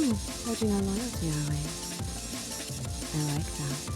Judging on loyalty, are we? I like that.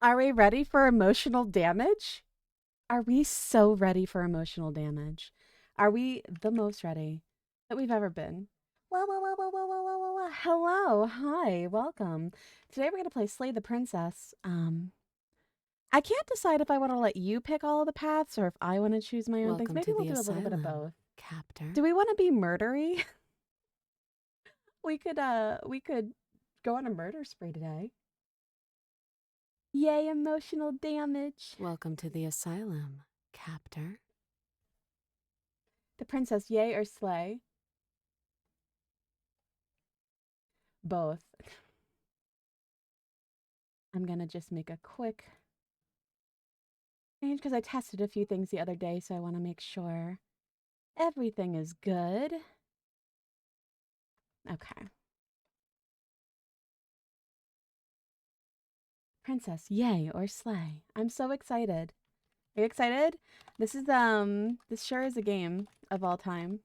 Are we ready for emotional damage? Are we so ready for emotional damage? Are we the most ready that we've ever been? Well, well, well, well, well, well, well, well, well. Hello, hi, welcome. Today we're gonna play Slay the Princess. I can't decide if I want to let you pick all of the paths or if I want to choose my own things. Maybe we'll do a little bit of both. Captor. Do we want to be murdery? we could go on a murder spree today. Yay, emotional damage. Welcome to the asylum, Captor. The princess, yay or slay? Both. I'm gonna just make a quick change because I tested a few things the other day, so I want to make sure everything is good. Okay. Princess, yay or slay? I'm so excited. Are you excited? This sure is a game of all time.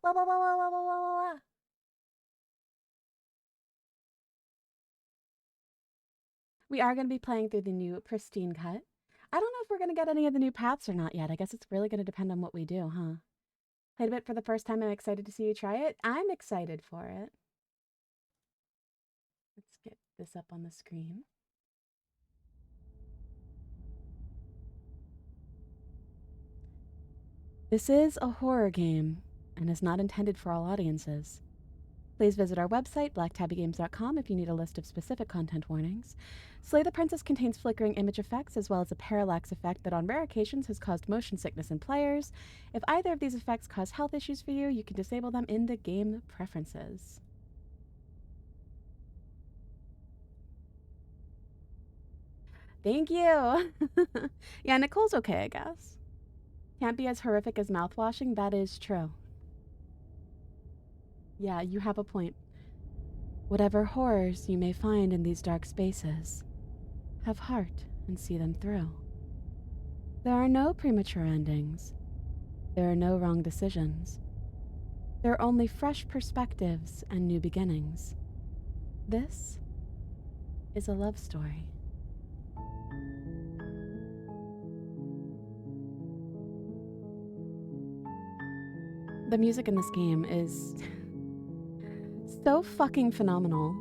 Wah, wah, wah, wah, wah, wah, wah, wah. We are going to be playing through the new pristine cut. I don't know if we're going to get any of the new paths or not yet. I guess it's really going to depend on what we do, huh? Played a bit for the first time. I'm excited to see you try it. I'm excited for it. Let's get this up on the screen. This is a horror game and is not intended for all audiences. Please visit our website, blacktabbygames.com, if you need a list of specific content warnings. Slay the Princess contains flickering image effects as well as a parallax effect that on rare occasions has caused motion sickness in players. If either of these effects cause health issues for you, you can disable them in the game preferences. Thank you! Yeah, Nicole's okay, I guess. Can't be as horrific as mouthwashing, that is true. Yeah, you have a point. Whatever horrors you may find in these dark spaces, have heart and see them through. There are no premature endings. There are no wrong decisions. There are only fresh perspectives and new beginnings. This is a love story. The music in this game is so fucking phenomenal.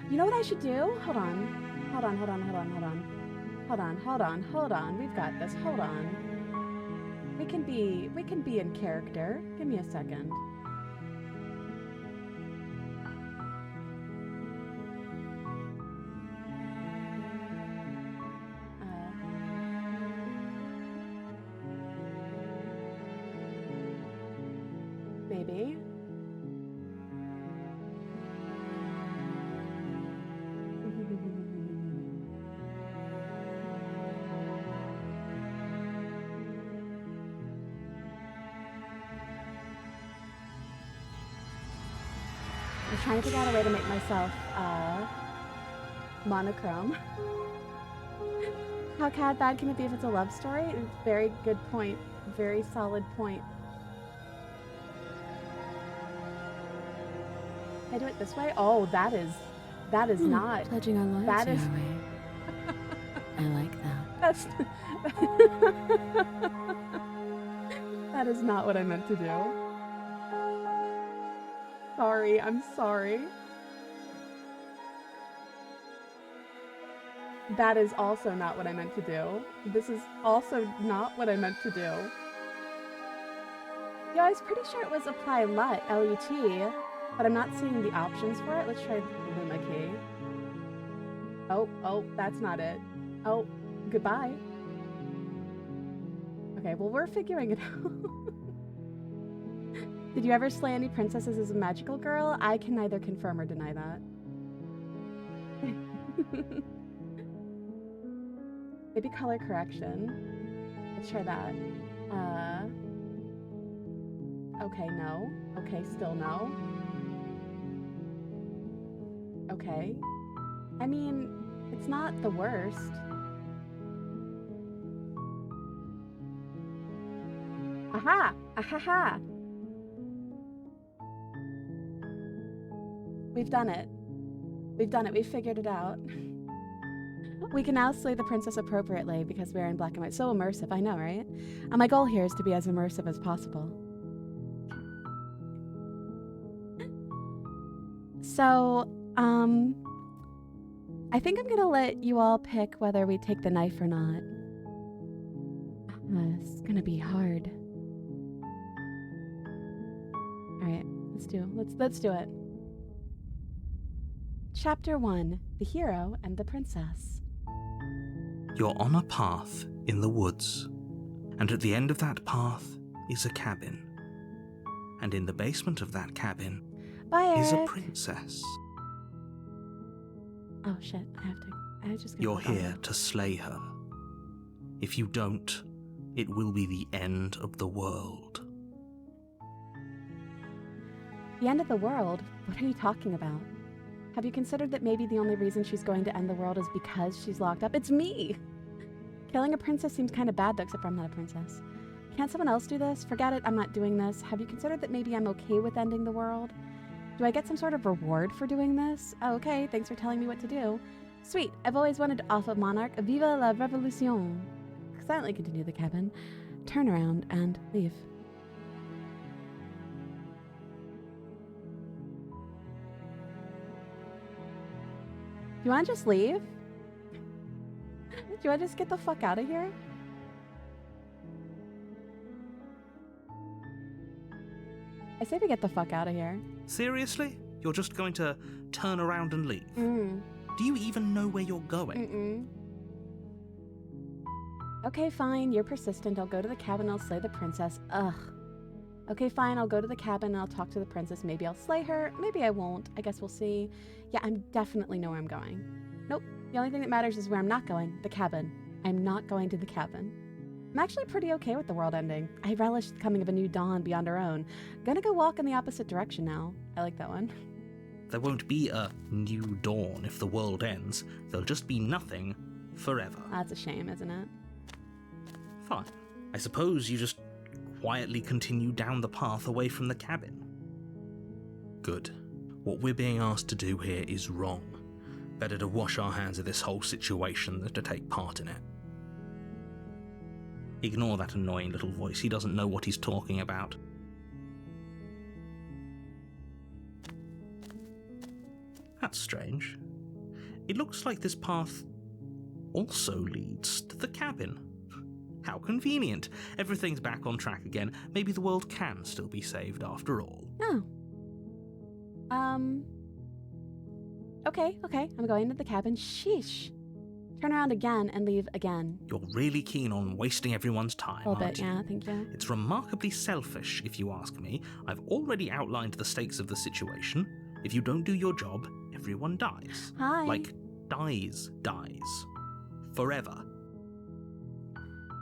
You know what I should do? Hold on. Hold on, hold on, hold on, hold on. Hold on, hold on, hold on. We've got this. Hold on. We can be in character. Give me a second. Maybe. I'm trying to figure out a way to make myself monochrome. How bad can it be if it's a love story? Very good point. Very solid point. Can I do it this way? Oh, that is not. Pledging our lives That is. I like that. That's. That is not what I meant to do. Sorry, I'm sorry. That is also not what I meant to do. This is also not what I meant to do. Yeah, I was pretty sure it was apply LUT, L-U-T, but I'm not seeing the options for it. Let's try Luma key. Oh, that's not it. Oh, goodbye. Okay, well, we're figuring it out. Did you ever slay any princesses as a magical girl? I can neither confirm or deny that. Maybe color correction. Let's try that. Okay, no. Okay, still no. Okay. I mean, it's not the worst. Aha! Ahaha! We've done it. We've done it. We've figured it out. We can now slay the princess appropriately because we're in black and white. So immersive, I know, right? And my goal here is to be as immersive as possible. So, I think I'm gonna let you all pick whether we take the knife or not. It's gonna be hard. All right, let's do it. Chapter 1: The Hero and the Princess. You're on a path in the woods, and at the end of that path is a cabin. And in the basement of that cabin Bye, is a Eric. princess. Oh shit, I was just gonna You're click on here it. to slay her. If you don't, it will be the end of the world. The end of the world? What are you talking about? Have you considered that maybe the only reason she's going to end the world is because she's locked up? It's me! Killing a princess seems kind of bad though, except for I'm not a princess. Can't someone else do this? Forget it, I'm not doing this. Have you considered that maybe I'm okay with ending the world? Do I get some sort of reward for doing this? Oh, okay, thanks for telling me what to do. Sweet, I've always wanted to offer Monarch Viva la Revolution. Silently continue the cabin, turn around, and leave. Do you want to just leave? Do you want to just get the fuck out of here? I say we get the fuck out of here. Seriously? You're just going to turn around and leave? Mm. Do you even know where you're going? Okay, fine. You're persistent. I'll go to the cabin. I'll slay the princess. Ugh. Okay, fine. I'll go to the cabin and I'll talk to the princess. Maybe I'll slay her. Maybe I won't. I guess we'll see. Yeah, I'm definitely know where I'm going. Nope. The only thing that matters is where I'm not going. The cabin. I'm not going to the cabin. I'm actually pretty okay with the world ending. I relish the coming of a new dawn beyond our own. Gonna go walk in the opposite direction now. I like that one. There won't be a new dawn if the world ends. There'll just be nothing forever. That's a shame, isn't it? Fine. I suppose you just quietly continue down the path away from the cabin. Good. What we're being asked to do here is wrong. Better to wash our hands of this whole situation than to take part in it. Ignore that annoying little voice. He doesn't know what he's talking about. That's strange. It looks like this path also leads to the cabin. How convenient. Everything's back on track again. Maybe the world can still be saved after all. Oh. Okay. I'm going to the cabin. Sheesh. Turn around again and leave again. You're really keen on wasting everyone's time, A little aren't bit, you? yeah, thank you. It's remarkably selfish, if you ask me. I've already outlined the stakes of the situation. If you don't do your job, everyone dies. Hi. Like, dies. Forever.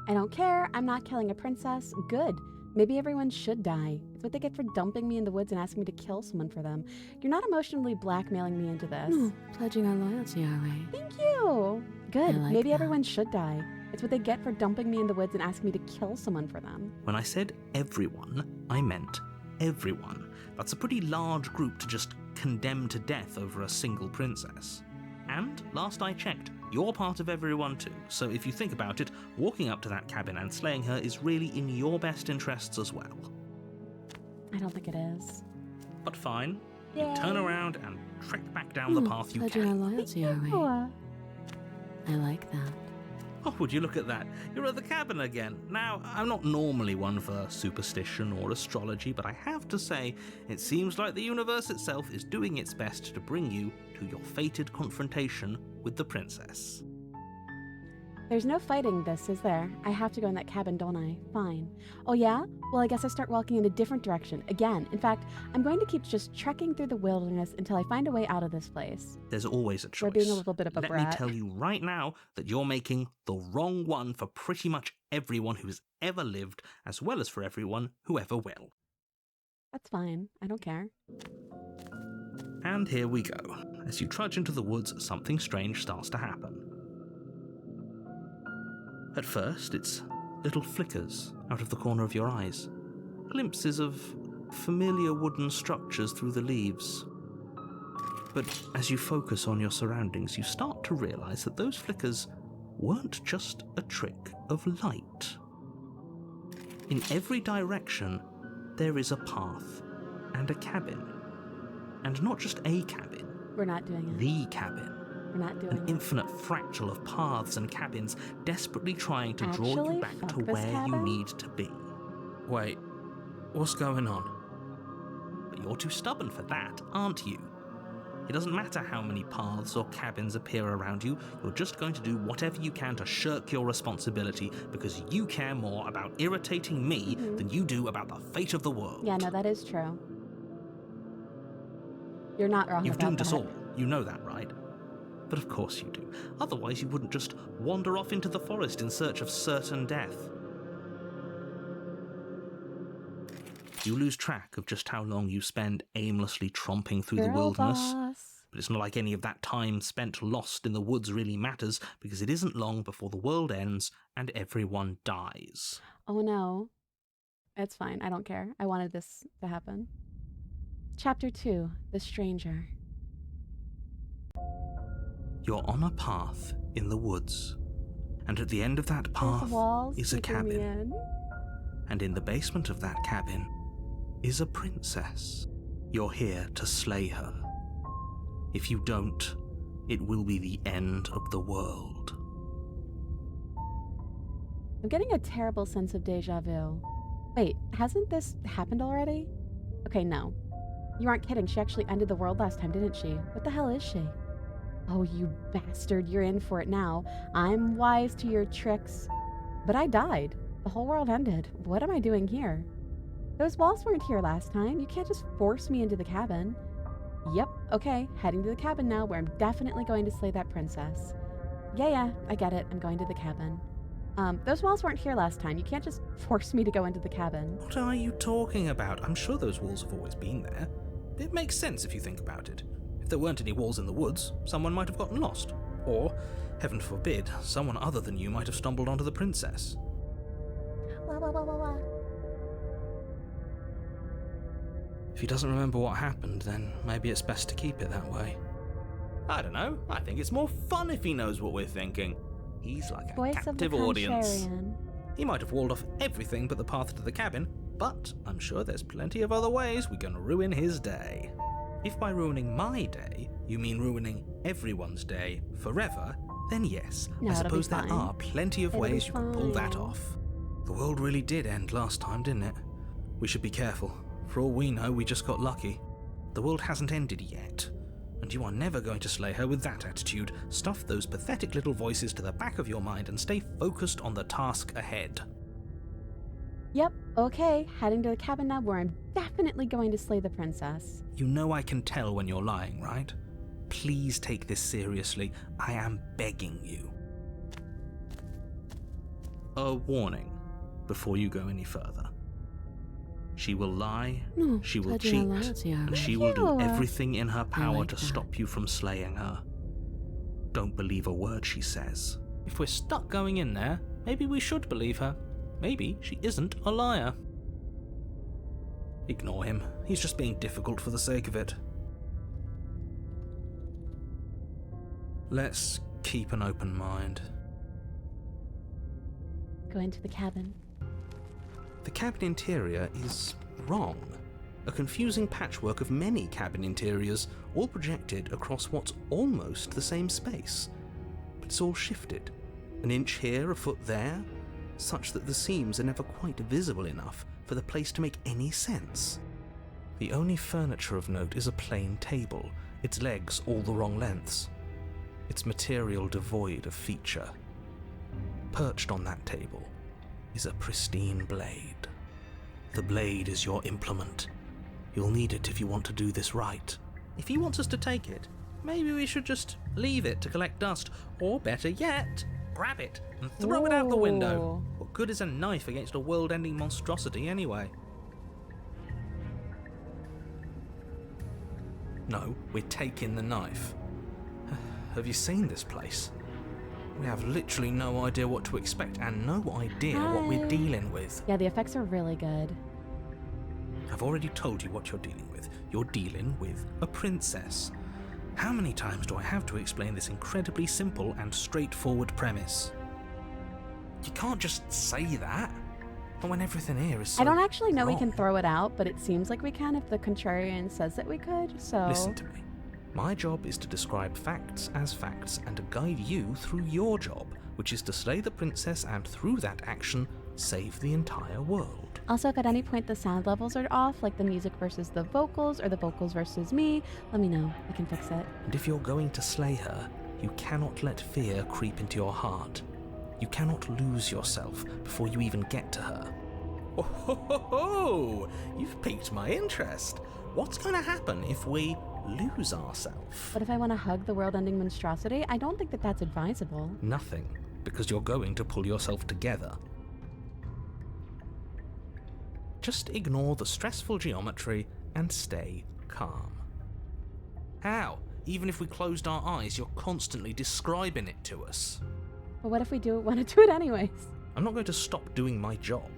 I don't care. I'm not killing a princess. Good. Maybe everyone should die. It's what they get for dumping me in the woods and asking me to kill someone for them. You're not emotionally blackmailing me into this. No, pledging our loyalty, are we? Thank you. Good. I like Maybe that. everyone should die. It's what they get for dumping me in the woods and asking me to kill someone for them. When I said everyone, I meant everyone. That's a pretty large group to just condemn to death over a single princess. And, last I checked, you're part of everyone too, so if you think about it, walking up to that cabin and slaying her is really in your best interests as well. I don't think it is. But fine, you Yay. turn around and trek back down the No, path you pledging our can. loyalty, are we? Oh, I like that. Oh, would you look at that? You're at the cabin again. Now, I'm not normally one for superstition or astrology, but I have to say, it seems like the universe itself is doing its best to bring you to your fated confrontation with the princess. There's no fighting this, is there? I have to go in that cabin, don't I? Fine. Oh yeah? Well, I guess I start walking in a different direction. Again. In fact, I'm going to keep just trekking through the wilderness until I find a way out of this place. There's always a choice. We're being a little bit of a Let brat. me tell you right now that you're making the wrong one for pretty much everyone who's ever lived, as well as for everyone who ever will. That's fine. I don't care. And here we go. As you trudge into the woods, something strange starts to happen. At first, it's little flickers out of the corner of your eyes, glimpses of familiar wooden structures through the leaves. But as you focus on your surroundings, you start to realize that those flickers weren't just a trick of light. In every direction, there is a path and a cabin. And not just a cabin. We're not doing it. The cabin. We're not doing An it. infinite fractal of paths and cabins desperately trying to draw Actually, you back fuck to this where you cabin? need to be. Wait, what's going on? But you're too stubborn for that, aren't you? It doesn't matter how many paths or cabins appear around you, you're just going to do whatever you can to shirk your responsibility because you care more about irritating me than you do about the fate of the world. Yeah, no, that is true. You're not wrong You've about doomed that. us all, you know that, right? But of course you do. Otherwise you wouldn't just wander off into the forest in search of certain death. You lose track of just how long you spend aimlessly tromping through the Girl wilderness. boss. But it's not like any of that time spent lost in the woods really matters, because it isn't long before the world ends and everyone dies. Oh no. It's fine. I don't care. I wanted this to happen. Chapter 2, The Stranger. You're on a path in the woods, and at the end of that There's path walls is a keeping me cabin. in. And in the basement of that cabin is a princess. You're here to slay her. If you don't, it will be the end of the world. I'm getting a terrible sense of deja vu. Wait, hasn't this happened already? Okay, no. You aren't kidding. She actually ended the world last time, didn't she? What the hell is she? Oh, you bastard. You're in for it now. I'm wise to your tricks. But I died. The whole world ended. What am I doing here? Those walls weren't here last time. You can't just force me into the cabin. Yep, okay. Heading to the cabin now, where I'm definitely going to slay that princess. Yeah, I get it. I'm going to the cabin. Those walls weren't here last time. You can't just force me to go into the cabin. What are you talking about? I'm sure those walls have always been there. It makes sense if you think about it. If there weren't any walls in the woods, someone might have gotten lost. Or, heaven forbid, someone other than you might have stumbled onto the princess. Wah. If he doesn't remember what happened, then maybe it's best to keep it that way. I don't know. I think it's more fun if he knows what we're thinking. He's like a Voice of the captive audience. contrarian. He might have walled off everything but the path to the cabin, but I'm sure there's plenty of other ways we can ruin his day. If by ruining my day, you mean ruining everyone's day forever, then yes, No, I it'll be suppose there fine. are plenty of It'll be ways you can pull that fine. off. The world really did end last time, didn't it? We should be careful. For all we know, we just got lucky. The world hasn't ended yet. And you are never going to slay her with that attitude. Stuff those pathetic little voices to the back of your mind and stay focused on the task ahead. Yep, okay. Heading to the cabin now, where I'm definitely going to slay the princess. You know I can tell when you're lying, right? Please take this seriously. I am begging you. A warning before you go any further. She will lie, No, she will pledging our cheat, loyalty, and alright. she will do Ew. everything in her power like to that. stop you from slaying her. Don't believe a word she says. If we're stuck going in there, maybe we should believe her. Maybe she isn't a liar. Ignore him. He's just being difficult for the sake of it. Let's keep an open mind. Go into the cabin. The cabin interior is wrong. A confusing patchwork of many cabin interiors, all projected across what's almost the same space. But it's all shifted. An inch here, a foot there, such that the seams are never quite visible enough for the place to make any sense. The only furniture of note is a plain table, its legs all the wrong lengths. Its material devoid of feature. Perched on that table is a pristine blade. The blade is your implement. You'll need it if you want to do this right. If he wants us to take it, maybe we should just leave it to collect dust, or better yet, grab it and throw it out the window. Ooh. What good is a knife against a world-ending monstrosity anyway? No, we're taking the knife. Have you seen this place? We have literally no idea what to expect and no idea what we're dealing with. Yeah, the effects are really good. I've already told you what you're dealing with. You're dealing with a princess. How many times do I have to explain this incredibly simple and straightforward premise? You can't just say that. But when everything here is so I don't actually know we wrong. can throw it out, but it seems like we can if the contrarian says that we could, so... Listen to me. My job is to describe facts as facts and to guide you through your job, which is to slay the princess and through that action, save the entire world. Also, if at any point the sound levels are off, like the music versus the vocals or the vocals versus me, let me know. I can fix it. And if you're going to slay her, you cannot let fear creep into your heart. You cannot lose yourself before you even get to her. Oh, ho, ho, ho. You've piqued my interest. What's going to happen if we lose ourselves? But if I want to hug the world-ending monstrosity, I don't think that that's advisable. Nothing, because you're going to pull yourself together. Just ignore the stressful geometry and stay calm. How? Even if we closed our eyes, you're constantly describing it to us. But what if we want to do it anyways? I'm not going to stop doing my job,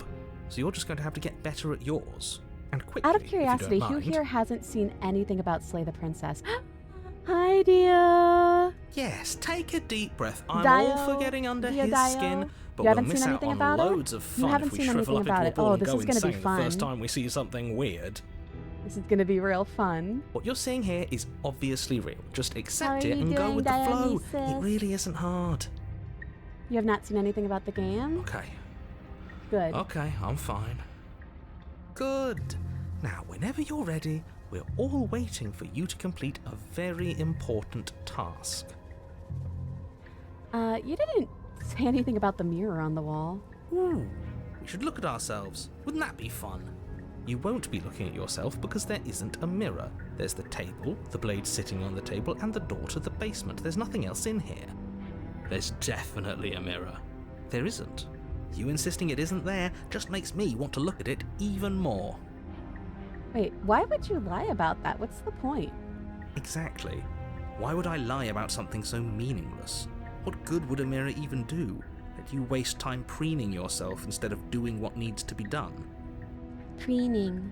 so you're just going to have to get better at yours. And quickly, Out of if you curiosity, don't who mind. here hasn't seen anything about Slay the Princess? Hi, dear. Yes, take a deep breath. I'm Dio, all for getting under dear his Dio. skin, but You we'll haven't miss seen out anything on about it? loads of You fun haven't if we seen shrivel anything up about into a it. ball Oh, and this go is gonna be insane the first fun. time we see something weird. This is gonna be real fun. What you're seeing here is obviously real. Just How accept are it you and go doing, with the flow. It Dionysus? really isn't hard. You have not seen anything about the game? Okay. Good. Okay, I'm fine. Good. Now, whenever you're ready, we're all waiting for you to complete a very important task. You didn't say anything about the mirror on the wall. Ooh, we should look at ourselves. Wouldn't that be fun? You won't be looking at yourself because there isn't a mirror. There's the table, the blade sitting on the table, and the door to the basement. There's nothing else in here. There's definitely a mirror. There isn't. You insisting it isn't there just makes me want to look at it even more. Wait, why would you lie about that? What's the point? Exactly. Why would I lie about something so meaningless? What good would a mirror even do? That you waste time preening yourself instead of doing what needs to be done. Preening.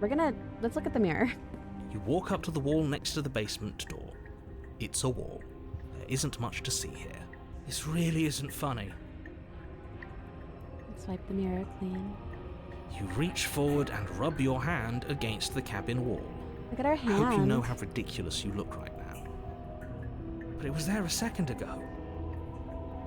Let's look at the mirror. You walk up to the wall next to the basement door. It's a wall. There isn't much to see here. This really isn't funny. Let's wipe the mirror clean. You reach forward and rub your hand against the cabin wall. Look at our I hand. hope you know how ridiculous you look right now. But it was there a second ago.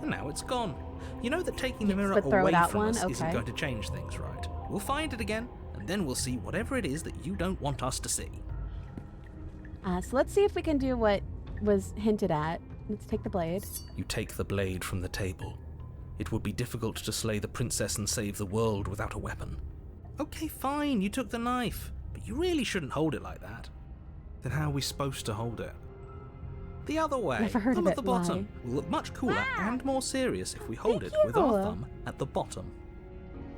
And now it's gone. You know that taking the mirror but throw away it out from one? us isn't Okay. going to change things, right? We'll find it again, and then we'll see whatever it is that you don't want us to see. So let's see if we can do what was hinted at. Let's take the blade. You take the blade from the table. It would be difficult to slay the princess and save the world without a weapon. Okay, fine, you took the knife, but you really shouldn't hold it like that. Then how are we supposed to hold it? The other way, Never heard thumb of at the it. bottom. Why? Will look much cooler and more serious if we hold Thank it with our you. thumb at the bottom.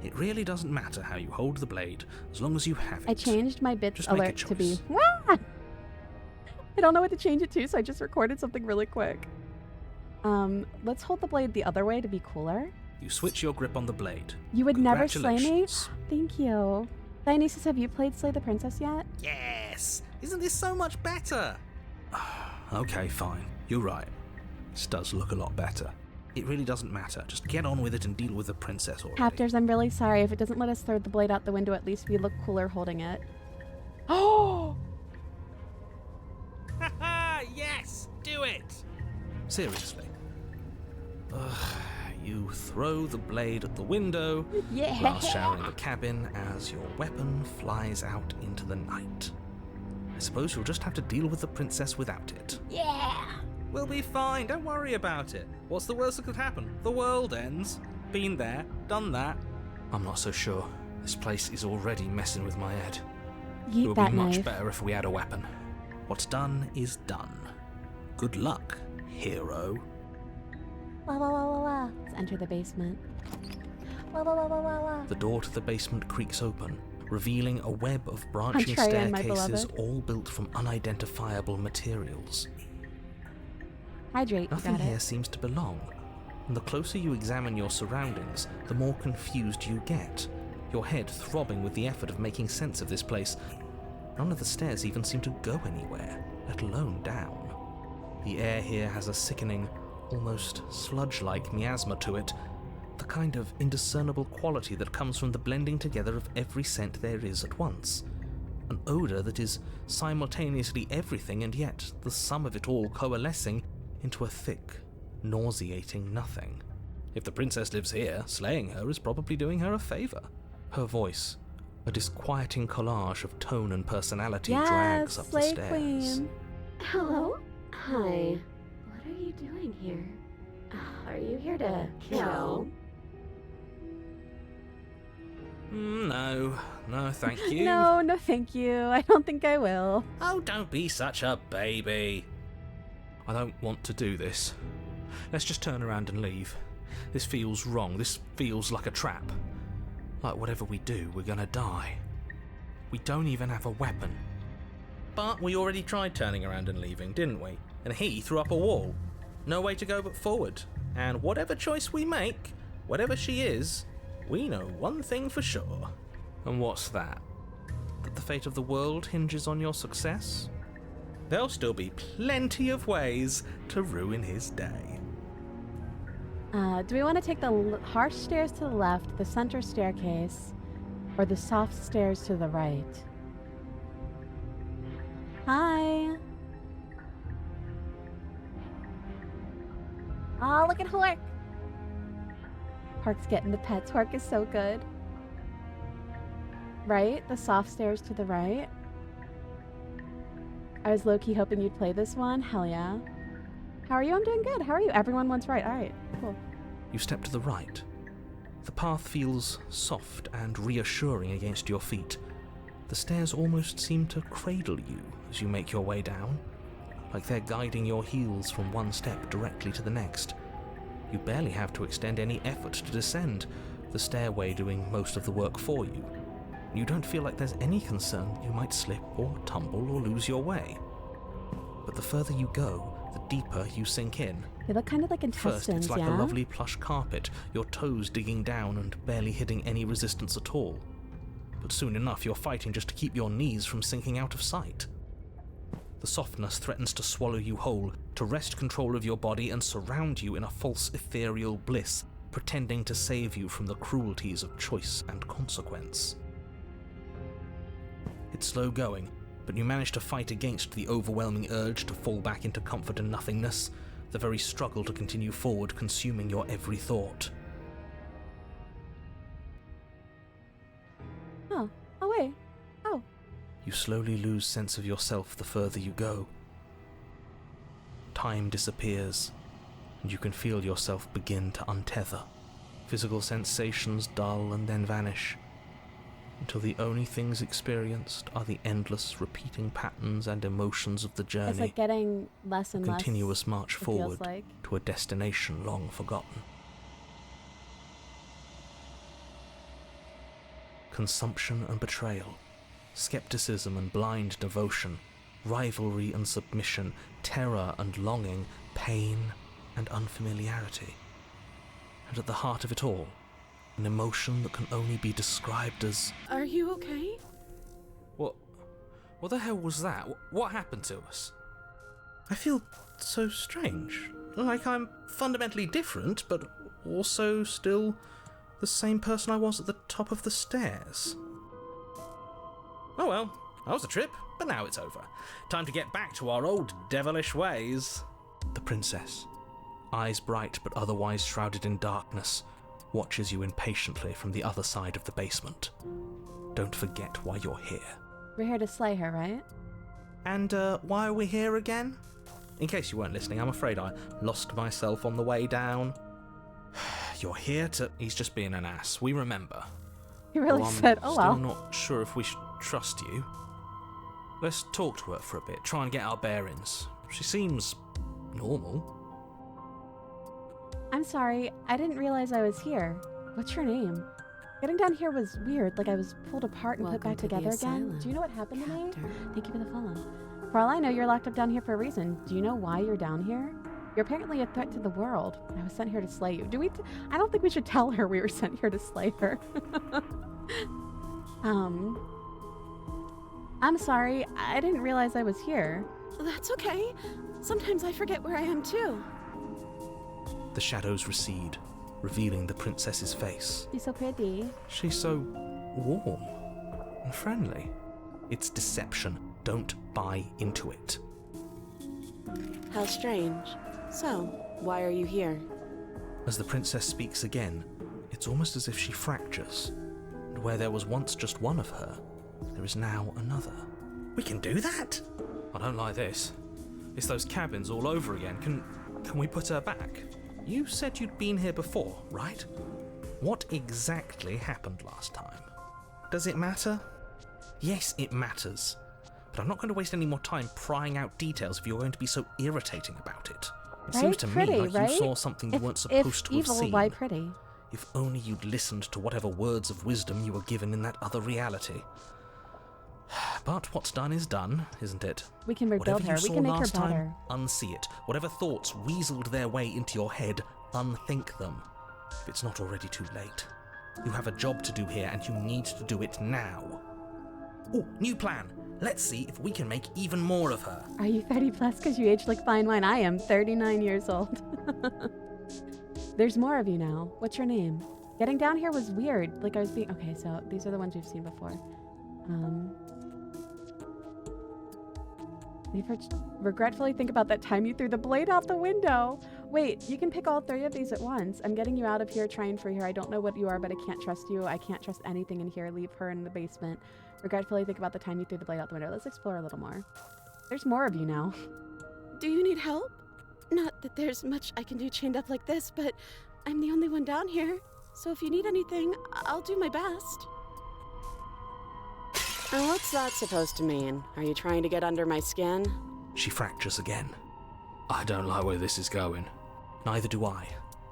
It really doesn't matter how you hold the blade, as long as you have it. I changed my bits Just make a alert to be. choice. Wah! I don't know what to change it to, so I just recorded something really quick. Let's hold the blade the other way to be cooler. You switch your grip on the blade. You would never slay me? Congratulations. Thank you. Dionysus, have you played Slay the Princess yet? Yes! Isn't this so much better? Okay, fine. You're right. This does look a lot better. It really doesn't matter. Just get on with it and deal with the princess already. Captors, I'm really sorry. If it doesn't let us throw the blade out the window, at least we look cooler holding it. Oh! Haha! Yes! Do it! Seriously. You throw the blade at the window, Yeah! glass showering the cabin as your weapon flies out into the night. I suppose you'll just have to deal with the princess without it. Yeah! We'll be fine, don't worry about it. What's the worst that could happen? The world ends. Been there, done that. I'm not so sure. This place is already messing with my head. It Yeet would be that much knife. better if we had a weapon. What's done is done. Good luck, hero. Wah, wah, wah, wah, wah. Let's enter the basement. Wah, wah, wah, wah, wah, wah. The door to the basement creaks open, revealing a web of branching Contrarian, my staircases beloved. all built from unidentifiable materials. Hydrate, you Nothing got here it. seems to belong. And the closer you examine your surroundings, the more confused you get, your head throbbing with the effort of making sense of this place. None of the stairs even seem to go anywhere, let alone down. The air here has a sickening, almost sludge-like miasma to it, the kind of indiscernible quality that comes from the blending together of every scent there is at once. An odour that is simultaneously everything and yet the sum of it all coalescing into a thick, nauseating nothing. If the princess lives here, slaying her is probably doing her a favour. Her voice, a disquieting collage of tone and personality, Yes, drags up the slay stairs. queen. Hello? Hi. What are you doing here? Are you here to kill? No, thank you. No, no thank you. I don't think I will. Oh, don't be such a baby. I don't want to do this. Let's just turn around and leave. This feels wrong. This feels like a trap. Like whatever we do, we're gonna die. We don't even have a weapon. But we already tried turning around and leaving, didn't we? And he threw up a wall. No way to go but forward. And whatever choice we make, whatever she is, we know one thing for sure. And what's that? That the fate of the world hinges on your success? There'll still be plenty of ways to ruin his day. Do we want to take the harsh stairs to the left, the center staircase, or the soft stairs to the right? Hi. Oh, look at Hork. Hork's getting the pets. Hork is so good. Right? The soft stairs to the right. I was low-key hoping you'd play this one. Hell yeah. How are you? I'm doing good. How are you? Everyone wants right. All right. Cool. You step to the right. The path feels soft and reassuring against your feet. The stairs almost seem to cradle you as you make your way down, like they're guiding your heels from one step directly to the next. You barely have to extend any effort to descend, the stairway doing most of the work for you. You don't feel like there's any concern you might slip or tumble or lose your way. But the further you go, the deeper you sink in. They look kind of like First, intestines, it's like yeah? a lovely plush carpet, your toes digging down and barely hitting any resistance at all. But soon enough, you're fighting just to keep your knees from sinking out of sight. The softness threatens to swallow you whole, to wrest control of your body and surround you in a false ethereal bliss, pretending to save you from the cruelties of choice and consequence. It's slow going, but you manage to fight against the overwhelming urge to fall back into comfort and nothingness, the very struggle to continue forward consuming your every thought. Oh. Oh, wait. Oh. You slowly lose sense of yourself the further you go. Time disappears, and you can feel yourself begin to untether. Physical sensations dull and then vanish, until the only things experienced are the endless repeating patterns and emotions of the journey. It's like getting less and less. Continuous march it feels forward like. to a destination long forgotten. Consumption and betrayal, skepticism and blind devotion, rivalry and submission, terror and longing, pain and unfamiliarity. And at the heart of it all, an emotion that can only be described as... Are you okay? What the hell was that? What happened to us? I feel so strange. Like I'm fundamentally different, but also still the same person I was at the top of the stairs. Oh well, that was a trip, but now it's over. Time to get back to our old devilish ways. The princess, eyes bright but otherwise shrouded in darkness, watches you impatiently from the other side of the basement. Don't forget why you're here. We're here to slay her, right? And why are we here again? In case you weren't listening, I'm afraid I lost myself on the way down. You're here to... He's just being an ass. We remember. He really I'm said, oh well. still not sure if we should trust you. Let's talk to her for a bit, try and get our bearings. She seems normal. I'm sorry. I didn't realize I was here. What's your name? Getting down here was weird, like I was pulled apart and put Welcome back to the together again. asylum, Do you know what happened to me? Captor. Thank you for the follow. For all I know, you're locked up down here for a reason. Do you know why you're down here? You're apparently a threat to the world. I was sent here to slay you. I don't think we should tell her we were sent here to slay her. I'm sorry. I didn't realize I was here. That's okay. Sometimes I forget where I am too. The shadows recede, revealing the princess's face. She's so pretty. She's so warm and friendly. It's deception. Don't buy into it. How strange. So, why are you here? As the princess speaks again, it's almost as if she fractures. And where there was once just one of her, there is now another. We can do that? I don't like this. It's those cabins all over again. Can we put her back? You said you'd been here before, right? What exactly happened last time? Does it matter? Yes, it matters. But I'm not going to waste any more time prying out details if you're going to be so irritating about it. It seems to me like you saw something you weren't supposed to have evil, seen. why pretty? If only you'd listened to whatever words of wisdom you were given in that other reality. But what's done is done, isn't it? We can rebuild her. We can make her better. Unsee it. Whatever thoughts weaseled their way into your head, unthink them. If it's not already too late. You have a job to do here, and you need to do it now. Oh, new plan. Let's see if we can make even more of her. Are you 30 plus because you age like fine wine? I am 39 years old. There's more of you now. What's your name? Getting down here was weird. Like I was being... Okay, so these are the ones we've seen before. Regretfully think about that time you threw the blade out the window. Wait, you can pick all 3 of these at once. I'm getting you out of here, trying for here. I don't know what you are, but I can't trust you. I can't trust anything in here. Leave her in the basement. Regretfully think about the time you threw the blade out the window. Let's explore a little more. There's more of you now. Do you need help? Not that there's much I can do chained up like this, but I'm the only one down here. So if you need anything, I'll do my best. And what's that supposed to mean? Are you trying to get under my skin? She fractures again. I don't like where this is going. Neither do I.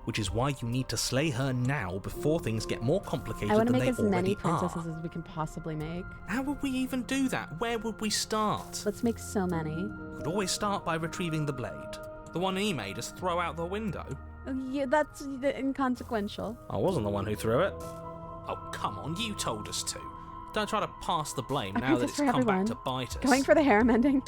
Which is why you need to slay her now before things get more complicated I want to than make they as many already princesses are. as we can possibly make. How would we even do that? Where would we start? Let's make so many. We'd always start by retrieving the blade. The one he made us throw out the window. Yeah, that's inconsequential. I wasn't the one who threw it. Oh, come on, you told us to. Don't try to pass the blame A now that princess it's for come everyone. back to bite us. Going for the harem ending.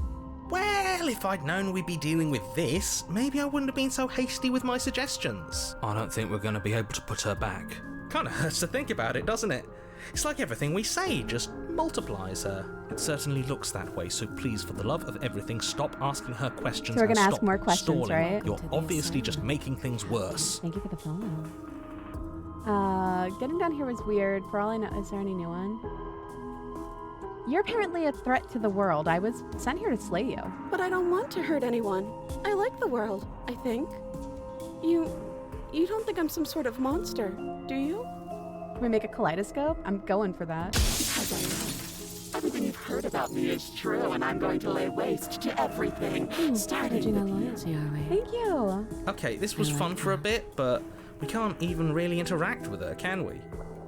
Well, if I'd known we'd be dealing with this, maybe I wouldn't have been so hasty with my suggestions. I don't think we're going to be able to put her back. Kind of hurts to think about it, doesn't it? It's like everything we say just multiplies her. It certainly looks that way, so please, for the love of everything, stop asking her questions. So we're gonna and ask stop more questions, stalling. right? You're To the obviously just asylum. making things worse. Thank you for the follow. Getting down here was weird. For all I know, is there any new one? You're apparently a threat to the world. I was sent here to slay you. But I don't want to hurt anyone. I like the world, I think. You don't think I'm some sort of monster, do you? Can we make a kaleidoscope? I'm going for that. Everything you've heard about me is true, and I'm going to lay waste to everything, starting Pledging our with you. loyalty, are we? Thank you. Okay, this was fun for a bit, but we can't even really interact with her, can we?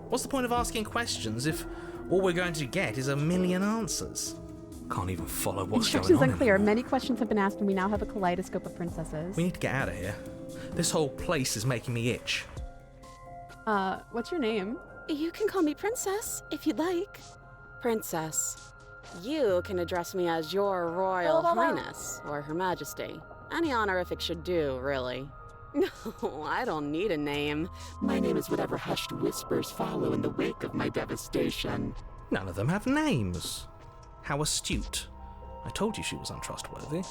What's the point of asking questions if all we're going to get is a million answers? Can't even follow what's going Instructions on unclear. anymore. Many questions have been asked, and we now have a kaleidoscope of princesses. We need to get out of here. This whole place is making me itch. What's your name? You can call me Princess, if you'd like. Princess. You can address me as Your Royal Highness, or Her Majesty. Any honorific should do, really. No, I don't need a name. My name is whatever hushed whispers follow in the wake of my devastation. None of them have names. How astute. I told you she was untrustworthy.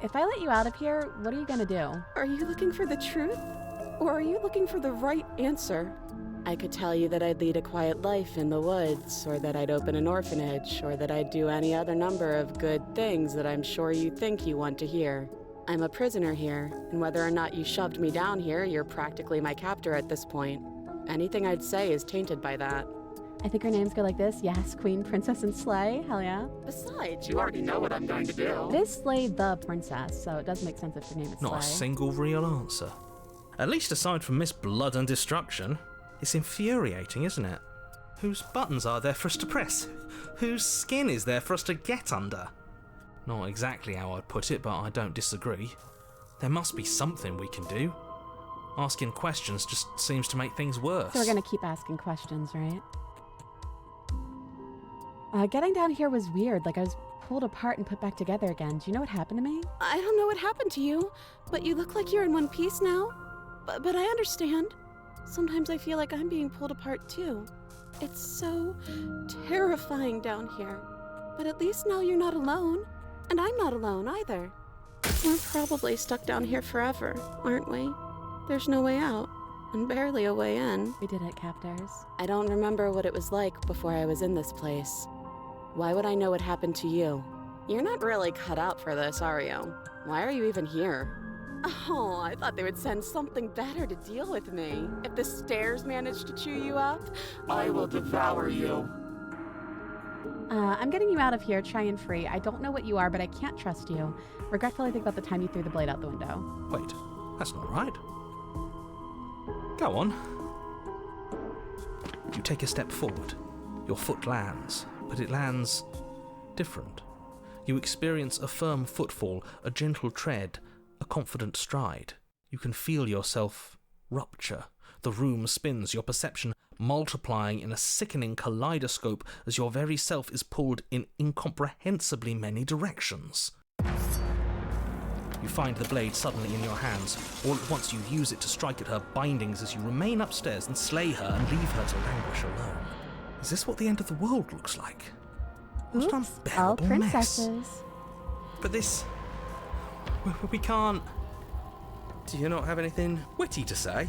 If I let you out of here, what are you gonna do? Are you looking for the truth? Or are you looking for the right answer? I could tell you that I'd lead a quiet life in the woods, or that I'd open an orphanage, or that I'd do any other number of good things that I'm sure you think you want to hear. I'm a prisoner here, and whether or not you shoved me down here, you're practically my captor at this point. Anything I'd say is tainted by that. I think our names go like this. Yes, Queen, Princess, and Slay. Hell yeah. Besides, You already know what I'm going to do. It is Slay the Princess, so it does make sense if your name is Not a Slay. single real answer. At least aside from Miss Blood and Destruction. It's infuriating, isn't it? Whose buttons are there for us to press? Whose skin is there for us to get under? Not exactly how I'd put it, but I don't disagree. There must be something we can do. Asking questions just seems to make things worse. So we're gonna keep asking questions, right? Getting down here was weird. Like I was pulled apart and put back together again. Do you know what happened to me? I don't know what happened to you, but you look like you're in one piece now. But I understand. Sometimes I feel like I'm being pulled apart too. It's so terrifying down here. But at least now you're not alone. And I'm not alone either. We're probably stuck down here forever, aren't we? There's no way out, and barely a way in. We did it, captors. I don't remember what it was like before I was in this place. Why would I know what happened to you? You're not really cut out for this, are you? Why are you even here? Oh, I thought they would send something better to deal with me. If the stairs managed to chew you up, I will devour you. I'm getting you out of here, try and free. I don't know what you are, but I can't trust you. Regretfully think about the time you threw the blade out the window. Wait, that's not right. Go on. You take a step forward. Your foot lands, but it lands different. You experience a firm footfall, a gentle tread, a confident stride. You can feel yourself rupture. The room spins, your perception multiplying in a sickening kaleidoscope as your very self is pulled in incomprehensibly many directions. You find the blade suddenly in your hands. All at once you use it to strike at her bindings as you remain upstairs and slay her and leave her to languish alone. Is this what the end of the world looks like? What an Oops, all unbearable mess. princesses. But this... we can't... Do you not have anything witty to say?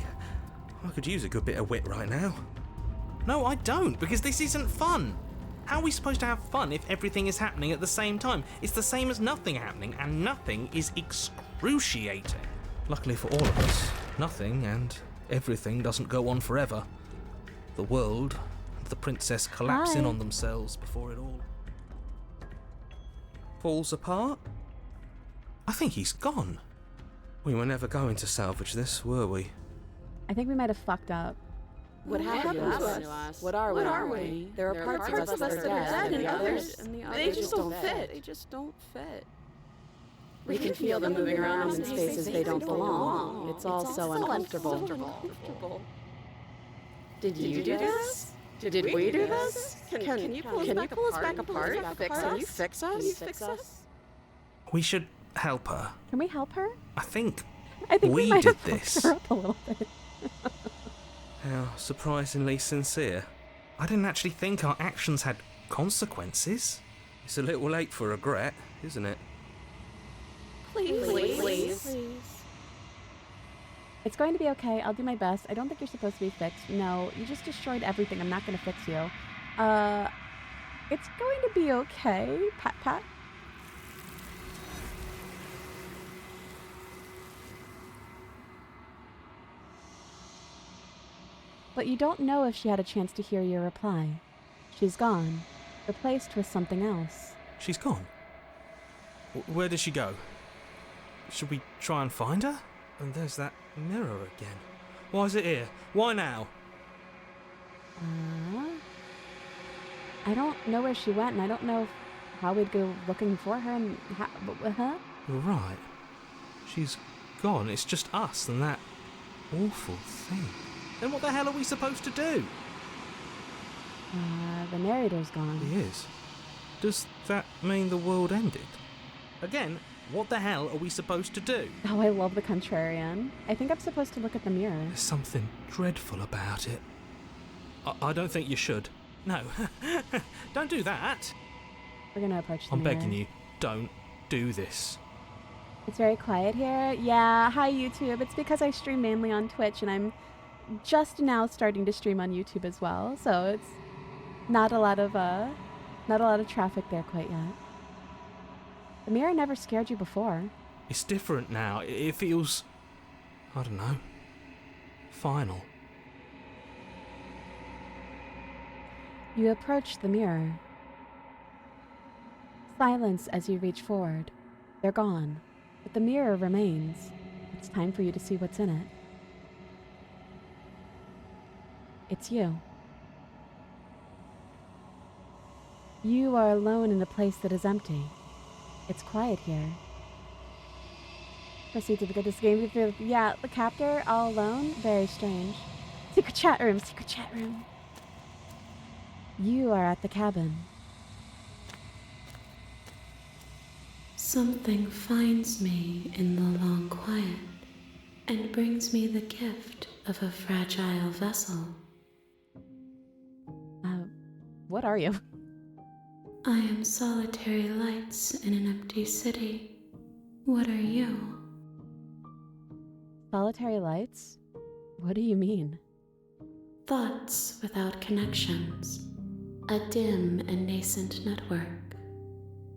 I could use a good bit of wit right now. No, I don't, because this isn't fun. How are we supposed to have fun if everything is happening at the same time? It's the same as nothing happening, and nothing is excruciating. Luckily for all of us, nothing and everything doesn't go on forever. The world and the princess collapse in Hi. on themselves before it all falls apart. I think he's gone. We were never going to salvage this, were we? I think we might have fucked up. what happened to us? What are we? There are parts of us that are dead, and the others, they just don't fit. They just don't fit. We can feel them moving around in spaces they don't belong. It's all so uncomfortable. Did you do this? Did we do this? Can you pull us back apart? Can you fix us? We should help her. Can we help her? I think I think we we might did have fucked this. her up a little bit. How surprisingly sincere. I didn't actually think our actions had consequences. It's a little late for regret, isn't it? Please. It's going to be okay. I'll do my best. I don't think you're supposed to be fixed. No, you just destroyed everything. I'm not going to fix you. It's going to be okay. Pat, pat. But you don't know if she had a chance to hear your reply. She's gone, replaced with something else. She's gone. Where did she go? Should we try and find her? And there's that mirror again. Why is it here? Why now? I don't know where she went, and I don't know how we'd go looking for her, and how, huh? You're right. She's gone. It's just us and that awful thing. Then what the hell are we supposed to do? The narrator's gone. He is. Does that mean the world ended? Again, what the hell are we supposed to do? Oh, I love the contrarian. I think I'm supposed to look at the mirror. There's something dreadful about it. I don't think you should. No. Don't do that. We're gonna approach the I'm mirror. begging you, don't do this. It's very quiet here. Yeah, hi YouTube. It's because I stream mainly on Twitch, and I'm just now starting to stream on YouTube as well. So it's not a lot of traffic there quite yet. The mirror never scared you before. It's different now. It feels... I don't know. Final. You approach the mirror. Silence as you reach forward. They're gone, but the mirror remains. It's time for you to see what's in it. It's you. You are alone in a place that is empty. It's quiet here. Proceed to begin this game. Yeah, the captor all alone? Very strange. Secret chat room, secret chat room. You are at the cabin. Something finds me in the long quiet and brings me the gift of a fragile vessel. What are you? I am solitary lights in an empty city. What are you? Solitary lights? What do you mean? Thoughts without connections. A dim and nascent network.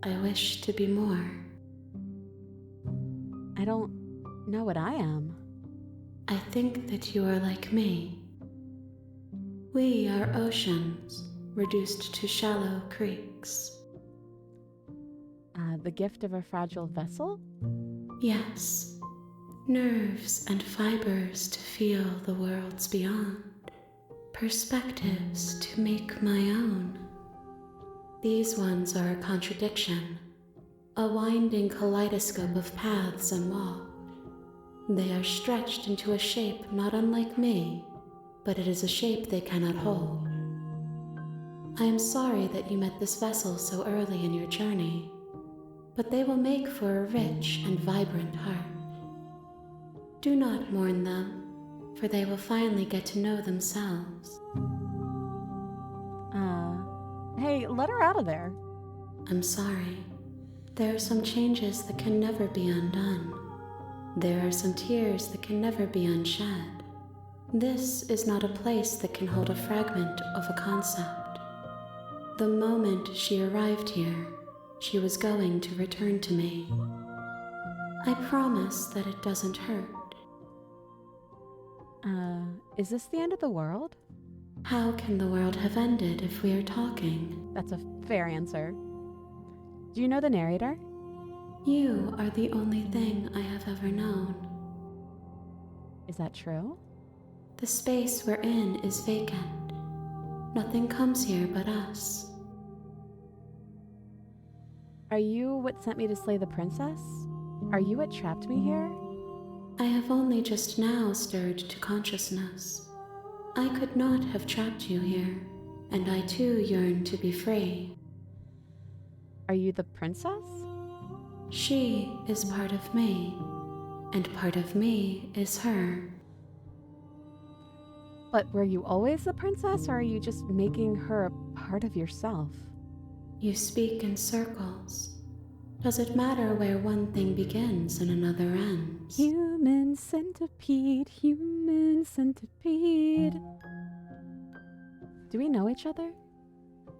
I wish to be more. I don't know what I am. I think that you are like me. We are oceans, reduced to shallow creeks. The gift of a fragile vessel? Yes, nerves and fibers to feel the worlds beyond, perspectives to make my own. These ones are a contradiction, a winding kaleidoscope of paths and walk. They are stretched into a shape not unlike me, but it is a shape they cannot hold. I am sorry that you met this vessel so early in your journey, but they will make for a rich and vibrant heart. Do not mourn them, for they will finally get to know themselves. Hey, let her out of there. I'm sorry. There are some changes that can never be undone. There are some tears that can never be unshed. This is not a place that can hold a fragment of a concept. The moment she arrived here, she was going to return to me. I promise that it doesn't hurt. Is this the end of the world? How can the world have ended if we are talking? That's a fair answer. Do you know the narrator? You are the only thing I have ever known. Is that true? The space we're in is vacant. Nothing comes here but us. Are you what sent me to slay the princess? Are you what trapped me here? I have only just now stirred to consciousness. I could not have trapped you here, and I too yearn to be free. Are you the princess? She is part of me, and part of me is her. But were you always the princess, or are you just making her a part of yourself? You speak in circles. Does it matter where one thing begins and another ends? Human centipede, human centipede. Do we know each other?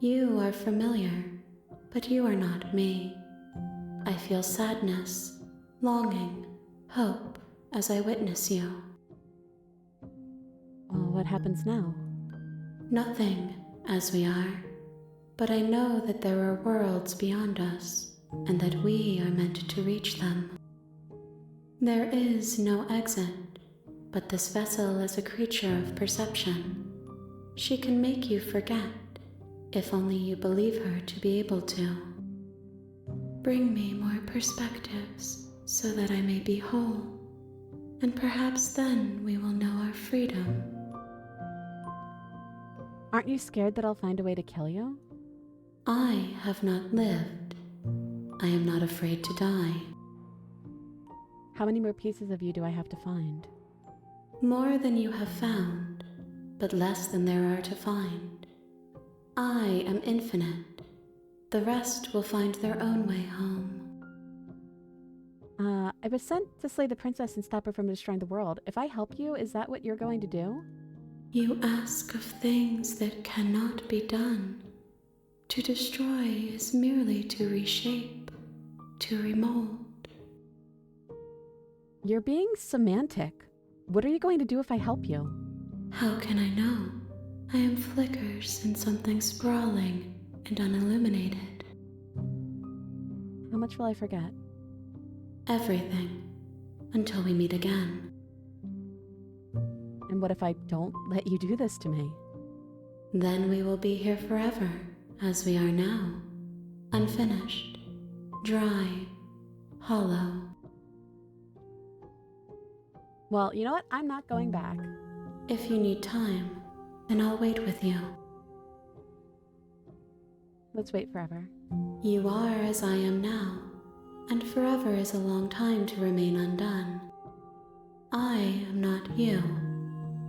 You are familiar, but you are not me. I feel sadness, longing, hope as I witness you. Well, what happens now? Nothing, as we are, but I know that there are worlds beyond us, and that we are meant to reach them. There is no exit, but this vessel is a creature of perception. She can make you forget, if only you believe her to be able to. Bring me more perspectives, so that I may be whole, and perhaps then we will know our freedom. Aren't you scared that I'll find a way to kill you? I have not lived. I am not afraid to die. How many more pieces of you do I have to find? More than you have found, but less than there are to find. I am infinite. The rest will find their own way home. I was sent to slay the princess and stop her from destroying the world. If I help you, is that what you're going to do? You ask of things that cannot be done. To destroy is merely to reshape, to remold. You're being semantic. What are you going to do if I help you? How can I know? I am flickers in something sprawling and unilluminated. How much will I forget? Everything, until we meet again. And what if I don't let you do this to me? Then we will be here forever, as we are now, unfinished, dry, hollow. Well, you know what? I'm not going back. If you need time, then I'll wait with you. Let's wait forever. You are as I am now, and forever is a long time to remain undone. I am not you,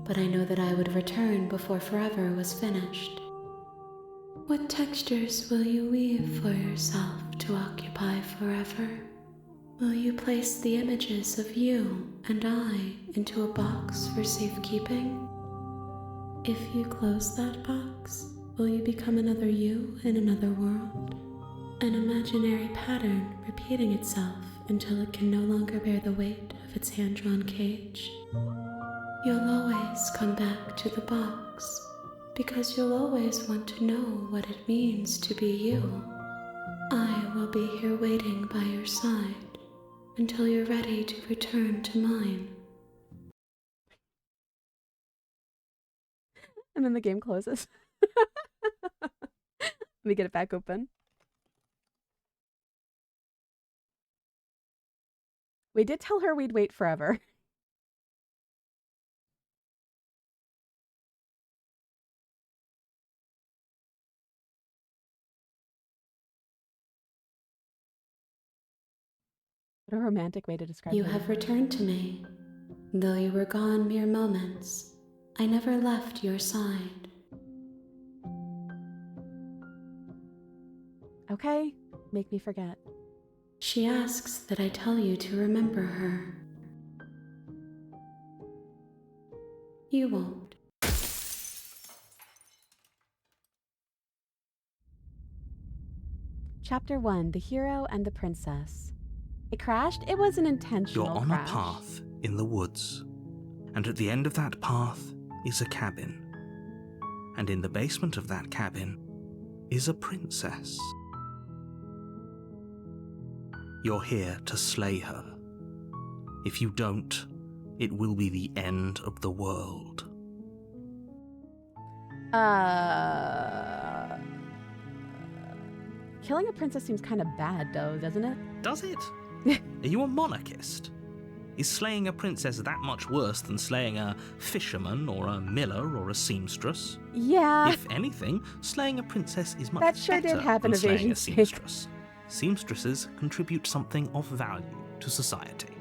but I know that I would return before forever was finished. What textures will you weave for yourself to occupy forever? Will you place the images of you and I into a box for safekeeping? If you close that box, will you become another you in another world? An imaginary pattern repeating itself until it can no longer bear the weight of its hand-drawn cage. You'll always come back to the box, because you'll always want to know what it means to be you. I will be here waiting by your side until you're ready to return to mine. And then the game closes. Let me get it back open. We did tell her we'd wait forever. What a romantic way to describe it. You have returned to me. Though you were gone mere moments, I never left your side. Okay, make me forget. She asks that I tell you to remember her. You won't. Chapter 1, The Hero and the Princess. It crashed? It was an intentional You're on crash. a path in the woods, and at the end of that path is a cabin. And in the basement of that cabin is a princess. You're here to slay her. If you don't, it will be the end of the world. Killing a princess seems kind of bad, though, doesn't it? Does it? Are you a monarchist? Is slaying a princess that much worse than slaying a fisherman or a miller or a seamstress? Yeah. If anything, slaying a princess is much That sure better did happen than to slaying a Asian Snake. seamstress. Seamstresses contribute something of value to society.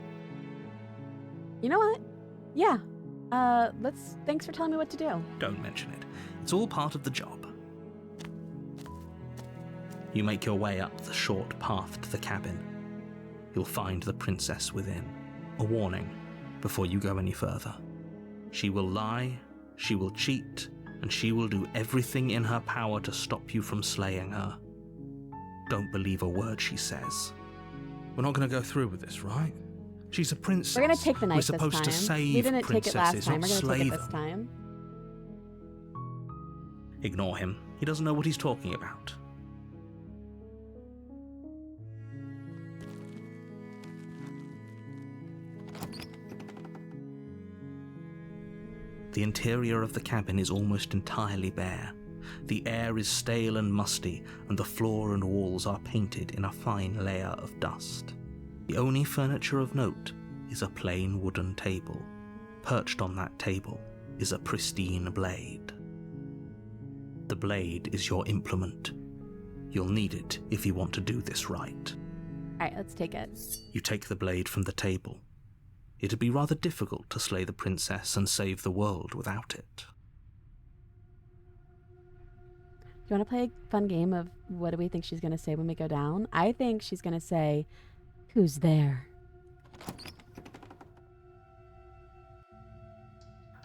You know what? Yeah. Thanks for telling me what to do. Don't mention it. It's all part of the job. You make your way up the short path to the cabin. You'll find the princess within. A warning before you go any further. She will lie, she will cheat, and she will do everything in her power to stop you from slaying her. Don't believe a word she says. We're not going to go through with this, right? She's a princess. We're gonna take the knife this time. We're supposed to save we didn't take it last princesses, time. not We're gonna slay take it this them. time. Ignore him. He doesn't know what he's talking about. The interior of the cabin is almost entirely bare. The air is stale and musty, and the floor and walls are painted in a fine layer of dust. The only furniture of note is a plain wooden table. Perched on that table is a pristine blade. The blade is your implement. You'll need it if you want to do this right. Alright, let's take it. You take the blade from the table. It'd be rather difficult to slay the princess and save the world without it. Do you want to play a fun game of what do we think she's going to say when we go down? I think she's going to say, "Who's there?"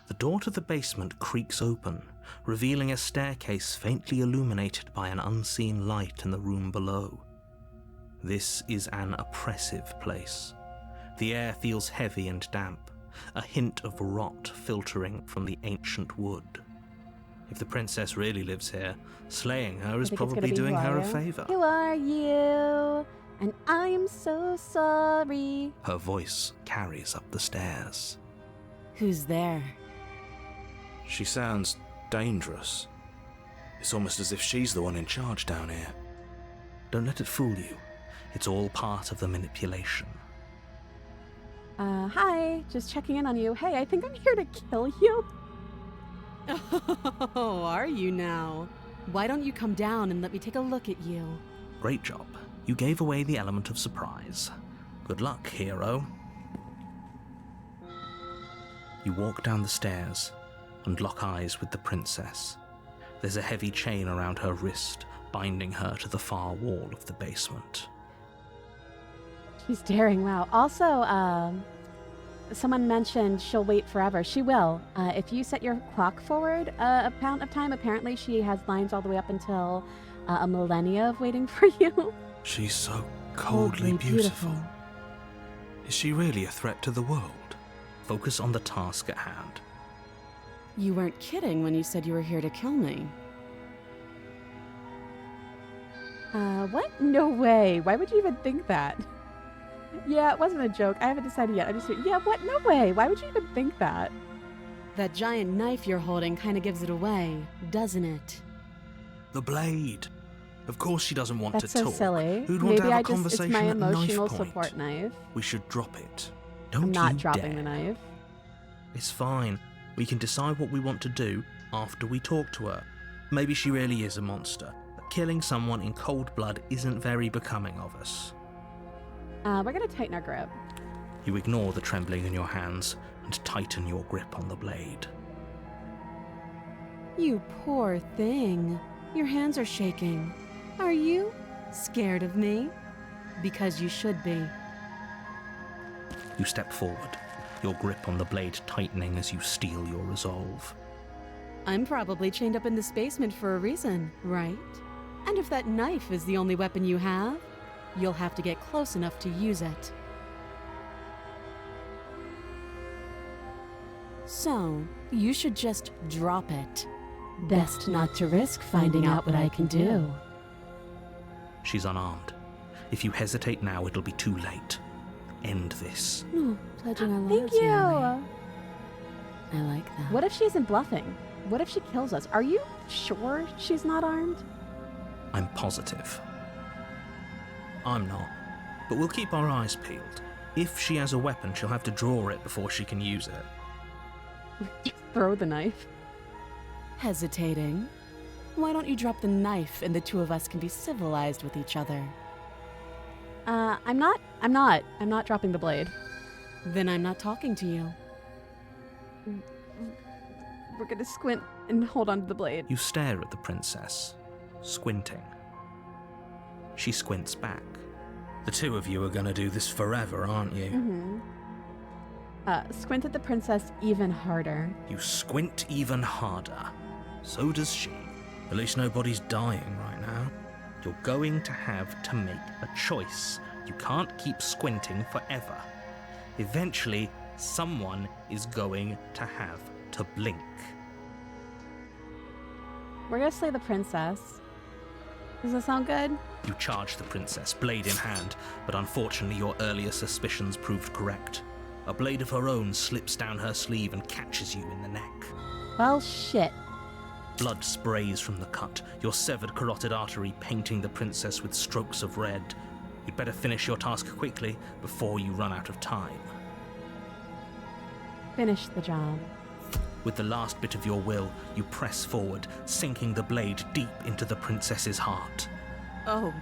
The door to the basement creaks open, revealing a staircase faintly illuminated by an unseen light in the room below. This is an oppressive place. The air feels heavy and damp, a hint of rot filtering from the ancient wood. If the princess really lives here, slaying her I is think it's gonna probably be, doing "Who her are a you? favour. Who are you? And I'm so sorry. Her voice carries up the stairs. Who's there? She sounds dangerous. It's almost as if she's the one in charge down here. Don't let it fool you. It's all part of the manipulation. Hi, just checking in on you. Hey, I think I'm here to kill you. Oh, are you now? Why don't you come down and let me take a look at you? Great job. You gave away the element of surprise. Good luck, hero. You walk down the stairs and lock eyes with the princess. There's a heavy chain around her wrist, binding her to the far wall of the basement. She's daring, wow. Also, someone mentioned she'll wait forever. She will. If you set your clock forward a amount of time, apparently she has lines all the way up until a millennia of waiting for you. She's so coldly beautiful. Is she really a threat to the world? Focus on the task at hand. You weren't kidding when you said you were here to kill me. What? No way. Why would you even think that? Yeah, it wasn't a joke. I haven't decided yet. Yeah, what? No way. Why would you even think that? That giant knife you're holding kind of gives it away, doesn't it? The blade. Of course she doesn't want That's to so talk. silly. Who'd want to Maybe have I a just, it's conversation my at knife emotional point? support knife. We should drop it. Don't I'm not you dropping dare. the knife. It's fine. We can decide what we want to do after we talk to her. Maybe she really is a monster, but killing someone in cold blood isn't very becoming of us. We're gonna tighten our grip. You ignore the trembling in your hands and tighten your grip on the blade. You poor thing. Your hands are shaking. Are you scared of me? Because you should be. You step forward, your grip on the blade tightening as you steel your resolve. I'm probably chained up in this basement for a reason, right? And if that knife is the only weapon you have, you'll have to get close enough to use it. So, you should just drop it. Best not to risk finding out what I can do. She's unarmed. If you hesitate now, it'll be too late. End this. No, pledging our Thank lives you. your way. I like that. What if she isn't bluffing? What if she kills us? Are you sure she's not armed? I'm positive. I'm not. But we'll keep our eyes peeled. If she has a weapon, she'll have to draw it before she can use it. Just throw the knife. Hesitating? Why don't you drop the knife and the two of us can be civilized with each other? I'm not dropping the blade. Then I'm not talking to you. We're gonna squint and hold onto the blade. You stare at the princess, squinting. She squints back. The two of you are gonna do this forever, aren't you? Mm-hmm. Squint at the princess even harder. You squint even harder. So does she. At least nobody's dying right now. You're going to have to make a choice. You can't keep squinting forever. Eventually, someone is going to have to blink. We're gonna slay the princess. Does that sound good? You charge the princess, blade in hand, but unfortunately your earlier suspicions proved correct. A blade of her own slips down her sleeve and catches you in the neck. Well, shit. Blood sprays from the cut, your severed carotid artery painting the princess with strokes of red. You'd better finish your task quickly before you run out of time. Finish the job. With the last bit of your will, you press forward, sinking the blade deep into the princess's heart. Oh,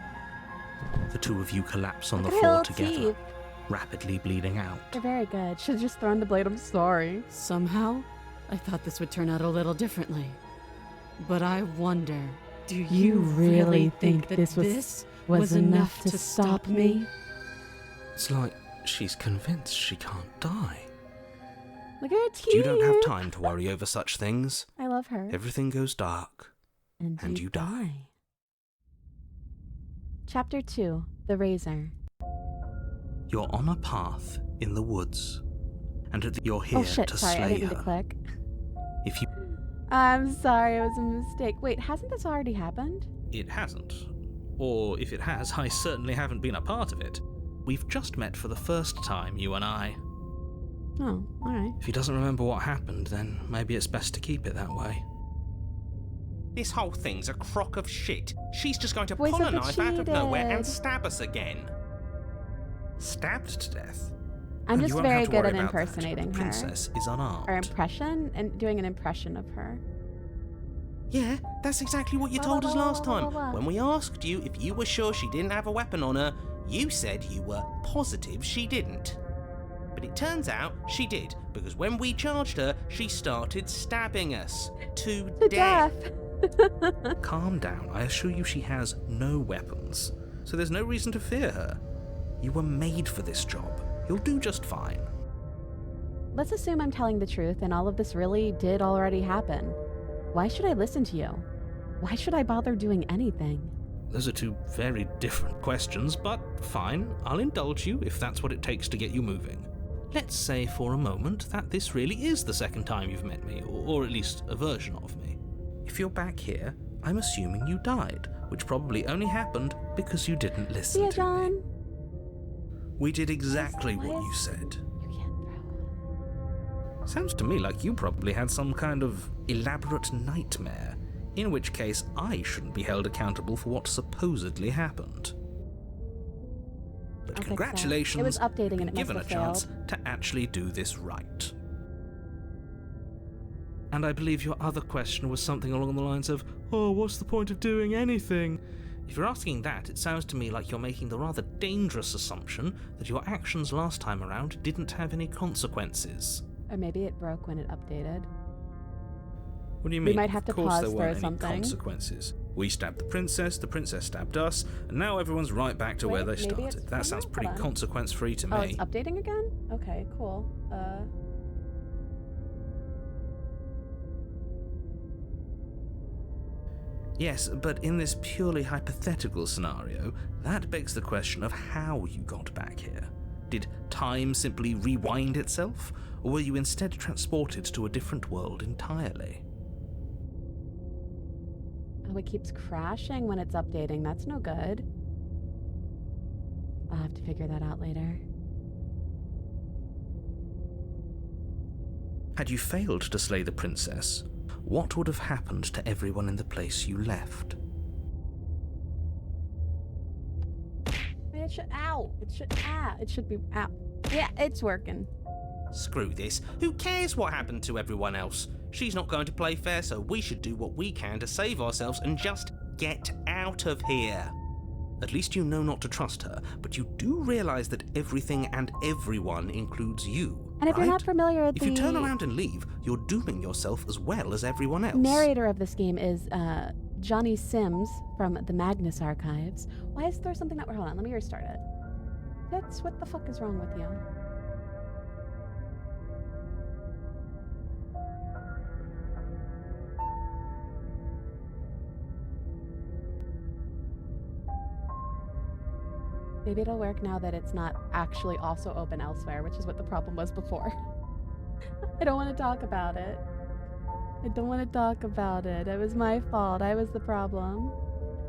The two of you collapse on the Look at her floor little together, teeth. rapidly bleeding out. They're very good. Should've just thrown the blade. I'm sorry. somehow I thought this would turn out a little differently. But I wonder, do you, You really think that this was enough to stop me? It's like she's convinced she can't die. Look at her teeth. You don't have time to worry over such things. I love her. Everything goes dark, and you die. Chapter 2. The Razor. You're on a path in the woods, and you're here Oh shit, to sorry, I slay didn't mean her. to click. If you... I'm sorry, it was a mistake. Wait, hasn't this already happened? It hasn't. Or if it has, I certainly haven't been a part of it. We've just met for the first time, you and I. Oh, alright. If he doesn't remember what happened, then maybe it's best to keep it that way. This whole thing's a crock of shit. She's just going to Voice pull of a the knife out of nowhere cheated. and stab us again. stabbed to death. I'm And just you won't very have to good worry at about that. impersonating The her. princess is unarmed. Or impression, and doing an impression of her. Yeah, that's exactly what you told us last time. When we asked you if you were sure she didn't have a weapon on her, you said you were positive she didn't. But it turns out she did, because when we charged her, she started stabbing us to death. Calm down. I assure you she has no weapons. So there's no reason to fear her. You were made for this job. You'll do just fine. Let's assume I'm telling the truth and all of this really did already happen. Why should I listen to you? Why should I bother doing anything? Those are two very different questions, but fine. I'll indulge you if that's what it takes to get you moving. Let's say for a moment that this really is the second time you've met me, or at least a version of me. If you're back here, I'm assuming you died, which probably only happened because you didn't listen See ya, to John. me. We did exactly what you said. You can't throw. Sounds to me like you probably had some kind of elaborate nightmare, in which case I shouldn't be held accountable for what supposedly happened. But I'll fix that. congratulations, It was updating you've and it been given a must have chance failed. to actually do this right. And I believe your other question was something along the lines of, oh, what's the point of doing anything? If you're asking that, it sounds to me like you're making the rather dangerous assumption that your actions last time around didn't have any consequences. Or maybe it broke when it updated. What do you We mean? might have to of course pause there for weren't any something. consequences. We stabbed the princess stabbed us, and now everyone's right back to where they Wait, maybe it's- started. That sounds hold pretty on. consequence-free to Oh, me. it's updating again? Okay, cool. Yes, but in this purely hypothetical scenario, that begs the question of how you got back here. Did time simply rewind itself, or were you instead transported to a different world entirely? Oh, it keeps crashing when it's updating. That's no good. I'll have to figure that out later. Had you failed to slay the princess, what would have happened to everyone in the place you left? It should, ow! It should be, ow. Yeah, it's working. Screw this. Who cares what happened to everyone else? She's not going to play fair, so we should do what we can to save ourselves and just get out of here. At least you know not to trust her, but you do realize that everything and everyone includes you, And if right? you're not familiar with If you turn around and leave, you're dooming yourself as well as everyone else. narrator of this game is Johnny Sims from the Magnus Archives. Why is there something that... Hold on, let me restart it. What the fuck is wrong with you? Maybe it'll work now that it's not actually also open elsewhere, which is what the problem was before. I don't want to talk about it. I don't want to talk about it. It was my fault. I was the problem.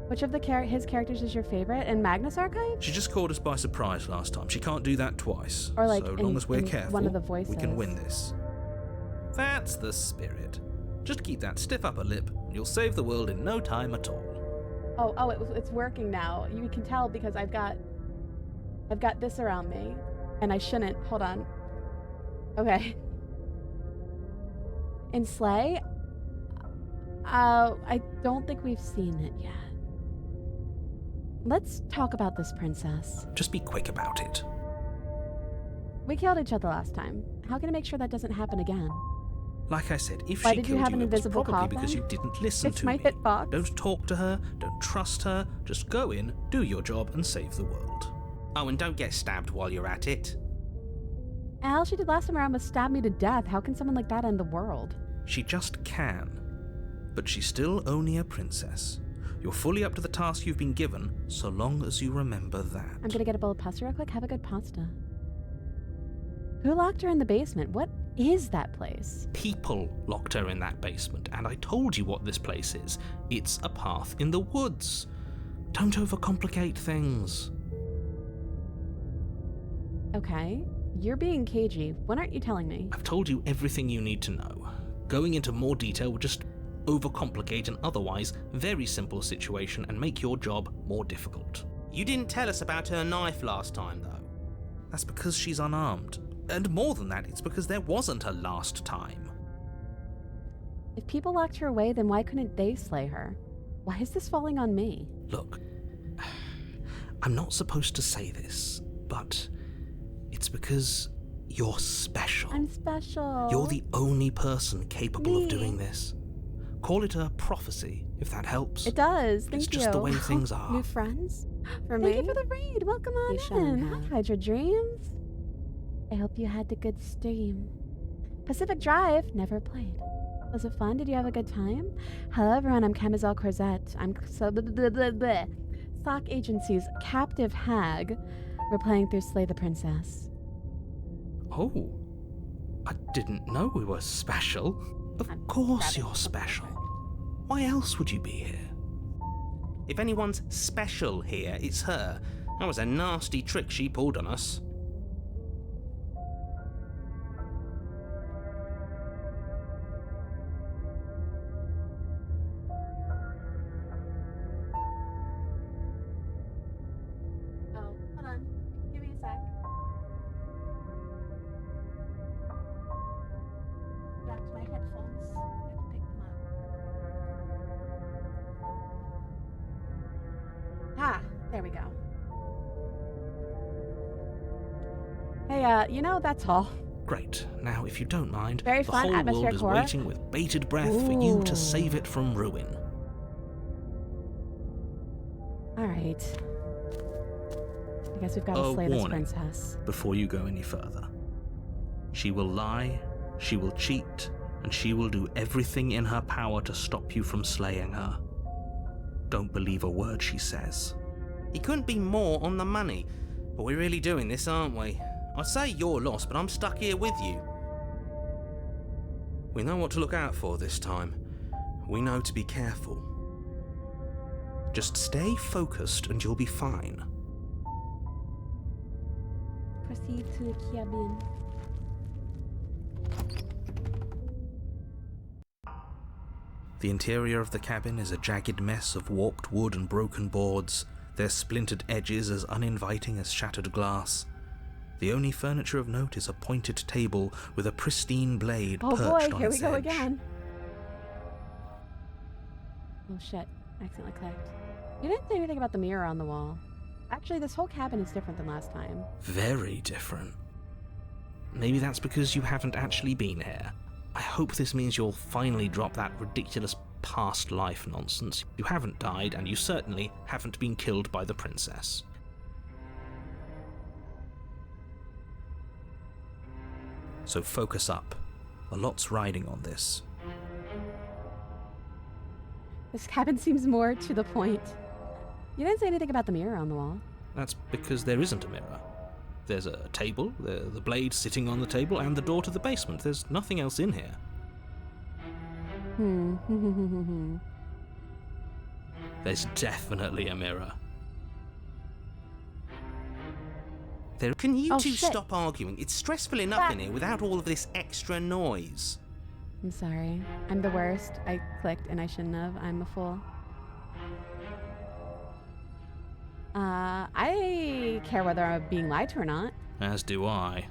Which of his characters is your favorite? In Magnus Archive? She just caught us by surprise last time. She can't do that twice. Or like so in- long as we're in careful, one of the we can voices. win this. That's the spirit. Just keep that stiff upper lip, and you'll save the world in no time at all. It's working now. You can tell because I've got this around me, and I shouldn't. Hold on. Okay. In Slay, I don't think we've seen it yet. Let's talk about this princess. Just be quick about it. We killed each other last time. How can I make sure that doesn't happen again? Like I said, if Why she did you killed have an it was invisible probably coffin? because you didn't listen Fix to my me. hitbox. Don't talk to her, don't trust her, just go in, do your job, and save the world. Oh, and don't get stabbed while you're at it. All she did last time around was stab me to death. How can someone like that end the world? She just can. But she's still only a princess. You're fully up to the task you've been given, so long as you remember that. I'm gonna get a bowl of pasta real quick. Have a good pasta. Who locked her in the basement? What is that place? People locked her in that basement, and I told you what this place is. It's a path in the woods. Don't overcomplicate things. Okay. You're being cagey. When aren't you telling me? I've told you everything you need to know. Going into more detail would just overcomplicate an otherwise very simple situation and make your job more difficult. You didn't tell us about her knife last time, though. That's because she's unarmed. And more than that, it's because there wasn't a last time. If people locked her away, then why couldn't they slay her? Why is this falling on me? Look, I'm not supposed to say this, but it's because you're special. I'm special. You're the only person capable Me. of doing this. Call it a prophecy, if that helps. It does. But Thank it's you. just the way things are. New friends? For Thank me? you for the raid. Welcome on You shouldn't in. have. Hi, Hydra Dreams. I hope you had a good stream. Pacific Drive, never played. Was it fun? Did you have a good time? Hello, everyone. I'm Camisole Corzette. I'm Sock Agency's captive hag. We're playing through Slay the Princess. Oh, I didn't know we were special. Of I'm course grabbing you're something special. different. Why else would you be here? If anyone's special here, it's her. That was a nasty trick she pulled on us. Oh, hold on. Give me a sec. Dropped my headphones. I have to pick them up. Ah, there we go. Hey, that's all. Great. Now, if you don't mind, Very the fun whole world atmospheric is horror. waiting with bated breath for you to Ooh. save it from ruin. All right. I guess we've got to A slay this warning. princess. Before you go any further. She will lie, she will cheat, and she will do everything in her power to stop you from slaying her. Don't believe a word she says. He couldn't be more on the money. But we're really doing this, aren't we? I'd say you're lost, but I'm stuck here with you. We know what to look out for this time. We know to be careful. Just stay focused and you'll be fine. Proceed to the cabin. The interior of the cabin is a jagged mess of warped wood and broken boards, their splintered edges as uninviting as shattered glass. The only furniture of note is a pointed table with a pristine blade Oh perched boy, on here we its go edge. again. Oh shit, accidentally clicked. You didn't say anything about the mirror on the wall. Actually, this whole cabin is different than last time. Very different. Maybe that's because you haven't actually been here. I hope this means you'll finally drop that ridiculous past life nonsense. You haven't died, and you certainly haven't been killed by the princess. So focus up. A lot's riding on this. This cabin seems more to the point. You didn't say anything about the mirror on the wall. That's because there isn't a mirror. There's a table, the blade sitting on the table, and the door to the basement. There's nothing else in here. There's definitely a mirror. Can you Oh, two shit. stop arguing? It's stressful enough in Ah. here without all of this extra noise. I'm sorry. I'm the worst. I clicked and I shouldn't have. I'm a fool. I care whether I'm being lied to or not. As do I.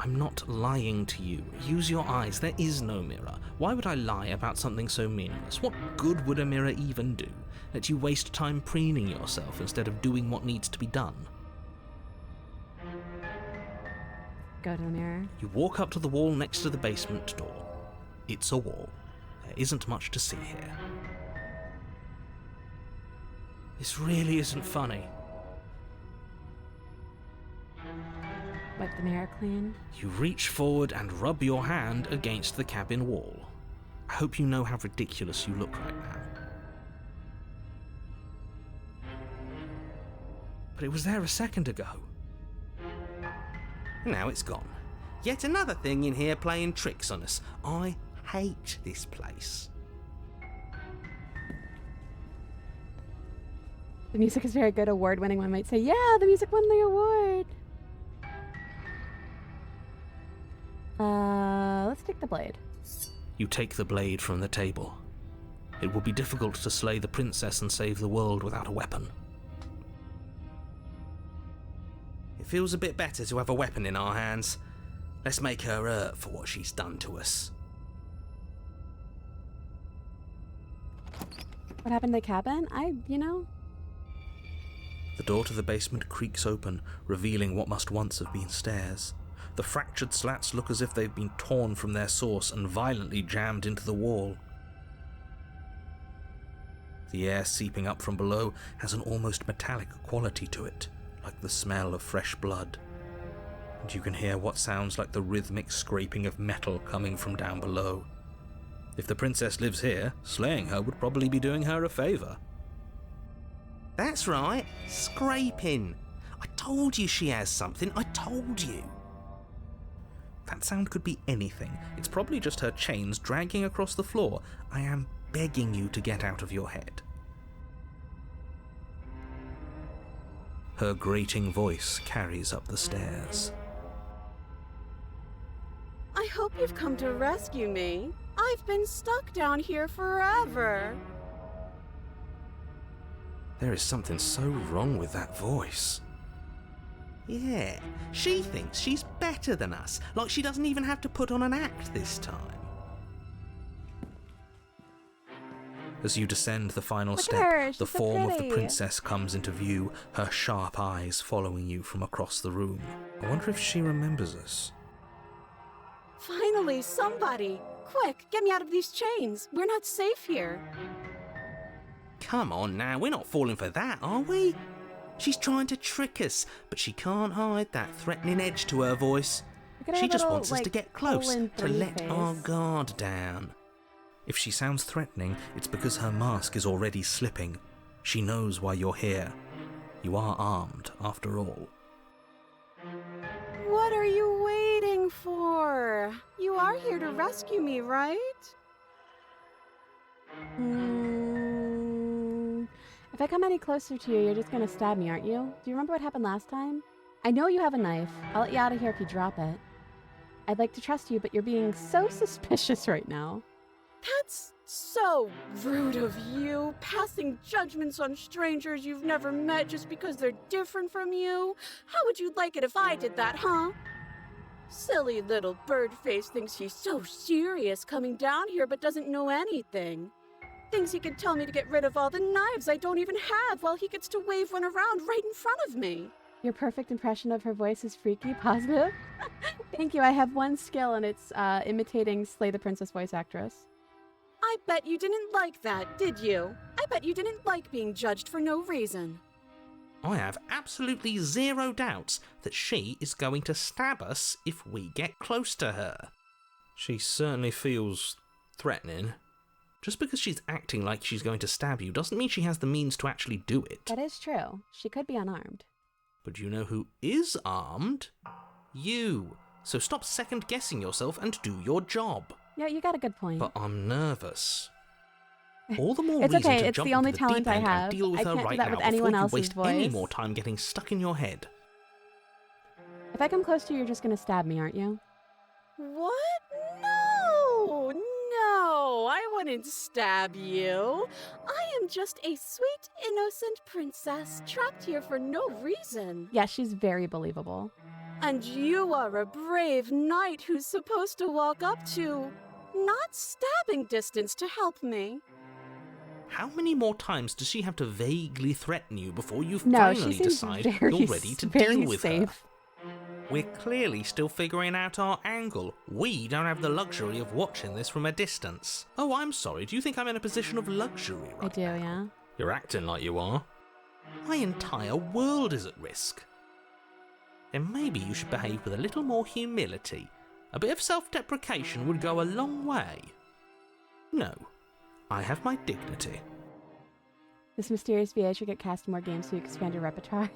I'm not lying to you. Use your eyes. There is no mirror. Why would I lie about something so meaningless? What good would a mirror even do? Let you waste time preening yourself instead of doing what needs to be done. Go to the mirror. You walk up to the wall next to the basement door. It's a wall. There isn't much to see here. This really isn't funny. Wipe the mirror clean. You reach forward and rub your hand against the cabin wall. I hope you know how ridiculous you look right now. But it was there a second ago. Now it's gone. Yet another thing in here playing tricks on us. I hate this place. The music is very good. Award-winning. One might say, yeah, the music won the award. Let's take the blade. You take the blade from the table. It would be difficult to slay the princess and save the world without a weapon. It feels a bit better to have a weapon in our hands. Let's make her hurt for what she's done to us. What happened to the cabin? The door to the basement creaks open, revealing what must once have been stairs. The fractured slats look as if they've been torn from their source and violently jammed into the wall. The air seeping up from below has an almost metallic quality to it, like the smell of fresh blood. And you can hear what sounds like the rhythmic scraping of metal coming from down below. If the princess lives here, slaying her would probably be doing her a favour. That's right, scraping. I told you she has something, I told you. That sound could be anything. It's probably just her chains dragging across the floor. I am begging you to get out of your head. Her grating voice carries up the stairs. I hope you've come to rescue me. I've been stuck down here forever. There is something so wrong with that voice. Yeah, she thinks she's better than us, like she doesn't even have to put on an act this time. As you descend the final Look at step, her, the she's so form of the pretty. princess comes into view, her sharp eyes following you from across the room. I wonder if she remembers us. Finally, somebody! Quick, get me out of these chains. We're not safe here. Come on now, we're not falling for that, are we? She's trying to trick us, but she can't hide that threatening edge to her voice. Look at her She just little, wants us to get close, colon to three let our face. guard down. If she sounds threatening, it's because her mask is already slipping. She knows why you're here. You are armed, after all. What are you waiting for? You are here to rescue me, right? If I come any closer to you, you're just gonna stab me, aren't you? Do you remember what happened last time? I know you have a knife. I'll let you out of here if you drop it. I'd like to trust you, but you're being so suspicious right now. That's so rude of you, passing judgments on strangers you've never met just because they're different from you. How would you like it if I did that, huh? Silly little birdface thinks he's so serious coming down here but doesn't know anything. Thinks he could tell me to get rid of all the knives I don't even have while he gets to wave one around right in front of me. Your perfect impression of her voice is freaky, positive. Thank you. I have one skill, and it's imitating Slay the Princess voice actress. I bet you didn't like that, did you? I bet you didn't like being judged for no reason. I have absolutely zero doubts that she is going to stab us if we get close to her. She certainly feels threatening. Just because she's acting like she's going to stab you doesn't mean she has the means to actually do it. That is true. She could be unarmed. But you know who is armed? You. So stop second-guessing yourself and do your job. Yeah, you got a good point. But I'm nervous. All the more It's reason okay, to it's jump the only into the talent deep I end have. and deal with I her can't do right that now with before anyone you else's waste any voice. more time getting stuck in your head. If I come close to you, you're just gonna stab me, aren't you? What? No! No! I wouldn't stab you. I am just a sweet, innocent princess trapped here for no reason. Yeah, she's very believable. And you are a brave knight who's supposed to walk up to not stabbing distance to help me. How many more times does she have to vaguely threaten you before you No, she finally seems decide very, you're ready to very deal with safe. her? We're clearly still figuring out our angle. We don't have the luxury of watching this from a distance. Oh, I'm sorry. Do you think I'm in a position of luxury right I do, now? yeah. You're acting like you are. My entire world is at risk. Then maybe you should behave with a little more humility. A bit of self-deprecation would go a long way. No, I have my dignity. This mysterious VA should get cast in more games so you expand your repertoire.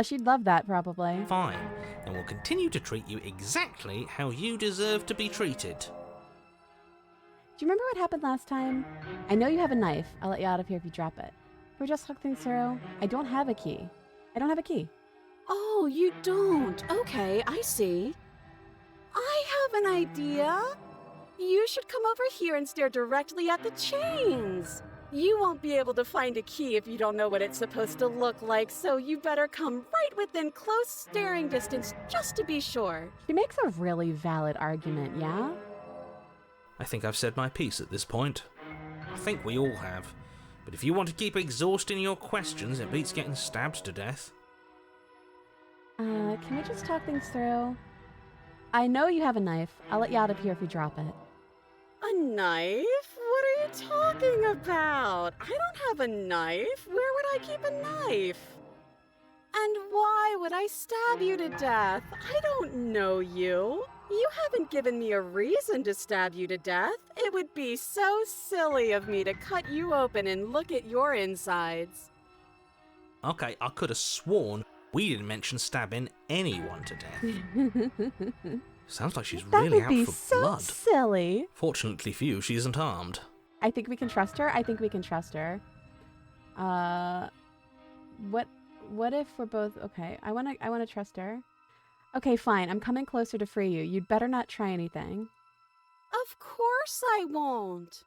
She'd love that, probably. Fine, and we'll continue to treat you exactly how you deserve to be treated. Do you remember what happened last time? I know you have a knife. I'll let you out of here if you drop it. We're just talk things through. I don't have a key. I don't have a key. Oh, you don't? Okay, I see. I have an idea. You should come over here and stare directly at the chains. You won't be able to find a key if you don't know what it's supposed to look like, so you better come right within close staring distance just to be sure. She makes a really valid argument, yeah? I think I've said my piece at this point. I think we all have. But if you want to keep exhausting your questions, it beats getting stabbed to death. Can we just talk things through? I know you have a knife. I'll let you out of here if you drop it. A knife? What are you talking about? I don't have a knife. Where would I keep a knife? And why would I stab you to death? I don't know you. You haven't given me a reason to stab you to death. It would be so silly of me to cut you open and look at your insides. Okay, I could have sworn we didn't mention stabbing anyone to death. Sounds like she's really out for so blood. Silly. Fortunately for you, she isn't armed. I think we can trust her. What if we're both okay? I wanna trust her. Okay, fine. I'm coming closer to free you. You'd better not try anything. Of course I won't.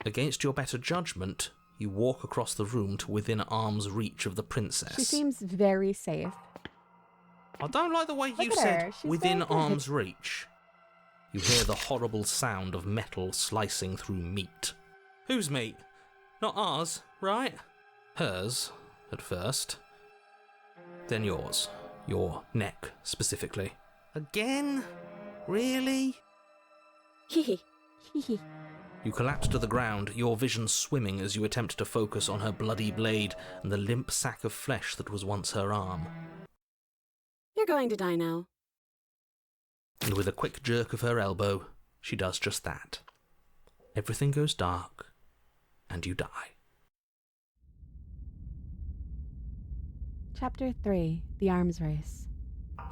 Against your better judgment, you walk across the room to within arm's reach of the princess. She seems very safe. I don't like the way you at said her. She's within very good. arm's reach. You hear the horrible sound of metal slicing through meat. Whose meat? Not ours, right? Hers, at first. Then yours. Your neck, specifically. Again? Really? Hehe. Hehe. You collapse to the ground, your vision swimming as you attempt to focus on her bloody blade and the limp sack of flesh that was once her arm. You're going to die now. And with a quick jerk of her elbow, she does just that. Everything goes dark, and you die. Chapter 3. The Arms Race.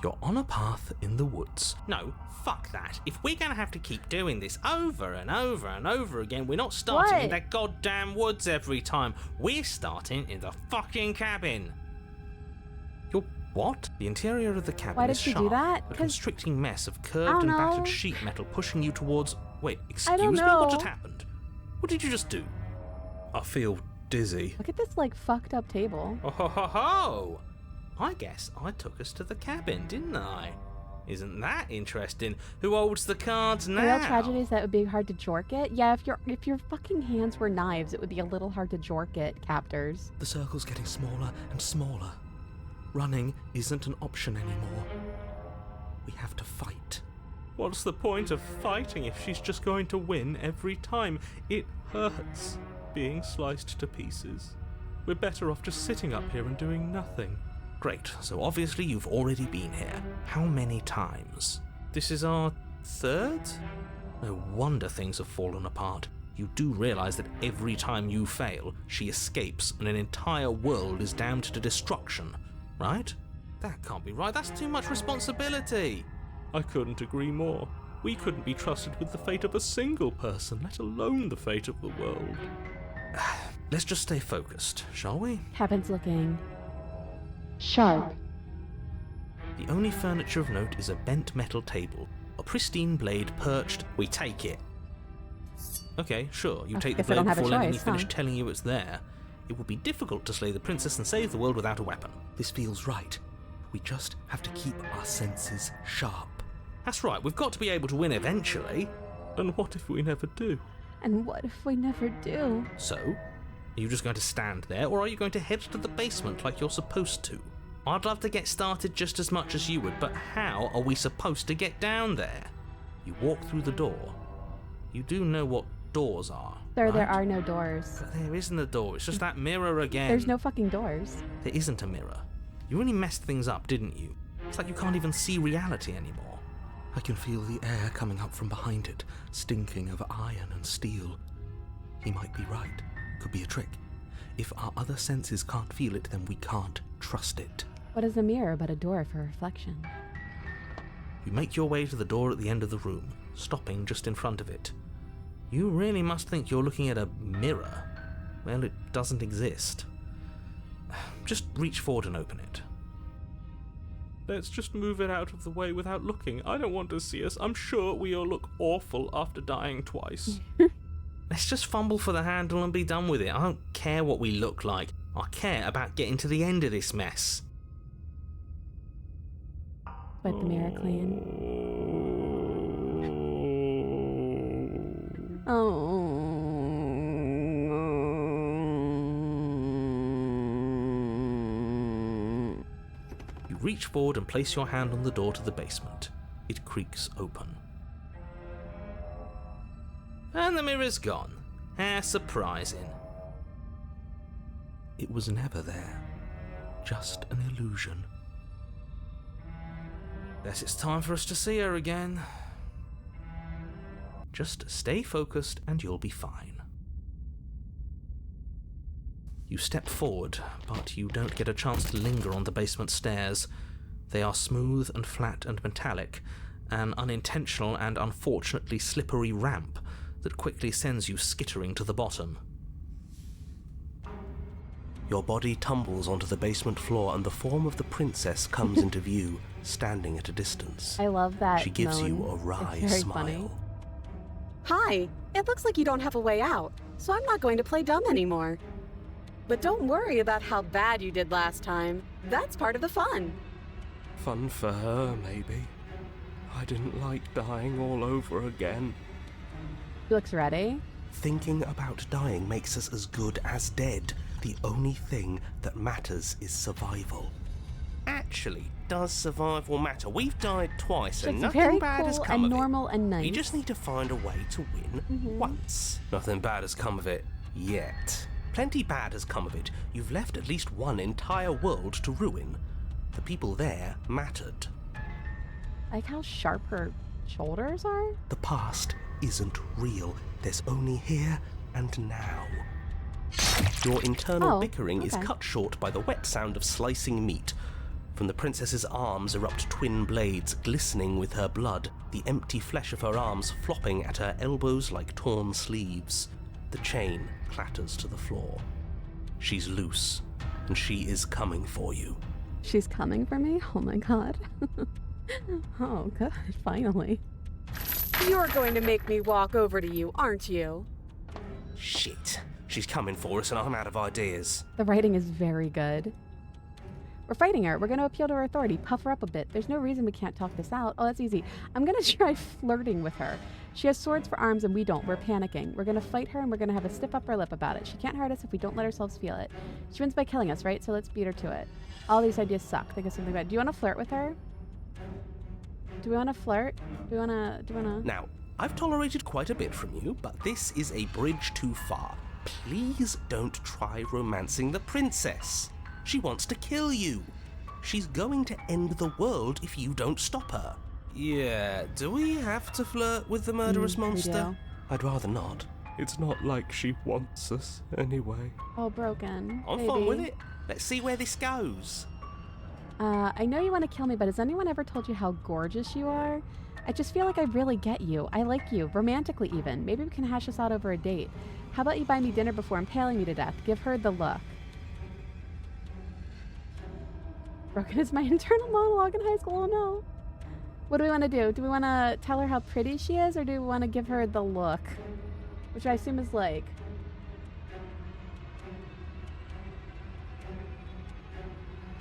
You're on a path in the woods. No, fuck that. If we're gonna have to keep doing this over and over and over again, we're not starting in What? that goddamn woods every time. We're starting in the fucking cabin. You're what? The interior of the cabin Why did is she sharp, do that? a 'Cause- constricting mess of curved I and don't battered know. sheet metal pushing you towards... Wait, I excuse don't me? What just know. happened? What did you just do? I feel dizzy. Look at this like fucked up table. Oh ho ho ho! I guess I took us to the cabin, didn't I? Isn't that interesting? Who holds the cards now? The real tragedy is that it would be hard to jork it. Yeah, if your fucking hands were knives, it would be a little hard to jork it, captors. The circle's getting smaller and smaller. Running isn't an option anymore. We have to fight. What's the point of fighting if she's just going to win every time? It hurts being sliced to pieces. We're better off just sitting up here and doing nothing. Great, so obviously you've already been here. How many times? This is our third? No wonder things have fallen apart. You do realise that every time you fail, she escapes and an entire world is damned to destruction, right? That can't be right, that's too much responsibility. I couldn't agree more. We couldn't be trusted with the fate of a single person, let alone the fate of the world. Let's just stay focused, shall we? Cabin's looking sharp. The only furniture of note is a bent metal table, a pristine blade perched. We take it. Okay, sure, you I take the guess I blade don't have a before letting me choice, finish huh? telling you it's there. It would be difficult to slay the princess and save the world without a weapon. This feels right. We just have to keep our senses sharp. That's right, we've got to be able to win eventually. And what if we never do? And what if we never do? So, are you just going to stand there, or are you going to head to the basement like you're supposed to? I'd love to get started just as much as you would, but how are we supposed to get down there? You walk through the door. You do know what doors are, Sir, there right? are no doors. But there isn't a door, it's just that mirror again. There's no fucking doors. There isn't a mirror. You really messed things up, didn't you? It's like you can't even see reality anymore. I can feel the air coming up from behind it, stinking of iron and steel. He might be right. Could be a trick. If our other senses can't feel it, then we can't trust it. What is a mirror but a door for reflection? You make your way to the door at the end of the room, stopping just in front of it. You really must think you're looking at a mirror. Well, it doesn't exist. Just reach forward and open it. Let's just move it out of the way without looking. I don't want to see us. I'm sure we all look awful after dying twice. Let's just fumble for the handle and be done with it. I don't care what we look like. I care about getting to the end of this mess. Wipe the mirror clean. Oh. You reach forward and place your hand on the door to the basement. It creaks open. And the mirror's gone. How surprising. It was never there. Just an illusion. Guess it's time for us to see her again. Just stay focused and you'll be fine. You step forward, but you don't get a chance to linger on the basement stairs. They are smooth and flat and metallic, an unintentional and unfortunately slippery ramp that quickly sends you skittering to the bottom. Your body tumbles onto the basement floor and the form of the princess comes into view, standing at a distance. I love that. She gives moan. you a wry It's very smile. funny. Hi, it looks like you don't have a way out, so I'm not going to play dumb anymore. But don't worry about how bad you did last time. That's part of the fun. Fun for her, maybe. I didn't like dying all over again. He looks ready. Thinking about dying makes us as good as dead. The only thing that matters is survival. Actually, does survival matter? We've died twice and It's nothing very bad cool has come and of normal and nice. it. You just need to find a way to win once. Nothing bad has come of it yet. Plenty bad has come of it. You've left at least one entire world to ruin. The people there mattered. Like how sharp her shoulders are. The past isn't real. There's only here and now. Your internal Oh, bickering is okay. cut short by the wet sound of slicing meat. From the princess's arms erupt twin blades glistening with her blood, the empty flesh of her arms flopping at her elbows like torn sleeves. The chain clatters to the floor. She's loose, and she is coming for you. She's coming for me? Oh my god. Oh good, finally. You're going to make me walk over to you, aren't you? Shit. She's coming for us and I'm out of ideas. The writing is very good. We're fighting her. We're going to appeal to her authority. Puff her up a bit. There's no reason we can't talk this out. Oh, that's easy. I'm going to try flirting with her. She has swords for arms and we don't. We're panicking. We're going to fight her and we're going to have a stiff upper lip about it. She can't hurt us if we don't let ourselves feel it. She wins by killing us, right? So let's beat her to it. All these ideas suck. Think of something bad. Do you want to flirt with her? Do we want to flirt? Do we want to... Now, I've tolerated quite a bit from you, but this is a bridge too far. Please don't try romancing the princess. She wants to kill you. She's going to end the world if you don't stop her. Yeah, do we have to flirt with the murderous we monster? do. I'd rather not. It's not like she wants us anyway. Oh, broken. I'm baby. fine with it. Let's see where this goes. I know you want to kill me, but has anyone ever told you how gorgeous you are? I just feel like I really get you. I like you, romantically even. Maybe we can hash this out over a date. How about you buy me dinner before impaling me to death? Give her the look. Broken is my internal monologue in high school. Oh no. What do we want to do? Do we want to tell her how pretty she is, or do we want to give her the look? Which I assume is like...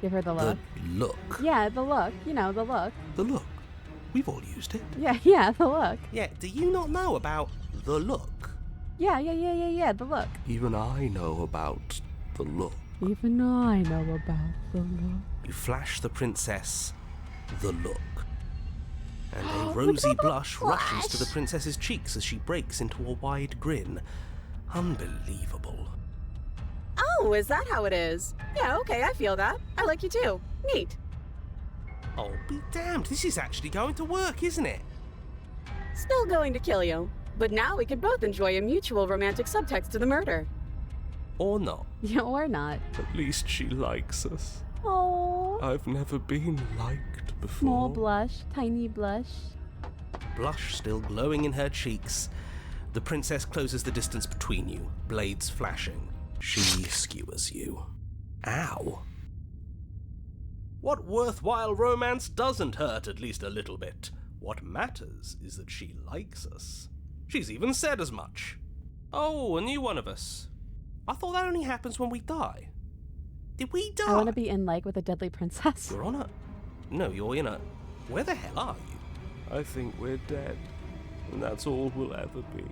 Give her the look. The look. Yeah, the look. You know, the look. The look. We've all used it. Yeah, the look. Yeah, do you not know about the look? Yeah, the look. Even I know about the look. Even I know about the look. You flash the princess the look. And a Look rosy at the blush rushes to the flash. princess's cheeks as she breaks into a wide grin. Unbelievable. Oh, is that how it is? Yeah, okay, I feel that. I like you too. Neat. Oh, be damned, this is actually going to work, isn't it? Still going to kill you. But now we can both enjoy a mutual romantic subtext to the murder. Or not. Yeah, or not. At least she likes us. Oh, I've never been liked before. small blush, tiny blush. Blush still glowing in her cheeks. The princess closes the distance between you, blades flashing. She skewers you. Ow. What worthwhile romance doesn't hurt at least a little bit? What matters is that she likes us. She's even said as much. Oh, a new one of us. I thought that only happens when we die. Did we die? I want to be in like with a deadly princess. You're on a... No, you're in a... Where the hell are you? I think we're dead. And that's all we'll ever be.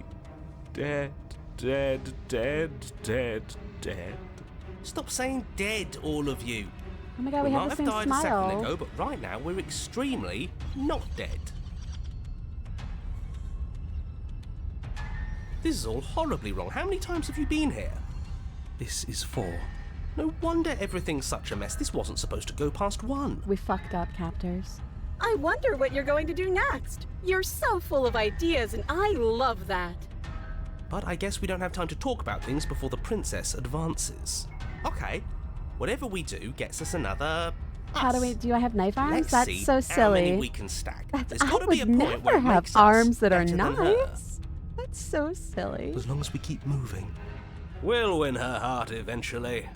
Dead, dead, dead, dead, dead. Stop saying dead, all of you. Oh my god, we might have the same died smile. a second ago, but right now we're extremely not dead. This is all horribly wrong. How many times have you been here? This is 4. No wonder everything's such a mess. This wasn't supposed to go past 1. We fucked up, captors. I wonder what you're going to do next. You're so full of ideas, and I love that. But I guess we don't have time to talk about things before the princess advances. Okay, whatever we do gets us another... How do I have knife arms? Let's That's see so how many silly. we can stack. That's, There's I got to would be a point never where it have makes us arms that are better than her. knives. That's so silly. As long as we keep moving. We'll win her heart eventually.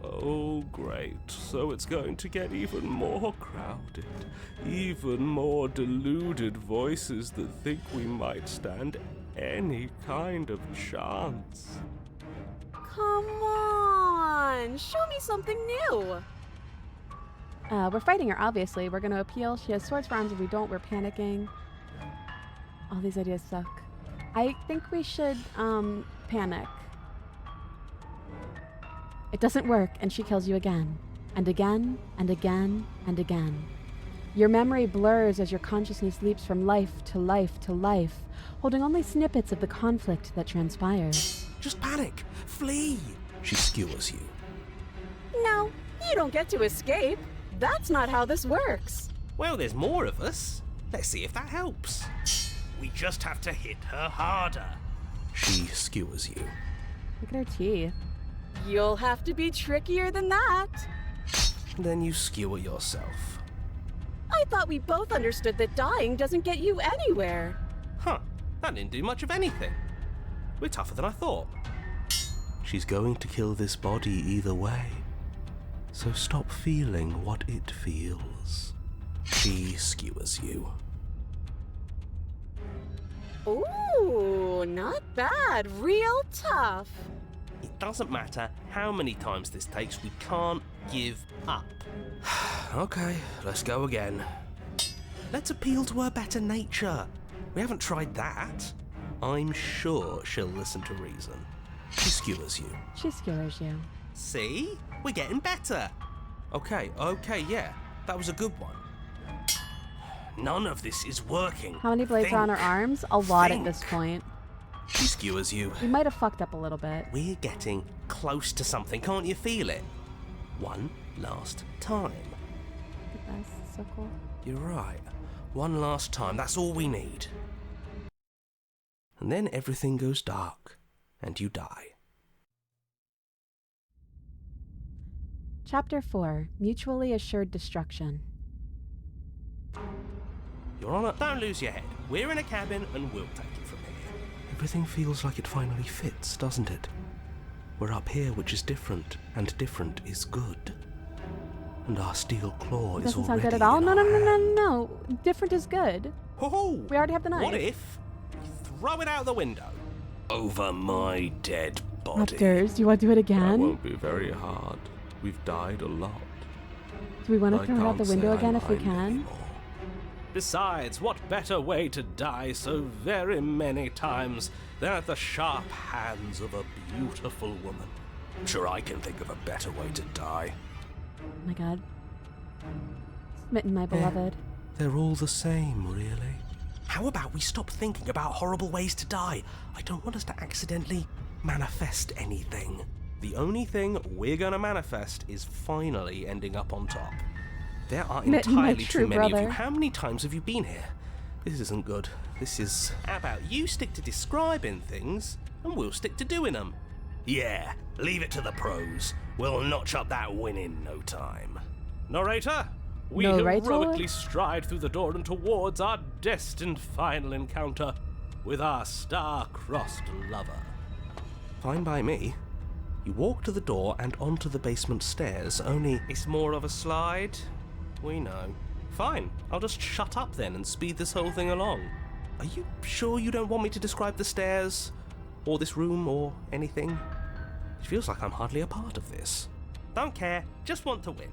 Oh, great. So it's going to get even more crowded. Even more deluded voices that think we might stand any kind of chance. Come on, show me something new. We're fighting her, obviously. We're going to appeal. She has swords for arms. If we don't, we're panicking. All these ideas suck. I think we should, panic. It doesn't work, and she kills you again. And again, and again, and again. Your memory blurs as your consciousness leaps from life to life to life, holding only snippets of the conflict that transpires. Just panic! Flee! She skewers you. No, you don't get to escape. That's not how this works. Well, there's more of us. Let's see if that helps. We just have to hit her harder. She skewers you. Look at her teeth. You'll have to be trickier than that. Then you skewer yourself. I thought we both understood that dying doesn't get you anywhere. Huh, that didn't do much of anything. We're tougher than I thought. She's going to kill this body either way. So stop feeling what it feels. She skewers you. Ooh, not bad. Real tough. It doesn't matter how many times this takes, we can't give up. Okay, let's go again. Let's appeal to her better nature. We haven't tried that. I'm sure she'll listen to reason. She skewers you. She skewers you. See? We're getting better. Okay, yeah. That was a good one. None of this is working. How many blades are on her arms? A lot at this point. She skewers you. We might have fucked up a little bit. We're getting close to something. Can't you feel it? One last time. Look at this. So cool. You're right. One last time. That's all we need. And then everything goes dark, and you die. Chapter 4. Mutually Assured Destruction. Your Honor, don't lose your head. We're in a cabin, and we'll take it from here. Everything feels like it finally fits, doesn't it? We're up here, which is different, and different is good. And our steel claw is Doesn't already sound good at all. in No, our no, no, no, hand. no. Different is good. Ho-ho! We already have the knife. What if you throw it out the window? Over my dead body. Raptors, do you want to do it That again? won't be very hard. We've died a lot. Do we want to I throw it out the can't window say again I if we mind can? anymore. Besides, what better way to die so very many times than at the sharp hands of a beautiful woman? Sure, I can think of a better way to die. Oh my god. Smitten, my beloved. They're all the same, really. How about we stop thinking about horrible ways to die? I don't want us to accidentally manifest anything. The only thing we're going to manifest is finally ending up on top. There are Smitten, my entirely true too many of brother. you. How many times have you been here? This isn't good. This is... How about you stick to describing things, and we'll stick to doing them? Yeah, leave it to the pros. We'll notch up that win in no time. Narrator, we Narrator? heroically stride through the door and towards our destined final encounter with our star-crossed lover. Fine by me. You walk to the door and onto the basement stairs, only it's more of a slide. We know. Fine, I'll just shut up then and speed this whole thing along. Are you sure you don't want me to describe the stairs, or this room, or anything? It feels like I'm hardly a part of this. Don't care, just want to win.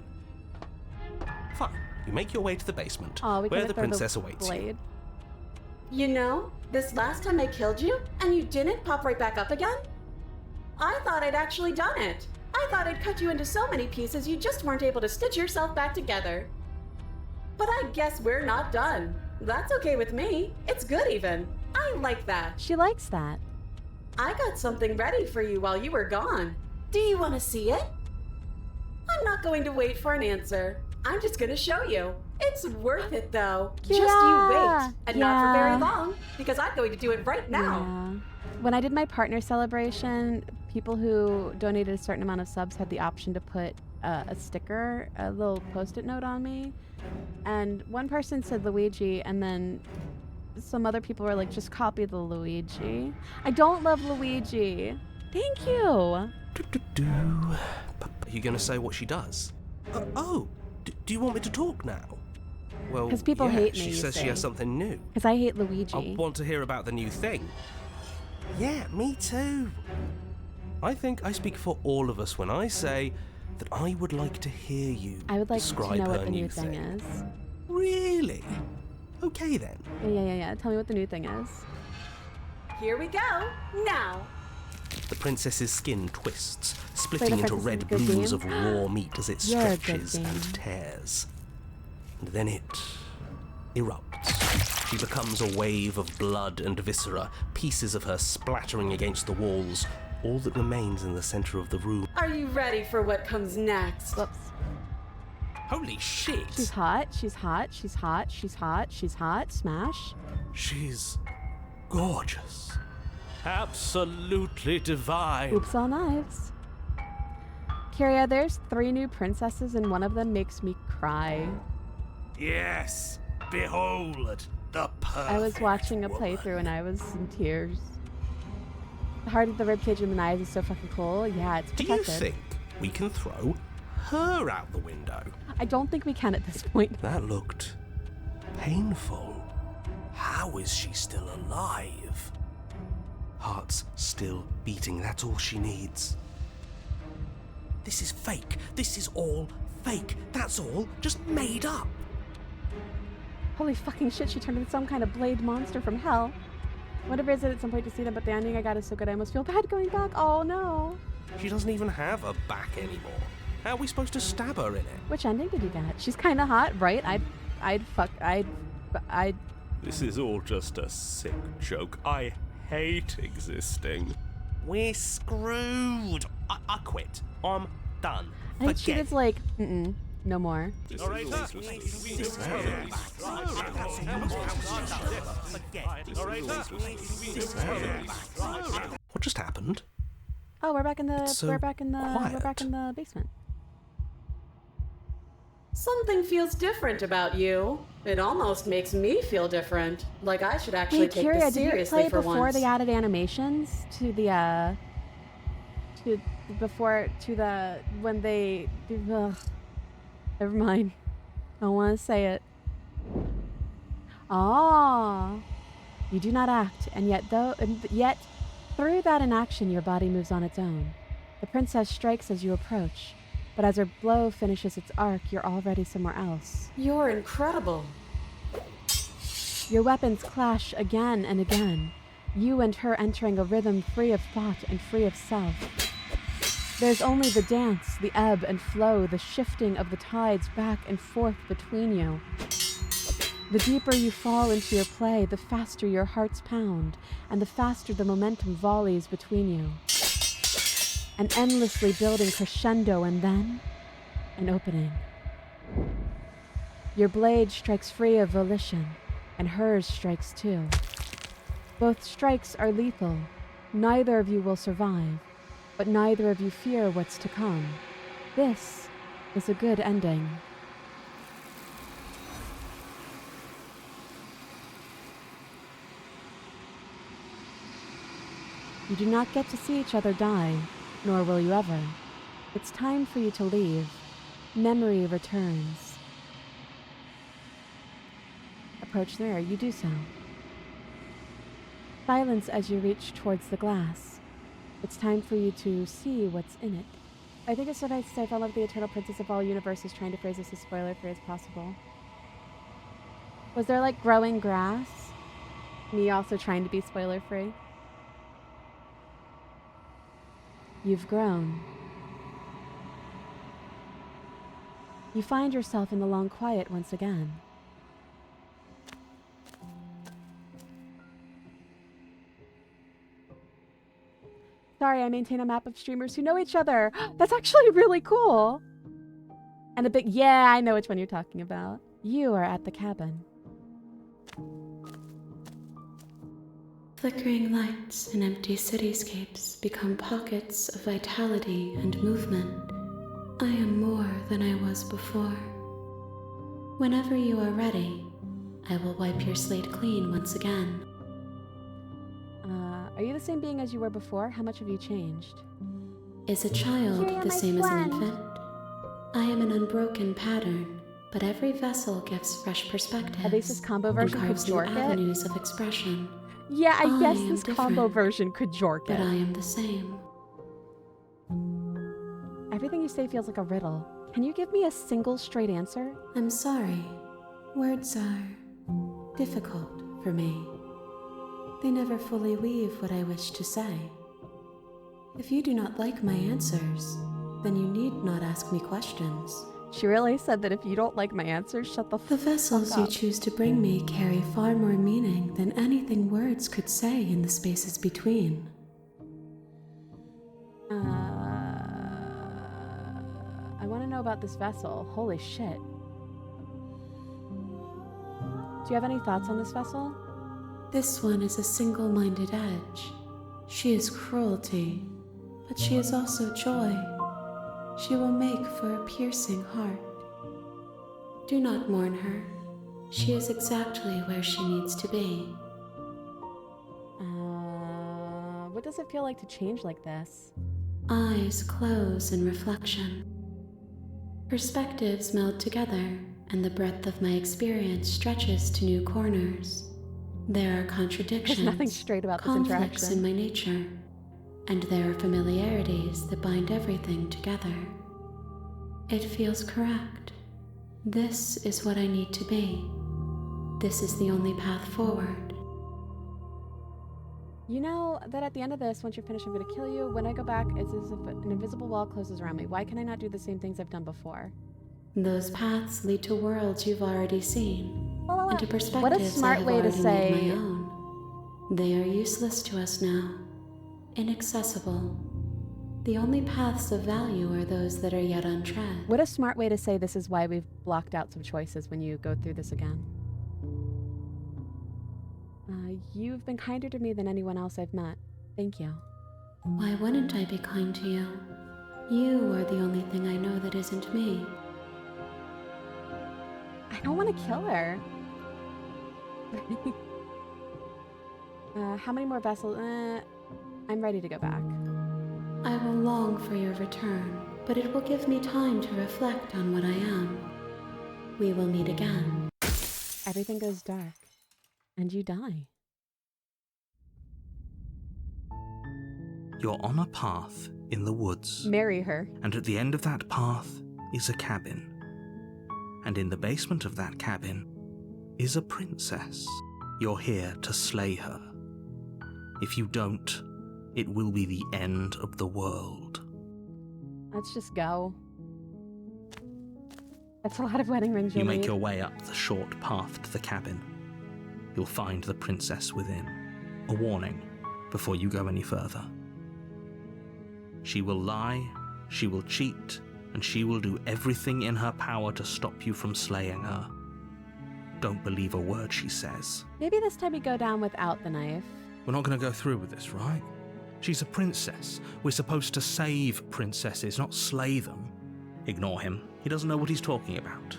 Fine, you make your way to the basement, where the princess awaits you. You know, this last time I killed you, and you didn't pop right back up again? I thought I'd actually done it. I thought I'd cut you into so many pieces you just weren't able to stitch yourself back together. But I guess we're not done. That's okay with me. It's good even. I like that. She likes that. I got something ready for you while you were gone. Do you want to see it? I'm not going to wait for an answer. I'm just going to show you. It's worth it though. Just you wait. And not for very long, because I'm going to do it right now. Yeah. When I did my partner celebration, people who donated a certain amount of subs had the option to put a sticker, a little post-it note on me. And one person said Luigi, and then some other people were like, just copy the Luigi. I don't love Luigi. Thank you. Are you going to say what she does? Do you want me to talk now? Well, because people hate me. She says she has something new. Because I hate Luigi. I want to hear about the new thing. Yeah, me too. I think I speak for all of us when I say that I would like to hear you I would like to describe know her what the new thing is. Really? Okay then. Yeah. Tell me what the new thing is. Here we go. Now. The princess's skin twists, splitting into red blooms of raw meat as it stretches and tears. And then it erupts. She becomes a wave of blood and viscera, pieces of her splattering against the walls, all that remains in the center of the room. Are you ready for what comes next? Whoops. Holy shit! She's hot. She's hot. She's hot. She's hot. She's hot. Smash. She's gorgeous. Absolutely divine. Oops, all knives. Kyria, there's 3 new princesses, and one of them makes me cry. Yes, behold the perfect I was watching a playthrough and I was in tears. The heart of the ribcage and the knives is so fucking cool. Yeah, it's protected. Do you think we can throw her out the window? I don't think we can at this point. That looked painful. How is she still alive? Heart's still beating, that's all she needs. This is fake. This is all fake. That's all just made up. Holy fucking shit, she turned into some kind of blade monster from hell. I would have visited at some point to see them, but the ending I got is so good I almost feel bad going back. Oh no. She doesn't even have a back anymore. How are we supposed to stab her in it? Which ending did you get? She's kind of hot, right? I'd. This is all just a sick joke. I hate existing. We're screwed. I quit. I'm done. I think she was like, no more. What just happened? Oh, we're back in the So we're back in quiet. the basement. Something feels different about you. It almost makes me feel different. Like I should actually take Kyria, this did you seriously play for before once. they added animations to the when they never mind. I don't want to say it. Ah, you do not act, and yet through that inaction your body moves on its own. The princess strikes as you approach, but as her blow finishes its arc, you're already somewhere else. You're incredible. Your weapons clash again and again, you and her entering a rhythm free of thought and free of self. There's only the dance, the ebb and flow, the shifting of the tides back and forth between you. The deeper you fall into your play, the faster your hearts pound, and the faster the momentum volleys between you. An endlessly building crescendo, and then an opening. Your blade strikes free of volition, and hers strikes too. Both strikes are lethal. Neither of you will survive, but neither of you fear what's to come. This is a good ending. You do not get to see each other die, nor will you ever. It's time for you to leave. Memory returns. approach the mirror. You do so. Silence as you reach towards the glass. It's time for you to see what's in it. I think it's suffice to say I fell in love with the eternal princess of all universes, trying to phrase this as spoiler-free as possible. Was there like growing grass? Me also trying to be spoiler-free. You've grown. You find yourself in the long quiet once again. Sorry, I maintain a map of streamers who know each other. That's actually really cool. And a big, yeah, I know which one you're talking about. You are at the cabin. Flickering lights and empty cityscapes become pockets of vitality and movement. I am more than I was before. Whenever you are ready, I will wipe your slate clean once again. Are you the same being as you were before? How much have you changed? Is a child the same as an infant? I am an unbroken pattern, but every vessel gives fresh perspectives. At least this combo and version could carves new jork it. avenues of expression. Yeah, I guess am this combo different, version could jork but it. I am the same. Everything you say feels like a riddle. Can you give me a single straight answer? I'm sorry. Words are difficult for me. They never fully weave what I wish to say. If you do not like my answers, then you need not ask me questions. She really said that if you don't like my answers, shut the The vessels fuck you up. choose to bring me carry far more meaning than anything words could say in the spaces between. I want to know about this vessel. Holy shit. Do you have any thoughts on this vessel? This one is a single-minded edge. She is cruelty, but she is also joy. She will make for a piercing heart. Do not mourn her. She is exactly where she needs to be. What does it feel like to change like this? Eyes close in reflection. Perspectives meld together, and the breadth of my experience stretches to new corners. There are contradictions, There's nothing straight about this conflicts interaction. in my nature, and there are familiarities that bind everything together. It feels correct. This is what I need to be. This is the only path forward. You know that at the end of this, once you're finished, I'm going to kill you. When I go back, it's as if an invisible wall closes around me. Why can I not do the same things I've done before? Those paths lead to worlds you've already seen, and to perspectives What a smart I have way to already say. made my own. They are useless to us now, inaccessible. The only paths of value are those that are yet untread. What a smart way to say this is why we've blocked out some choices when you go through this again. You've been kinder to me than anyone else I've met. Thank you. Why wouldn't I be kind to you? You are the only thing I know that isn't me. I don't want to kill her. How many more vessels? I'm ready to go back. I will long for your return, but it will give me time to reflect on what I am. We will meet again. Everything goes dark, and you die. You're on a path in the woods. Marry her. And at the end of that path is a cabin. And in the basement of that cabin is a princess. You're here to slay her. If you don't, it will be the end of the world. Let's just go. That's a lot of wedding rings. You you'll make need. your way up the short path to the cabin. You'll find the princess within. A warning before you go any further. She will lie, she will cheat, and she will do everything in her power to stop you from slaying her. Don't believe a word she says. Maybe this time we go down without the knife. We're not going to go through with this, right? She's a princess. We're supposed to save princesses, not slay them. Ignore him. He doesn't know what he's talking about.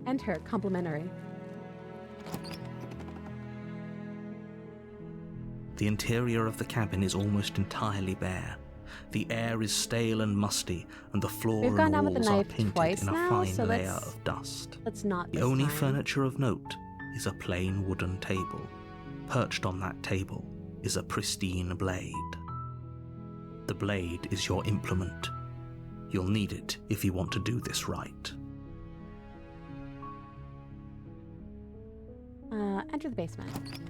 Enter, complimentary. The interior of the cabin is almost entirely bare. The air is stale and musty, and the floor We've gone and down with the walls are knife painted twice in a now, fine so layer let's- of dust. Let's not The this only time. furniture of note is a plain wooden table. Perched on that table is a pristine blade. The blade is your implement. You'll need it if you want to do this right. Enter the basement.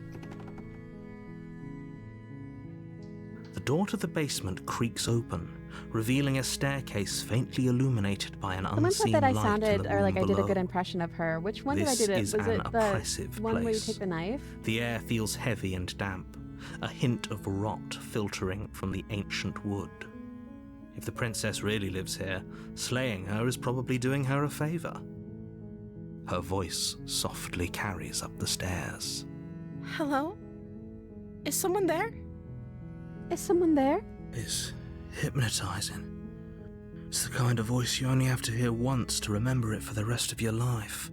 The door to the basement creaks open, revealing a staircase faintly illuminated by an Someone said unseen that I light sounded, in the or room like I did a below. good impression of her. Which one This did I do? is Was an it the oppressive one where you place. take the knife? The air feels heavy and damp, a hint of rot filtering from the ancient wood. If the princess really lives here, slaying her is probably doing her a favor. Her voice softly carries up the stairs. Hello? Is someone there? Is someone there? It's hypnotizing. It's the kind of voice you only have to hear once to remember it for the rest of your life.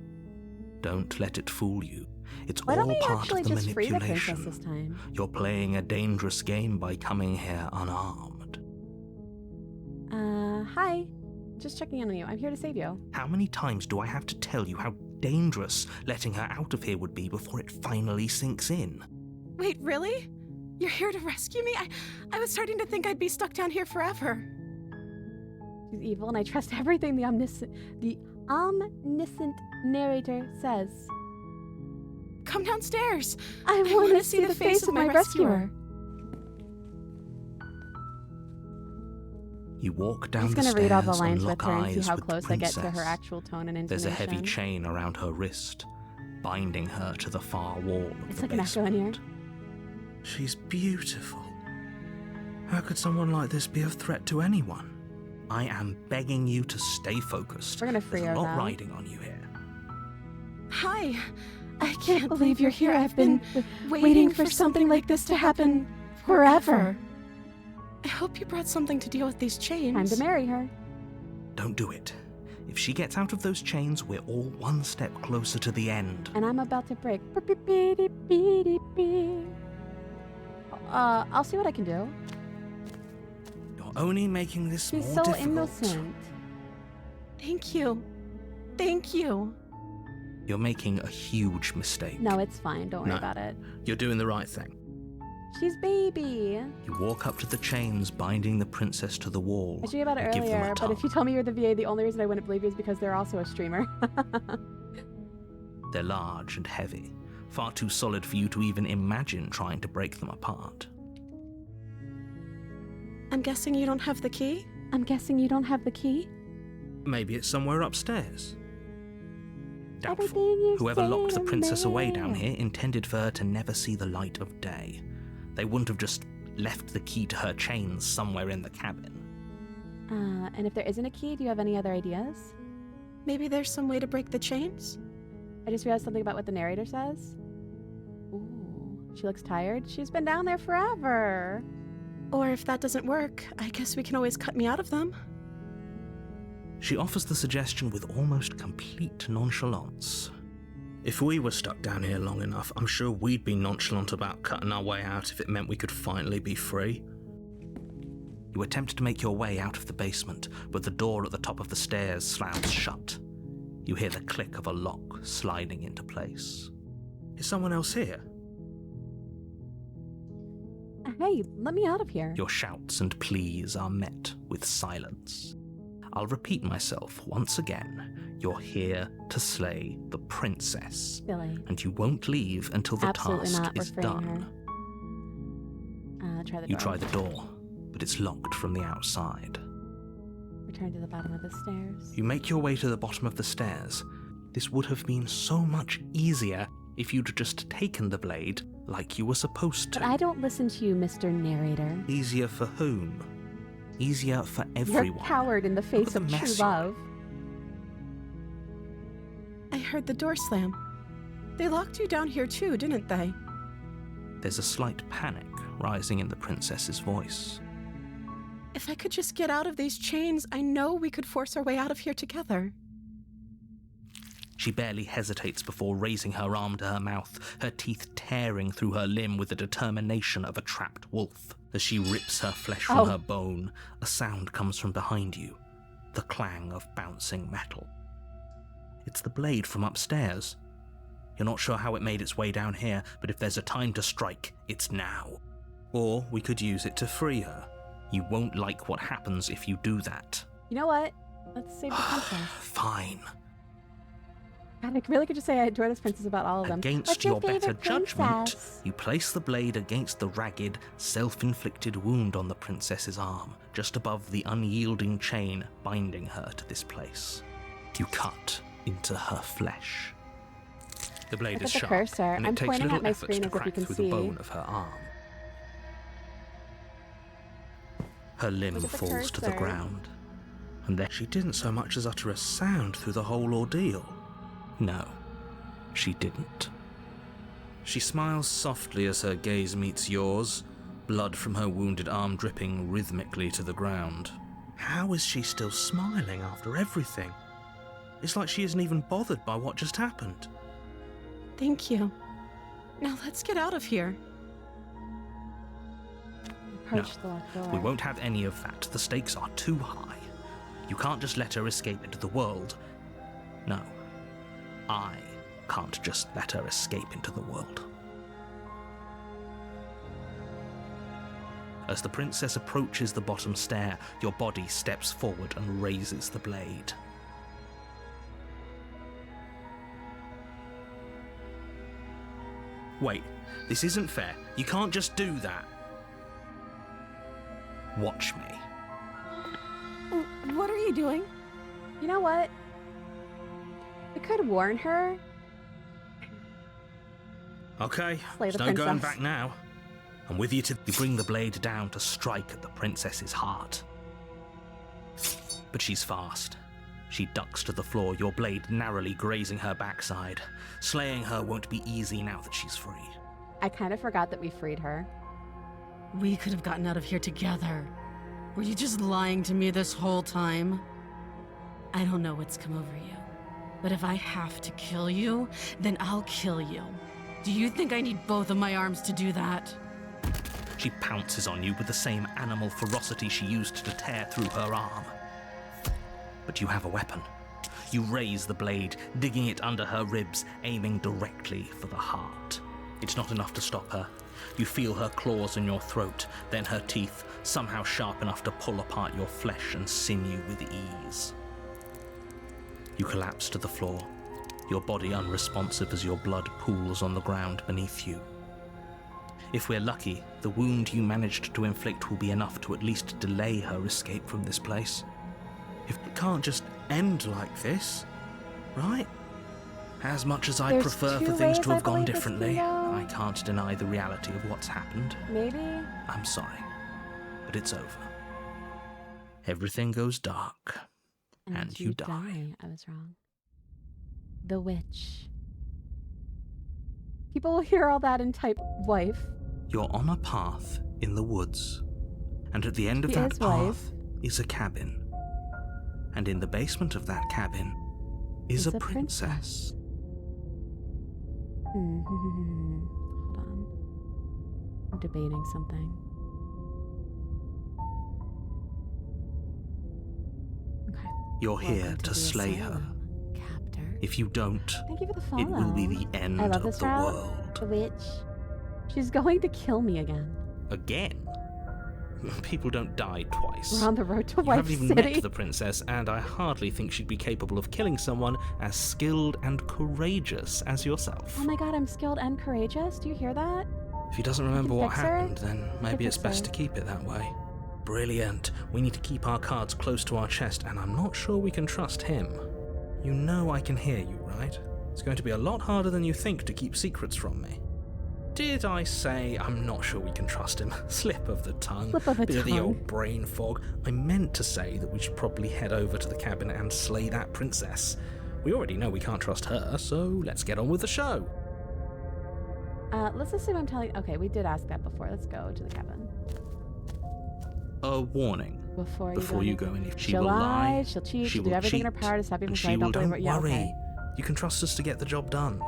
Don't let it fool you. It's Why don't all we part actually of the just free the manipulation. princess this time? You're playing a dangerous game by coming here unarmed. Hi. Just checking in on you. I'm here to save you. How many times do I have to tell you how dangerous letting her out of here would be before it finally sinks in? Wait, really? You're here to rescue me? I was starting to think I'd be stuck down here forever. She's evil, and I trust everything the omniscient narrator says. Come downstairs. I want wanna to see the face of my rescuer. You walk I'm down just the gonna stairs read all the and lines lock with her and eyes see how with the close I get to her princess. actual tone and There's intonation. a heavy chain around her wrist, binding her to the far wall of It's the like an echo in here. basement. She's beautiful. How could someone like this be of threat to anyone? I am begging you to stay focused. We're gonna free There's her, a lot though. riding on you here. Hi. I Can't believe you're here. I've been waiting for something like this to happen forever. I hope you brought something to deal with these chains. Time to marry her. Don't do it. If she gets out of those chains, we're all one step closer to the end. And I'm about to break. I'll see what I can do. You're only making this She's more so difficult. innocent. Thank you. Thank you. You're making a huge mistake. No, it's fine. Don't worry No. about it. You're doing the right thing. She's baby. You walk up to the chains binding the princess to the wall. I should about it and give them a earlier, but if you tug. told me you're the VA, the only reason I wouldn't believe you is because they're also a streamer. They're large and heavy, far too solid for you to even imagine trying to break them apart. I'm guessing you don't have the key? I'm guessing you don't have the key? Maybe it's somewhere upstairs. Doubtful. Everything you Whoever say locked the to princess away me. down here intended for her to never see the light of day. They wouldn't have just left the key to her chains somewhere in the cabin. And if there isn't a key, do you have any other ideas? Maybe there's some way to break the chains? I just realized something about what the narrator says. Ooh, she looks tired. She's been down there forever. Or if that doesn't work, I guess we can always cut me out of them. She offers the suggestion with almost complete nonchalance. If we were stuck down here long enough, I'm sure we'd be nonchalant about cutting our way out if it meant we could finally be free. You attempt to make your way out of the basement, but the door at the top of the stairs slams shut. You hear the click of a lock sliding into place. Is someone else here? Hey, let me out of here. Your shouts and pleas are met with silence. I'll repeat myself once again. You're here to slay the princess. Silly. And you won't leave until the Absolutely task not. We're is freeing done. her. Try the You door. try the door, but it's locked from the outside. Return to the bottom of the stairs. You make your way to the bottom of the stairs. This would have been so much easier if you'd just taken the blade like you were supposed to. But I don't listen to you, Mr. Narrator. Easier for whom? Easier for You're everyone. a coward in the face at of the true mess you're in. love. I heard the door slam. They locked you down here too, didn't they? There's a slight panic rising in the princess's voice. If I could just get out of these chains, I know we could force our way out of here together. She barely hesitates before raising her arm to her mouth, her teeth tearing through her limb with the determination of a trapped wolf. As she rips her flesh from her bone, a sound comes from behind you, the clang of bouncing metal. It's the blade from upstairs. You're not sure how it made its way down here, but if there's a time to strike, it's now. Or we could use it to free her. You won't like what happens if you do that. You know what? Let's save the princess. Fine. God, I really could just say I adore this princess about all of them. Against What's your better favorite judgment, princess? you place the blade against the ragged, self-inflicted wound on the princess's arm, just above the unyielding chain binding her to this place. You cut into her flesh. The blade Look is at the sharp, cursor. and it I'm takes pointing little at my efforts screen to as if you crack can through see. the bone of her arm. Her limb Look at the falls to the cursor. ground, and then She didn't so much as utter a sound through the whole ordeal. no, she didn't. She smiles softly as her gaze meets yours, blood from her wounded arm dripping rhythmically to the ground. How is she still smiling after everything? It's like she isn't even bothered by what just happened. Thank you. Now let's get out of here. Approach the locked door. We won't have any of that. The stakes are too high. You can't just let her escape into the world. No, I can't just let her escape into the world. As the princess approaches the bottom stair, your body steps forward and raises the blade. Wait, this isn't fair. You can't just do that. Watch me. What are you doing? You know what? We could warn her. Okay, Slay the there's no going princess. back now. I'm with you to you bring the blade down to strike at the princess's heart. But she's fast. She ducks to the floor, your blade narrowly grazing her backside. Slaying her won't be easy now that she's free. I kind of forgot that we freed her. We could have gotten out of here together. Were you just lying to me this whole time? I don't know what's come over you, but if I have to kill you, then I'll kill you. Do you think I need both of my arms to do that? She pounces on you with the same animal ferocity she used to tear through her arm. But you have a weapon. You raise the blade, digging it under her ribs, aiming directly for the heart. It's not enough to stop her. You feel her claws in your throat, then her teeth, somehow sharp enough to pull apart your flesh and sinew with ease. You collapse to the floor, your body unresponsive as your blood pools on the ground beneath you. If we're lucky, the wound you managed to inflict will be enough to at least delay her escape from this place. If it can't just end like this, right? As much as I'd There's prefer two for things ways to I have gone believe this can differently, go. I can't deny the reality of what's happened. Maybe. I'm sorry, but it's over. Everything goes dark, and you die. I was wrong. The witch. People will hear all that and type wife. You're on a path in the woods, and at the end of He that is wife. path is a cabin. And in the basement of that cabin is Is a a princess. Hold on. I'm debating something. Okay. You're here Welcome to the slay her. asylum, Captor. If you don't, Thank you for the follow. it will be the end I love of this the route. world. The witch. She's going to kill me again. Again? People don't die twice. We're on the road to You Wife haven't even City. met the princess, and I hardly think she'd be capable of killing someone as skilled and courageous as yourself. Oh my god, I'm skilled and courageous. Do you hear that? If he doesn't remember what fix her. happened, then maybe it's fix best her. to keep it that way. Brilliant. We need to keep our cards close to our chest, and I'm not sure we can trust him. You know I can hear you, right? It's going to be a lot harder than you think to keep secrets from me. Did I say I'm not sure we can trust him? Slip of the tongue. Slip of the Bit of the tongue. old brain fog. I meant to say that we should probably head over to the cabin and slay that princess. We already know we can't trust her, so let's get on with the show. Let's assume I'm telling. Okay, we did ask that before. Let's go to the cabin. A warning. Before you go any. She she'll will lie, lie. she'll cheat, She she'll do will everything in her cheat, power to stop you from and saying she will. don't believe Don't her. Yeah, worry. okay. You can trust us to get the job done.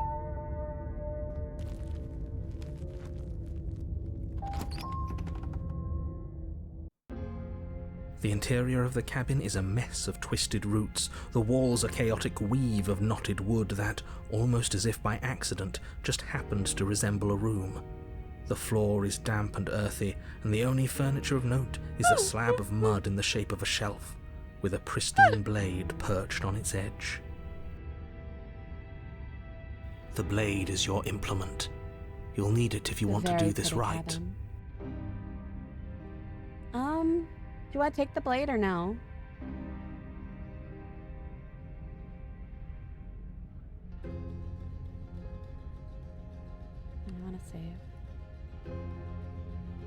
The interior of the cabin is a mess of twisted roots, the walls a chaotic weave of knotted wood that, almost as if by accident, just happened to resemble a room. The floor is damp and earthy, and the only furniture of note is a slab of mud in the shape of a shelf, with a pristine blade perched on its edge. The blade is your implement. You'll need it if you want to do this right. Cabin. Do you want to take the blade or no? I want to save.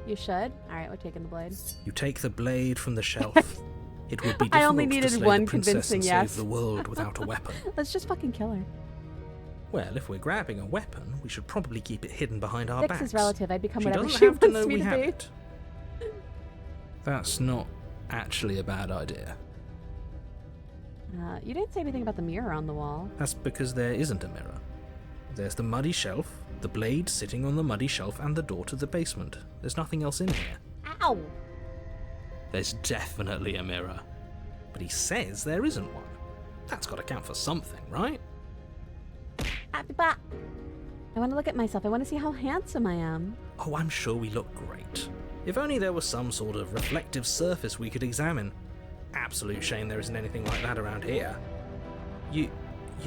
You should? Alright, we're taking the blade. You take the blade from the shelf. It would be I only difficult needed to slay one the princess convincing and yes. save the world without a weapon. Let's just fucking kill her. Well, if we're grabbing a weapon, we should probably keep it hidden behind our Vix backs. is relative. I become She whatever doesn't she have to wants know me we to have be. it. That's not actually a bad idea. You didn't say anything about the mirror on the wall. That's because there isn't a mirror. There's the muddy shelf, the blade sitting on the muddy shelf, and the door to the basement. There's nothing else in here. Ow! There's definitely a mirror. But he says there isn't one. That's got to count for something, right? I want to look at myself. I want to see how handsome I am. Oh, I'm sure we look great. If only there was some sort of reflective surface we could examine. Absolute shame there isn't anything like that around here. You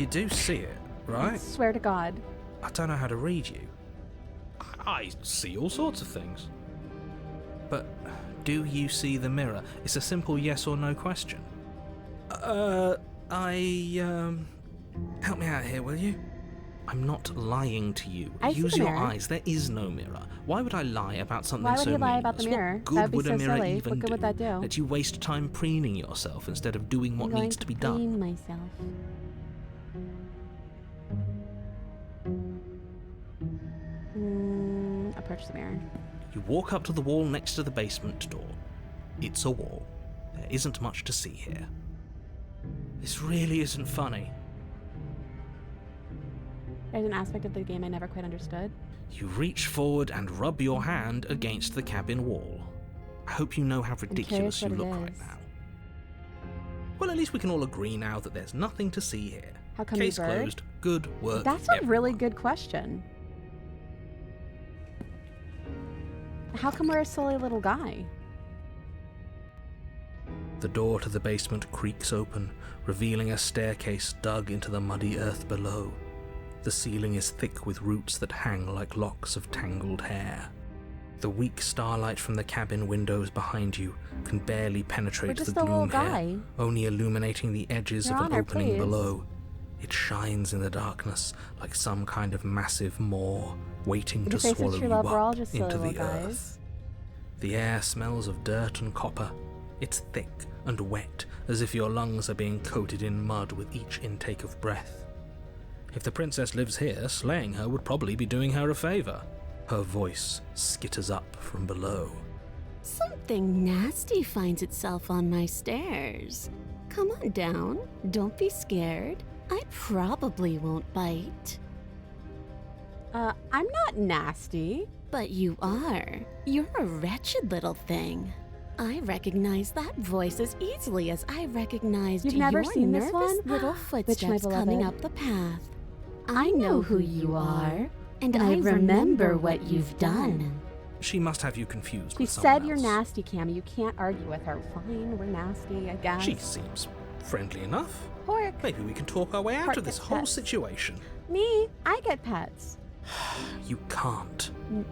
do see it, right? I swear to God. I don't know how to read you. I see all sorts of things. But do you see the mirror? It's a simple yes or no question. Help me out here, will you? I'm not lying to you. I see Use the your mirror. eyes. There is no mirror. Why would I lie about something Why would so he lie about the meaningless? mirror? What good That'd be would so a mirror silly. even What good would that do? That you waste time preening yourself instead of doing what I'm going needs to be clean done. myself. Approach the mirror. You walk up to the wall next to the basement door. It's a wall. There isn't much to see here. This really isn't funny. There's an aspect of the game I never quite understood. You reach forward and rub your hand against the cabin wall. I hope you know how ridiculous you what it look right is. now. Well, at least we can all agree now that there's nothing to see here. How come Case you bird? closed. Good work. That's a really everyone. good question. How come we're a silly little guy? The door to the basement creaks open, revealing a staircase dug into the muddy earth below. The ceiling is thick with roots that hang like locks of tangled hair. The weak starlight from the cabin windows behind you can barely penetrate just the a little gloom here, guy. only illuminating the edges Your of an Honor, opening please. below. It shines in the darkness like some kind of massive maw waiting Would to you say swallow since you you're love, we're all up just silly into little the guys? earth. The air smells of dirt and copper. It's thick and wet, as if your lungs are being coated in mud with each intake of breath. If the princess lives here, slaying her would probably be doing her a favor. Her voice skitters up from below. Something nasty finds itself on my stairs. Come on down. Don't be scared. I probably won't bite. I'm not nasty. But you are. You're a wretched little thing. I recognize that voice as easily as I recognized You've never your seen this nervous one? little Which, my footsteps coming beloved? up the path. I know who you are, and I remember remember what you've done. She must have you confused She with someone said you're else. nasty, Cammy. You can't argue with her. Fine, we're nasty, I guess. She seems friendly enough. Pork. Maybe we can talk our way out Pork of this gets whole pets. situation. Me, I get pets. You can't.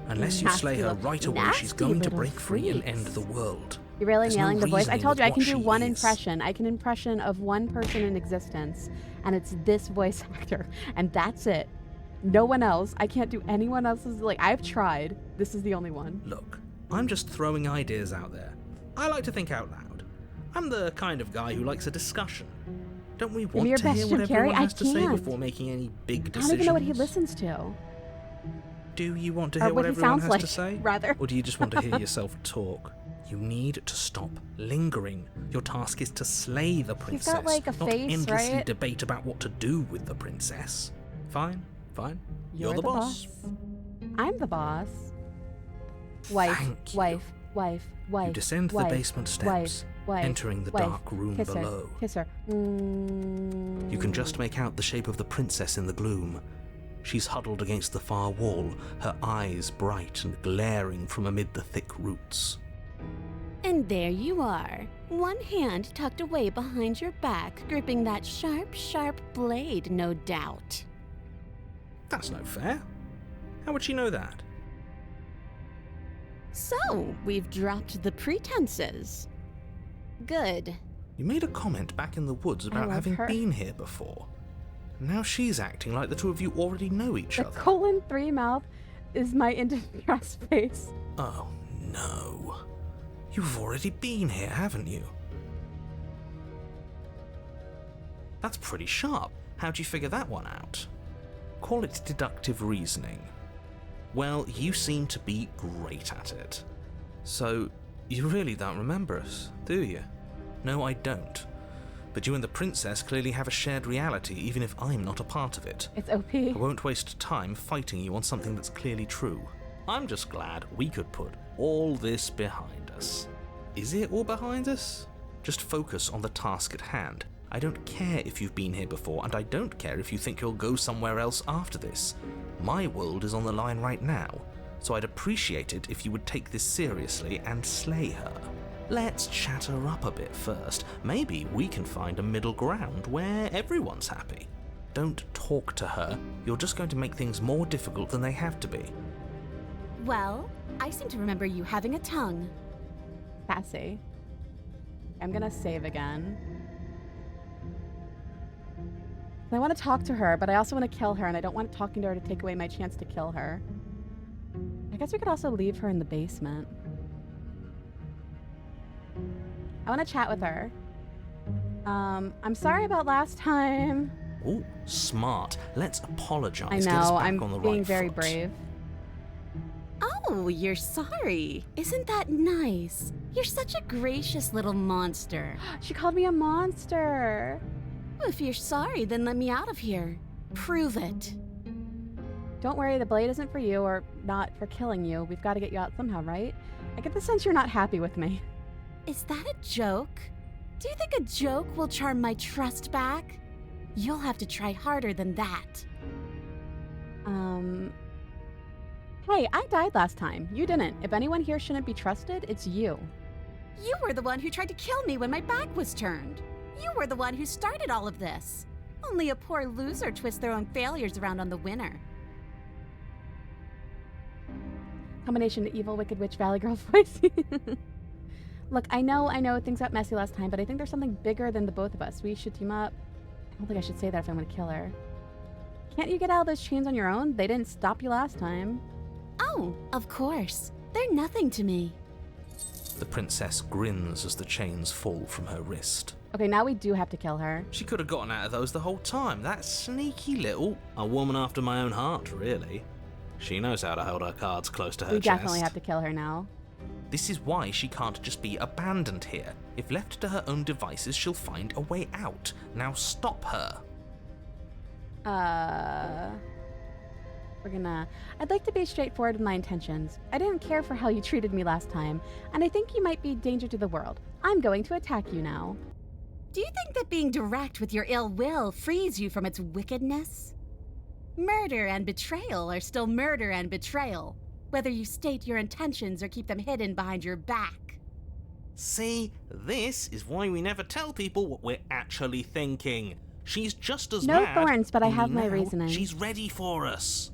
Unless you Nasty slay her little- right away, she's nasty going to little break free and freaks. end the world. You're really There's no nailing the voice. I reasoning told you I with can what do she one is. impression. I can impression of one person in existence, and it's this voice actor, and that's it. No one else. I can't do anyone else's. Like, I've tried. This is the only one. Look, I'm just throwing ideas out there. I like to think out loud. I'm the kind of guy who likes a discussion. Don't we want your to best, hear Jim what Carrey? everyone I has to say can't. before making any big I decisions? don't even know what he listens to. Do you want to Or hear what what he everyone sounds has like, to say? rather. Or do you just want to hear yourself talk? You need to stop lingering. Your task is to slay the princess, got, like, a not face, endlessly right? debate about what to do with the princess. Fine, fine. You're the boss. I'm the boss. Wife, Thank you. wife. wife, wife. You descend wife, the basement steps, wife, entering the wife. dark room Kiss below. Her. Kiss her. You can just make out the shape of the princess in the gloom. She's huddled against the far wall, her eyes bright and glaring from amid the thick roots. And there you are, one hand tucked away behind your back, gripping that sharp, sharp blade, no doubt. That's no fair. How would she know that? So, we've dropped the pretenses. Good. You made a comment back in the woods about love having her. been here before. Now she's acting like the two of you already know each The other. :3 mouth is my interest face. Oh no. You've already been here, haven't you? That's pretty sharp. How'd you figure that one out? Call it deductive reasoning. Well, you seem to be great at it. So, you really don't remember us, do you? No, I don't. But you and the princess clearly have a shared reality, even if I'm not a part of it. It's OP. I won't waste time fighting you on something that's clearly true. I'm just glad we could put all this behind us. Is it all behind us? Just focus on the task at hand. I don't care if you've been here before, and I don't care if you think you'll go somewhere else after this. My world is on the line right now, so I'd appreciate it if you would take this seriously and slay her. Let's chat her up a bit first. Maybe we can find a middle ground where everyone's happy. Don't talk to her. You're just going to make things more difficult than they have to be. Well, I seem to remember you having a tongue. Sassy. I'm gonna save again. I want to talk to her, but I also want to kill her, and I don't want talking to her to take away my chance to kill her. I guess we could also leave her in the basement. I want to chat with her. I'm sorry about last time. Ooh, smart. Let's apologize. I Get us know, back I'm on the being right very foot. brave. Oh, you're sorry. Isn't that nice? You're such a gracious little monster. She called me a monster. If you're sorry, then let me out of here. Prove it. Don't worry, the blade isn't for you, or not for killing you. We've got to get you out somehow, right? I get the sense you're not happy with me. Is that a joke? Do you think a joke will charm my trust back? You'll have to try harder than that. Hey, I died last time. You didn't. If anyone here shouldn't be trusted, it's you. You were the one who tried to kill me when my back was turned. You were the one who started all of this. Only a poor loser twists their own failures around on the winner. Combination of evil, wicked witch, valley girl voice. Look, I know things got messy last time, but I think there's something bigger than the both of us. We should team up. I don't think I should say that if I'm gonna kill her. Can't you get out of those chains on your own? They didn't stop you last time. Oh, of course. They're nothing to me. The princess grins as the chains fall from her wrist. Okay, now we do have to kill her. She could have gotten out of those the whole time. That sneaky little... A woman after my own heart, really. She knows how to hold her cards close to her We chest. definitely have to kill her now. This is why she can't just be abandoned here. If left to her own devices, she'll find a way out. Now stop her. I'd like to be straightforward with my intentions. I didn't care for how you treated me last time, and I think you might be a danger to the world. I'm going to attack you now. Do you think that being direct with your ill will frees you from its wickedness? Murder and betrayal are still murder and betrayal, whether you state your intentions or keep them hidden behind your back. See, this is why we never tell people what we're actually thinking. She's just as No mad. thorns, but I only have my now reasoning. She's ready for us.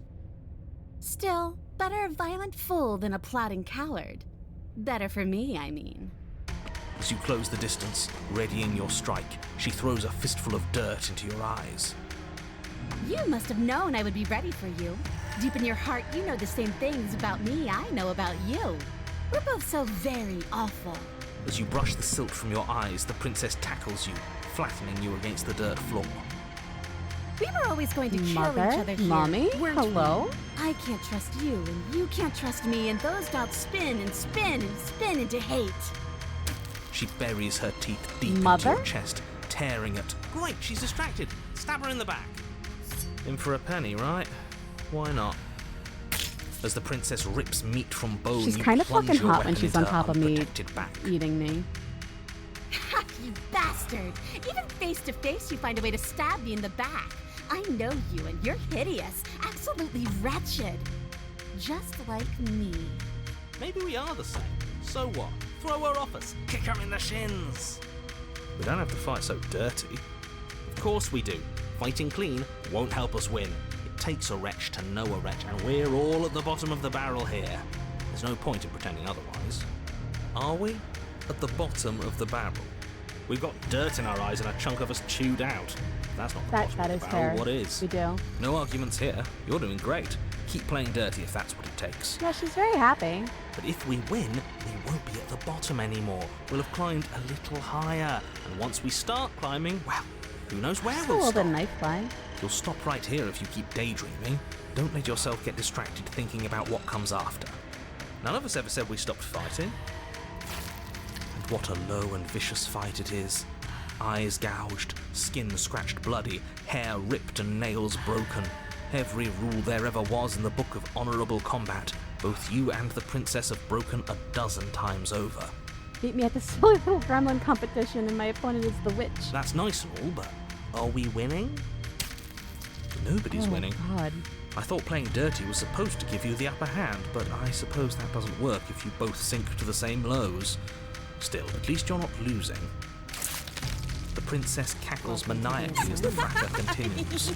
Still, better a violent fool than a plotting coward. Better for me, I mean. As you close the distance, readying your strike, she throws a fistful of dirt into your eyes. You must have known I would be ready for you. Deep in your heart, you know the same things about me I know about you. We're both so very awful. As you brush the silt from your eyes, the princess tackles you, flattening you against the dirt floor. We were always going to kill Mother? each other here, Mommy? weren't Hello? we? I can't trust you, and you can't trust me, and those doubts spin and spin and spin into hate. She buries her teeth deep Mother? into your chest, tearing at... Great, she's distracted. Stab her in the back. In for a penny, right? Why not? As the princess rips meat from bone, She's you kind of plunge fucking your hot when weapon she's into on her top of me, unprotected back. eating me. Ha, you bastard! Even face to face, you find a way to stab me in the back. I know you, and you're hideous, absolutely wretched. Just like me. Maybe we are the same. So what? Throw her off us. Kick her in the shins. We don't have to fight so dirty. Of course we do. Fighting clean won't help us win. It takes a wretch to know a wretch, and we're all at the bottom of the barrel here. There's no point in pretending otherwise. Are we? At the bottom of the barrel? We've got dirt in our eyes and a chunk of us chewed out. That's not the bottom That of is the barrel. fair. What is? We do. No arguments here. You're doing great. Keep playing dirty if that's what it takes. Yeah, she's very happy. But if we win, we won't be at the bottom anymore. We'll have climbed a little higher. And once we start climbing, well, who knows where Just a we'll little bit stop. of knife play. You'll stop right here if you keep daydreaming. Don't let yourself get distracted thinking about what comes after. None of us ever said we stopped fighting. And what a low and vicious fight it is. Eyes gouged, skin scratched bloody, hair ripped and nails broken. Every rule there ever was in the book of honourable combat, both you and the princess have broken a dozen times over. Beat me at the silly little gremlin competition, and my opponent is the witch. That's nice and all, but are we winning? Nobody's Oh, winning. God. I thought playing dirty was supposed to give you the upper hand, but I suppose that doesn't work if you both sink to the same lows. Still, at least you're not losing. The princess cackles maniacally as the fracas continues.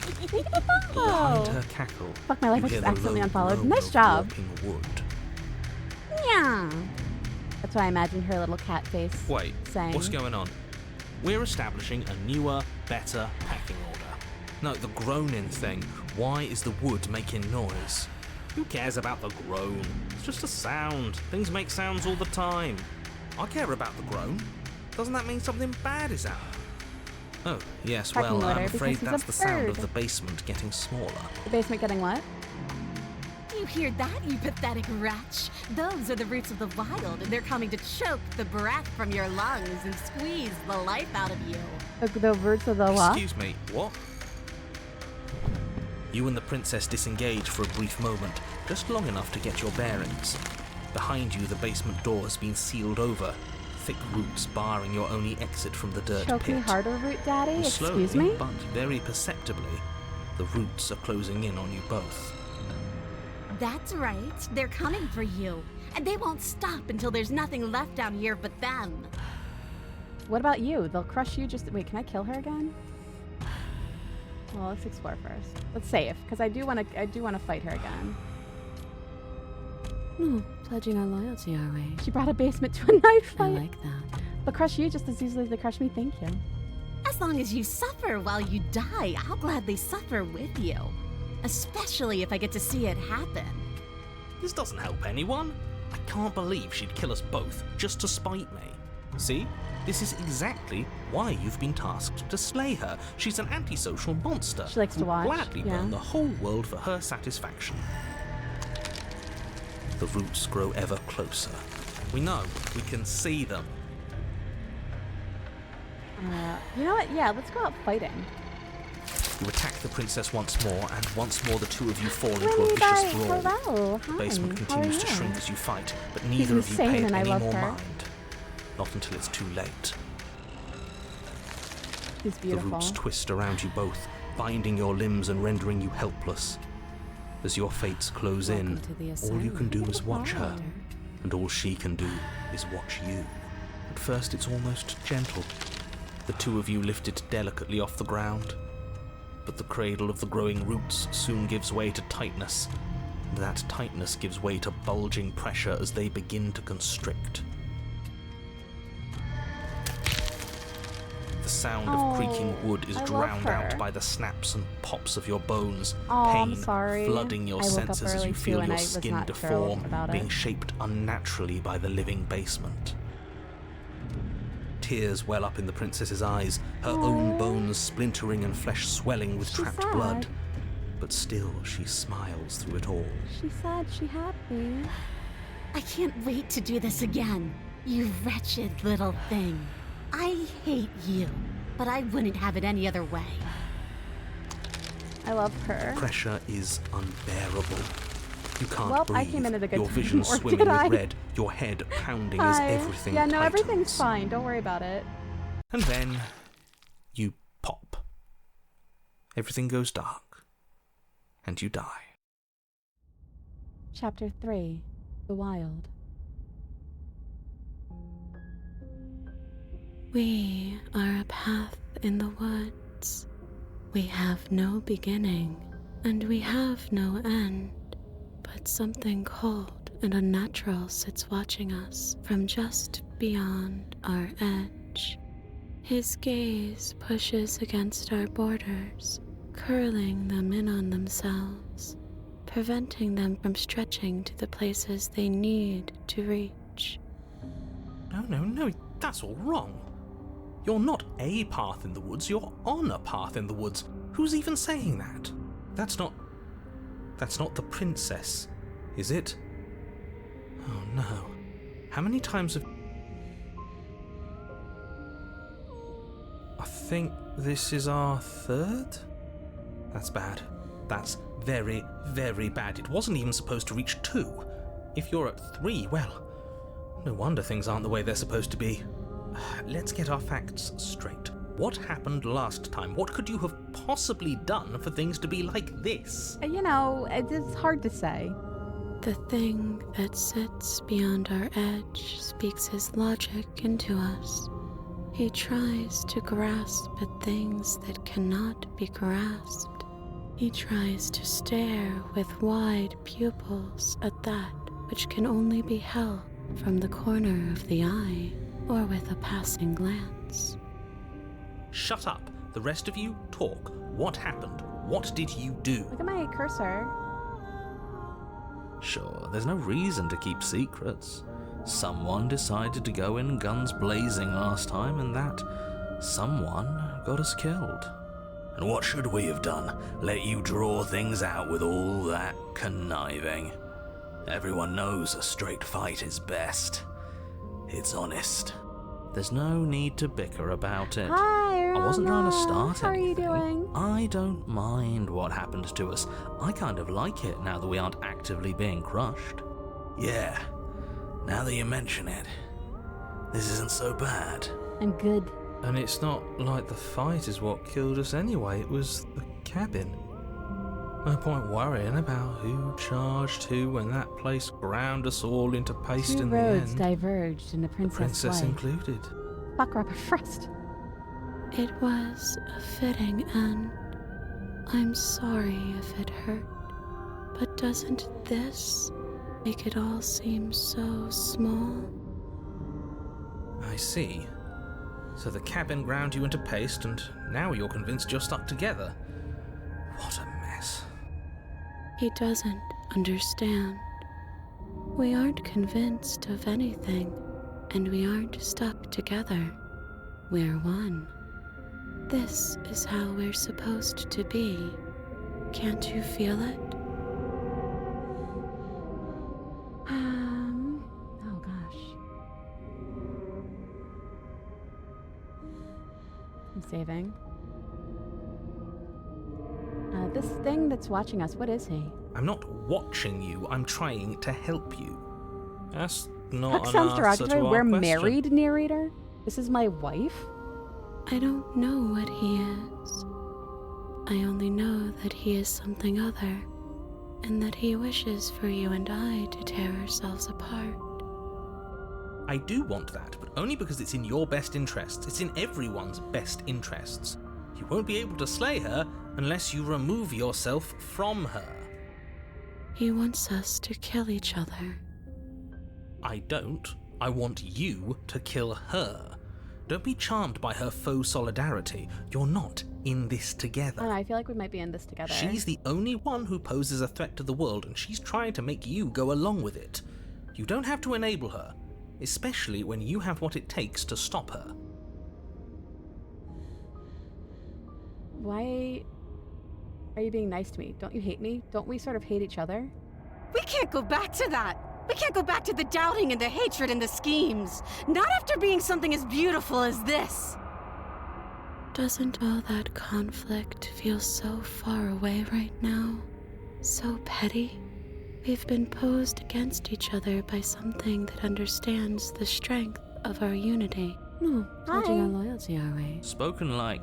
Behind her cackle, Fuck, my life, you I hear just the accidentally low unfollowed. groan Nice of job. walking wood. Yeah. That's why I imagined her little cat face. Wait, saying. what's going on? We're establishing a newer, better pecking order. No, the groaning thing. Why is the wood making noise? Who cares about the groan? It's just a sound. Things make sounds all the time. I care about the groan. Doesn't that mean something bad is happening? Oh, yes, Pecking well, I'm order, afraid because that's he's a the sound of bird. the basement getting smaller. The basement getting what? You hear that, you pathetic wretch? Those are the roots of the wild, and they're coming to choke the breath from your lungs and squeeze the life out of you. The roots of the what? Excuse me, what? You and the princess disengage for a brief moment, just long enough to get your bearings. Behind you, the basement door has been sealed over, thick roots barring your only exit from the dirt Choke pit. me harder, root daddy? And Excuse slowly, me? but very perceptibly, the roots are closing in on you both. That's right, they're coming for you. And they won't stop until there's nothing left down here but them. What about you? They'll crush you just... Wait, can I kill her again? Well, let's explore first. Let's save, because I do want to fight her again. Pledging our loyalty, are we? She brought a basement to a knife I fight. like that. They'll crush you just as easily as they crush me. Thank you. As long as you suffer while you die, I'll gladly suffer with you. Especially if I get to see it happen. This doesn't help anyone. I can't believe she'd kill us both just to spite me. See? This is exactly why you've been tasked to slay her. She's an antisocial monster. She likes to who'd watch, gladly yeah. burn the whole world for her satisfaction. The roots grow ever closer. We know. We can see them. You know what? Yeah, let's go out fighting. You attack the princess once more, and once more the two of you fall into a Winnie vicious Di, brawl. hello. The basement Hi, continues to how are shrink you? as you fight, but neither of you insane pay it and I any love more her. mind. Not until it's too late. She's beautiful. The roots twist around you both, binding your limbs and rendering you helpless. As your fates close in, all you can do is watch her, and all she can do is watch you. At first it's almost gentle, the two of you lifted delicately off the ground. But the cradle of the growing roots soon gives way to tightness, and that tightness gives way to bulging pressure as they begin to constrict. The sound of creaking wood is I love drowned out her. by the snaps and pops of your bones, Oh, I'm pain sorry. flooding your I woke up senses as early you too, feel and your I was skin not thrilled deform, about it. being shaped unnaturally by the living basement. Tears well up in the princess's eyes, her own bones splintering and flesh swelling with trapped sad. blood. But still, she smiles through it all. She said she happy. I can't wait to do this again. You wretched little thing. I hate you, but I wouldn't have it any other way. I love her. Pressure is unbearable. You can't Well, breathe. I came in at a good your time, vision or swimming did with I? red, your head pounding as Hi. everything Yeah, no, tightens. everything's fine. Don't worry about it. And then you pop. Everything goes dark. And you die. Chapter 3. The Wild. We are a path in the woods. We have no beginning, and we have no end. But something cold and unnatural sits watching us from just beyond our edge. His gaze pushes against our borders, curling them in on themselves, preventing them from stretching to the places they need to reach. No, that's all wrong. You're not a path in the woods, you're on a path in the woods. Who's even saying that? That's not the princess, is it? Oh no. How many times have... I think this is our third? That's bad. That's very, very bad. It wasn't even supposed to reach 2. If you're at 3, well, no wonder things aren't the way they're supposed to be. Let's get our facts straight. What happened last time? What could you have possibly done for things to be like this? You know, it's hard to say. The thing that sits beyond our edge speaks his logic into us. He tries to grasp at things that cannot be grasped. He tries to stare with wide pupils at that which can only be held from the corner of the eye or with a passing glance. Shut up. The rest of you, talk. What happened? What did you do? Look at my cursor. Sure, there's no reason to keep secrets. Someone decided to go in guns blazing last time, and that someone got us killed. And what should we have done? Let you draw things out with all that conniving? Everyone knows a straight fight is best. It's honest. There's no need to bicker about it. Hi, I wasn't trying to start How anything. are you doing? I don't mind what happened to us. I kind of like it now that we aren't actively being crushed. Yeah, now that you mention it, this isn't so bad. I'm good. And it's not like the fight is what killed us anyway, it was the cabin. No point worrying about who charged who when that place ground us all into paste 2 in the roads end. diverged in the The princess' princess life. included. Fuck Robert Frost. It was a fitting end. I'm sorry if it hurt, but doesn't this make it all seem so small? I see. So the cabin ground you into paste, and now you're convinced you're stuck together. What a mess. He doesn't understand. We aren't convinced of anything, and we aren't stuck together. We're one. This is how we're supposed to be. Can't you feel it? Oh gosh. I'm saving. This thing that's watching us, what is he? I'm not watching you, I'm trying to help you. That's not That an sounds answer derogatory. to our We're question. married, narrator? This is my wife? I don't know what he is. I only know that he is something other, and that he wishes for you and I to tear ourselves apart. I do want that, but only because it's in your best interests. It's in everyone's best interests. You won't be able to slay her unless you remove yourself from her. He wants us to kill each other. I don't. I want you to kill her. Don't be charmed by her faux solidarity. You're not in this together. I don't know, I feel like we might be in this together. She's the only one who poses a threat to the world, and she's trying to make you go along with it. You don't have to enable her, especially when you have what it takes to stop her. Why are you being nice to me? Don't you hate me? Don't we sort of hate each other? We can't go back to that. We can't go back to the doubting and the hatred and the schemes. Not after being something as beautiful as this. Doesn't all that conflict feel so far away right now? So petty? We've been posed against each other by something that understands the strength of our unity. No, pledging our loyalty, are we? Spoken like,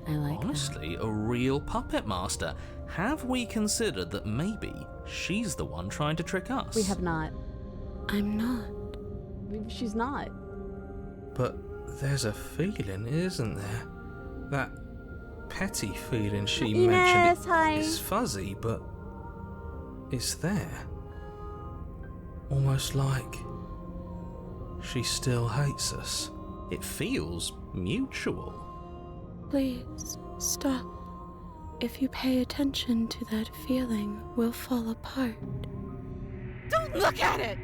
I like honestly, a real puppet master. Have we considered that maybe she's the one trying to trick us? We have not. I'm not. She's not. But there's a feeling, isn't there? That petty feeling she mentioned. It's fuzzy, but it's there. Almost like she still hates us. It feels mutual. Please, stop. If you pay attention to that feeling, we'll fall apart. Don't look at it!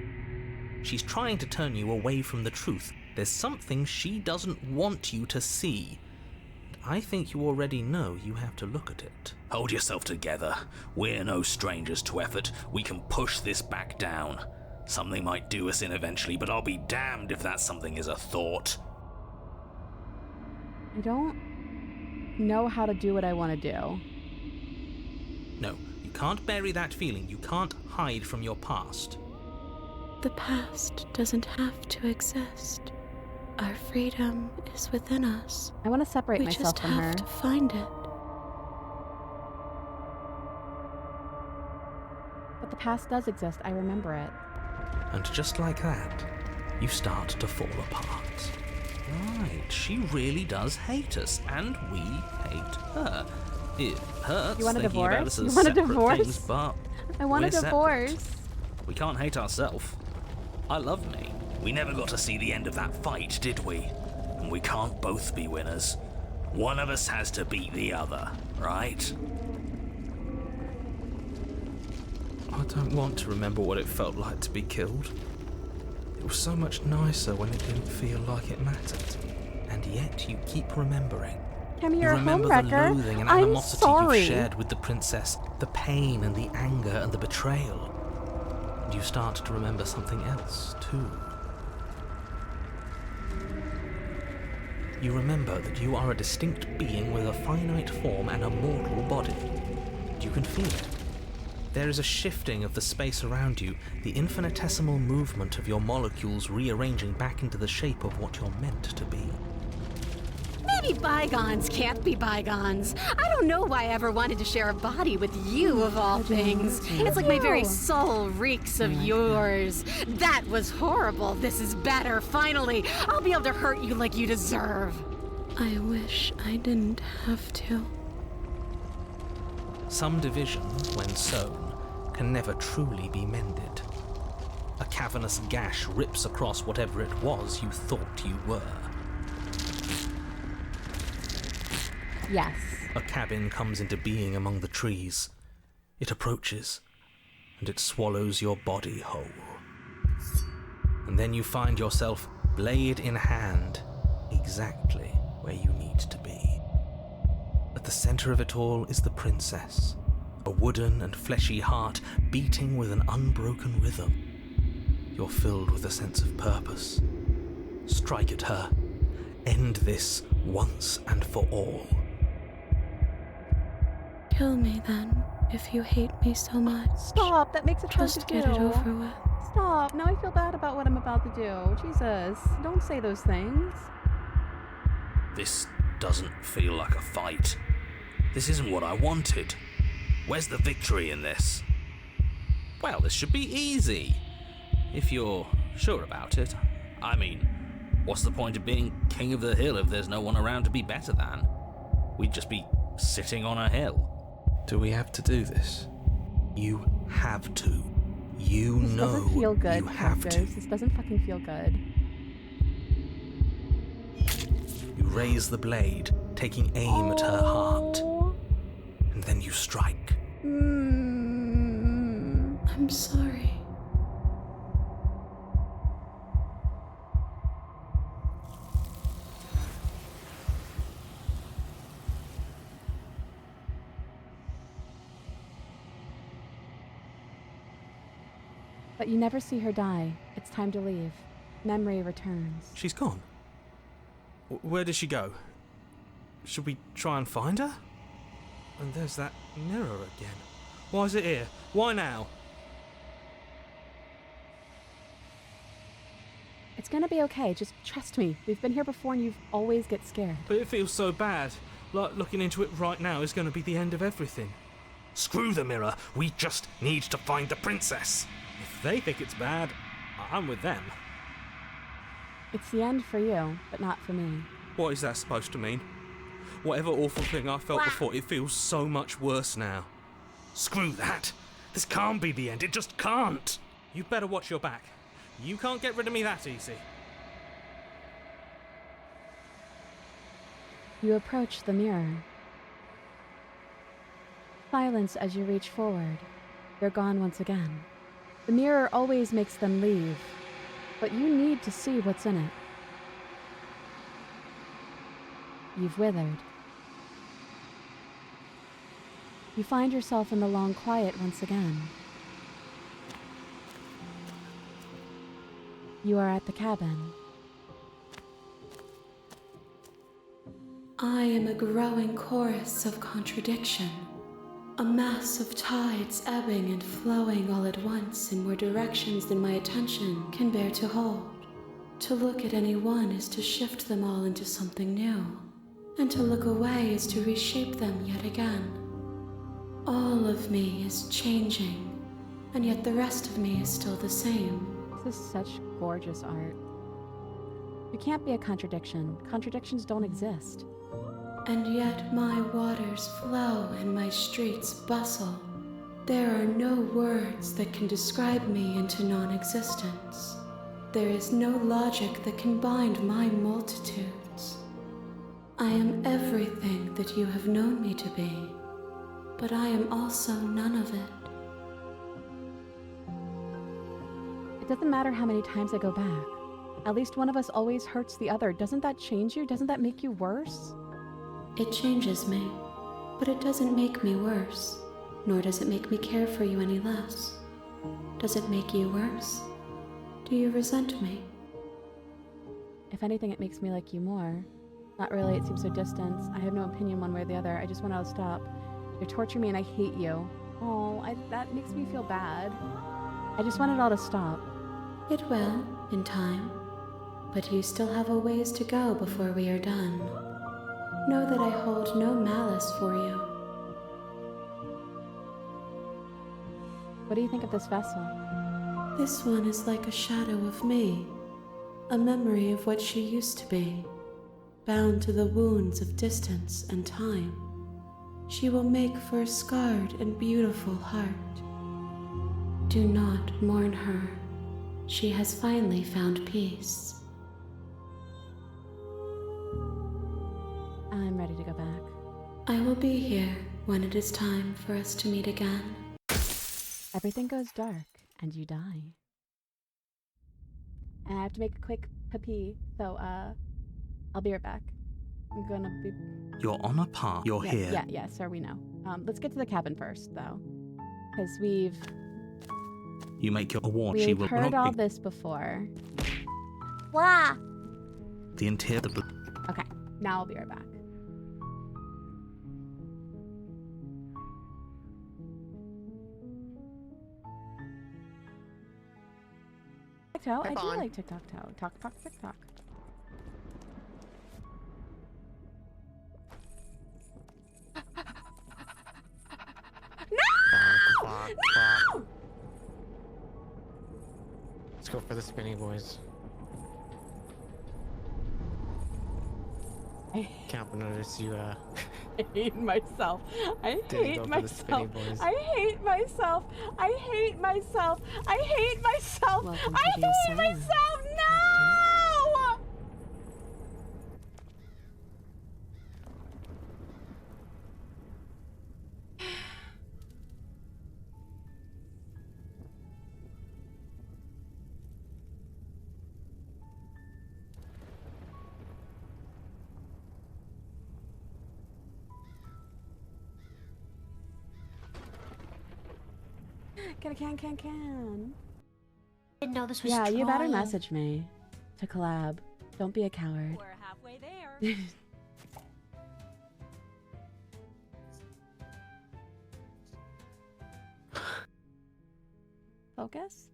She's trying to turn you away from the truth. There's something she doesn't want you to see. I think you already know you have to look at it. Hold yourself together. We're no strangers to effort. We can push this back down. Something might do us in eventually, but I'll be damned if that something is a thought. I don't know how to do what I want to do. No, you can't bury that feeling. You can't hide from your past. The past doesn't have to exist. Our freedom is within us. I want to separate We myself just from have her. to find it. But the past does exist. I remember it. And just like that, you start to fall apart. Right, she really does hate us, and we hate her. It hurts You want a thinking about divorce? us as You want a separate divorce? things, but I want a we're divorce. separate. We can't hate ourselves. I love me. We never got to see the end of that fight, did we? And we can't both be winners. One of us has to beat the other, right? I don't want to remember what it felt like to be killed. It was so much nicer when it didn't feel like it mattered. And yet you keep remembering. Cammy, You you're a remember the homewrecker. loathing and I'm animosity sorry. you've shared with the princess, the pain and the anger and the betrayal. And you start to remember something else, too. You remember that you are a distinct being with a finite form and a mortal body. And you can feel it. There is a shifting of the space around you, the infinitesimal movement of your molecules rearranging back into the shape of what you're meant to be. Maybe bygones can't be bygones. I don't know why I ever wanted to share a body with you, of all things. It's like my very soul reeks of yours. That was horrible. This is better. Finally, I'll be able to hurt you like you deserve. I wish I didn't have to. Some division, when sown, can never truly be mended. A cavernous gash rips across whatever it was you thought you were. Yes. A cabin comes into being among the trees. It approaches, and it swallows your body whole. And then you find yourself, blade in hand, exactly where you need to be. At the center of it all is the princess, a wooden and fleshy heart beating with an unbroken rhythm. You're filled with a sense of purpose. Strike at her. End this once and for all. Kill me then, if you hate me so much. Stop, that makes it hard to Just do. get it over with. Stop, now I feel bad about what I'm about to do. Jesus, don't say those things. This doesn't feel like a fight. This isn't what I wanted. Where's the victory in this? Well, this should be easy. If you're sure about it. I mean, what's the point of being king of the hill if there's no one around to be better than? We'd just be sitting on a hill. Do we have to do this? You have to. You This know doesn't feel good, you have to. Cactus. This doesn't fucking feel good. You raise the blade, taking aim at her heart. And then you strike. I'm sorry. But you never see her die. It's time to leave. Memory returns. She's gone. Where did she go? Should we try and find her? And there's that mirror again. Why is it here? Why now? It's gonna be okay. Just trust me. We've been here before and you always get scared. But it feels so bad. Like looking into it right now is going to be the end of everything. Screw the mirror. We just need to find the princess. If they think it's bad, I'm with them. It's the end for you, but not for me. What is that supposed to mean? Whatever awful thing I felt before, it feels so much worse now. Screw that. This can't be the end. It just can't. You better watch your back. You can't get rid of me that easy. You approach the mirror. Silence as you reach forward. They're gone once again. The mirror always makes them leave, but you need to see what's in it. You've withered. You find yourself in the long quiet once again. You are at the cabin. I am a growing chorus of contradiction, a mass of tides ebbing and flowing all at once in more directions than my attention can bear to hold. To look at any one is to shift them all into something new, and to look away is to reshape them yet again. All of me is changing, and yet the rest of me is still the same. This is such gorgeous art. You can't be a contradiction. Contradictions don't exist. And yet my waters flow and my streets bustle. There are no words that can describe me into non-existence. There is no logic that can bind my multitudes. I am everything that you have known me to be, but I am also none of it. It doesn't matter how many times I go back. At least one of us always hurts the other. Doesn't that change you? Doesn't that make you worse? It changes me, but it doesn't make me worse, nor does it make me care for you any less. Does it make you worse? Do you resent me? If anything, it makes me like you more. Not really, it seems so distant. I have no opinion one way or the other. I just want it all to stop. You torture me and I hate you. Oh, that makes me feel bad. I just want it all to stop. It will, in time. But you still have a ways to go before we are done. Know that I hold no malice for you. What do you think of this vessel? This one is like a shadow of me, a memory of what she used to be, bound to the wounds of distance and time. She will make for a scarred and beautiful heart. Do not mourn her. She has finally found peace. I'm ready to go back. I will be here when it is time for us to meet again. Everything goes dark and you die. And I have to make a quick pee, so I'll be right back. I'm gonna be... You're on a path. You're here. Yeah, sir, we know. Let's get to the cabin first, though. Because we've You make your award. She will heard not all be this before. Blah! the interior. Okay, now I'll be right back. TikTok. I do like TikTok-toe. Talk, TikTok. No! Let's go for the spinny boys. Can't notice you I hate myself. I hate myself. I hate myself. I hate myself. I hate myself. I hate myself. No! Can. Didn't know this was Yeah, you better trying. message me to collab. Don't be a coward. We're halfway there. Focus?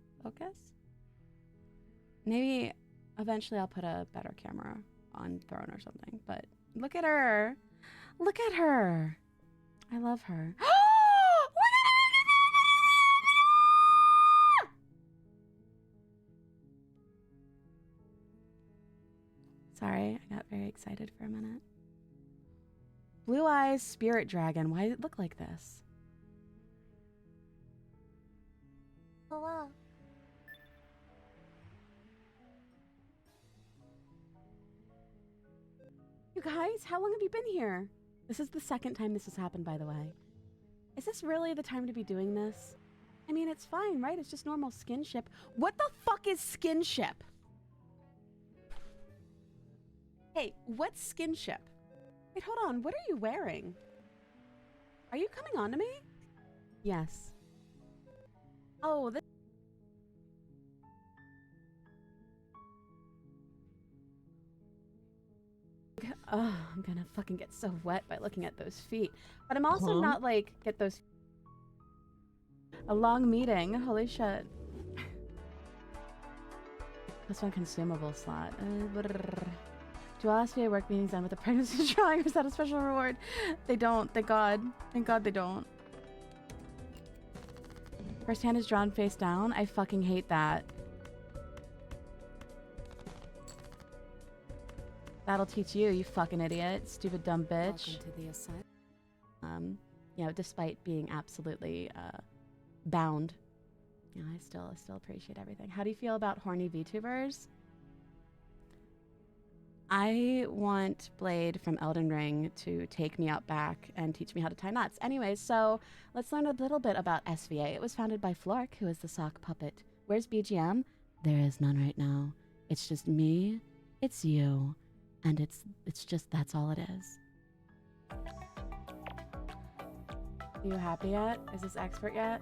Maybe Eventually I'll put a better camera on Throne or something, but look at her. Look at her. I love her. Sorry, I got very excited for a minute. Blue Eyes Spirit Dragon. Why does it look like this? Hello. You guys, how long have you been here? This is the second time this has happened, by the way. Is this really the time to be doing this? I mean, it's fine, right? It's just normal skinship. What the fuck is skinship? Hey, what's skinship? Wait, hold on. What are you wearing? Are you coming on to me? Yes. Oh, this... Oh, I'm gonna fucking get so wet by looking at those feet. But I'm also not like, get those... A long meeting. Holy shit. Plus one consumable slot. Do all SVA work meetings end with a pregnancy drawing, or is that a special reward? They don't. Thank God. Thank God they don't. First hand is drawn face down. I fucking hate that. That'll teach you, you fucking idiot. Stupid dumb bitch. Welcome to the aside. You know, despite being absolutely bound, you know, I still appreciate everything. How do you feel about horny VTubers? I want Blade from Elden Ring to take me out back and teach me how to tie knots. Anyways, so let's learn a little bit about SVA. It was founded by Flork, who is the sock puppet. Where's BGM? There is none right now. It's just me, it's you, and it's just, that's all it is. Are you happy yet? Is this expert yet?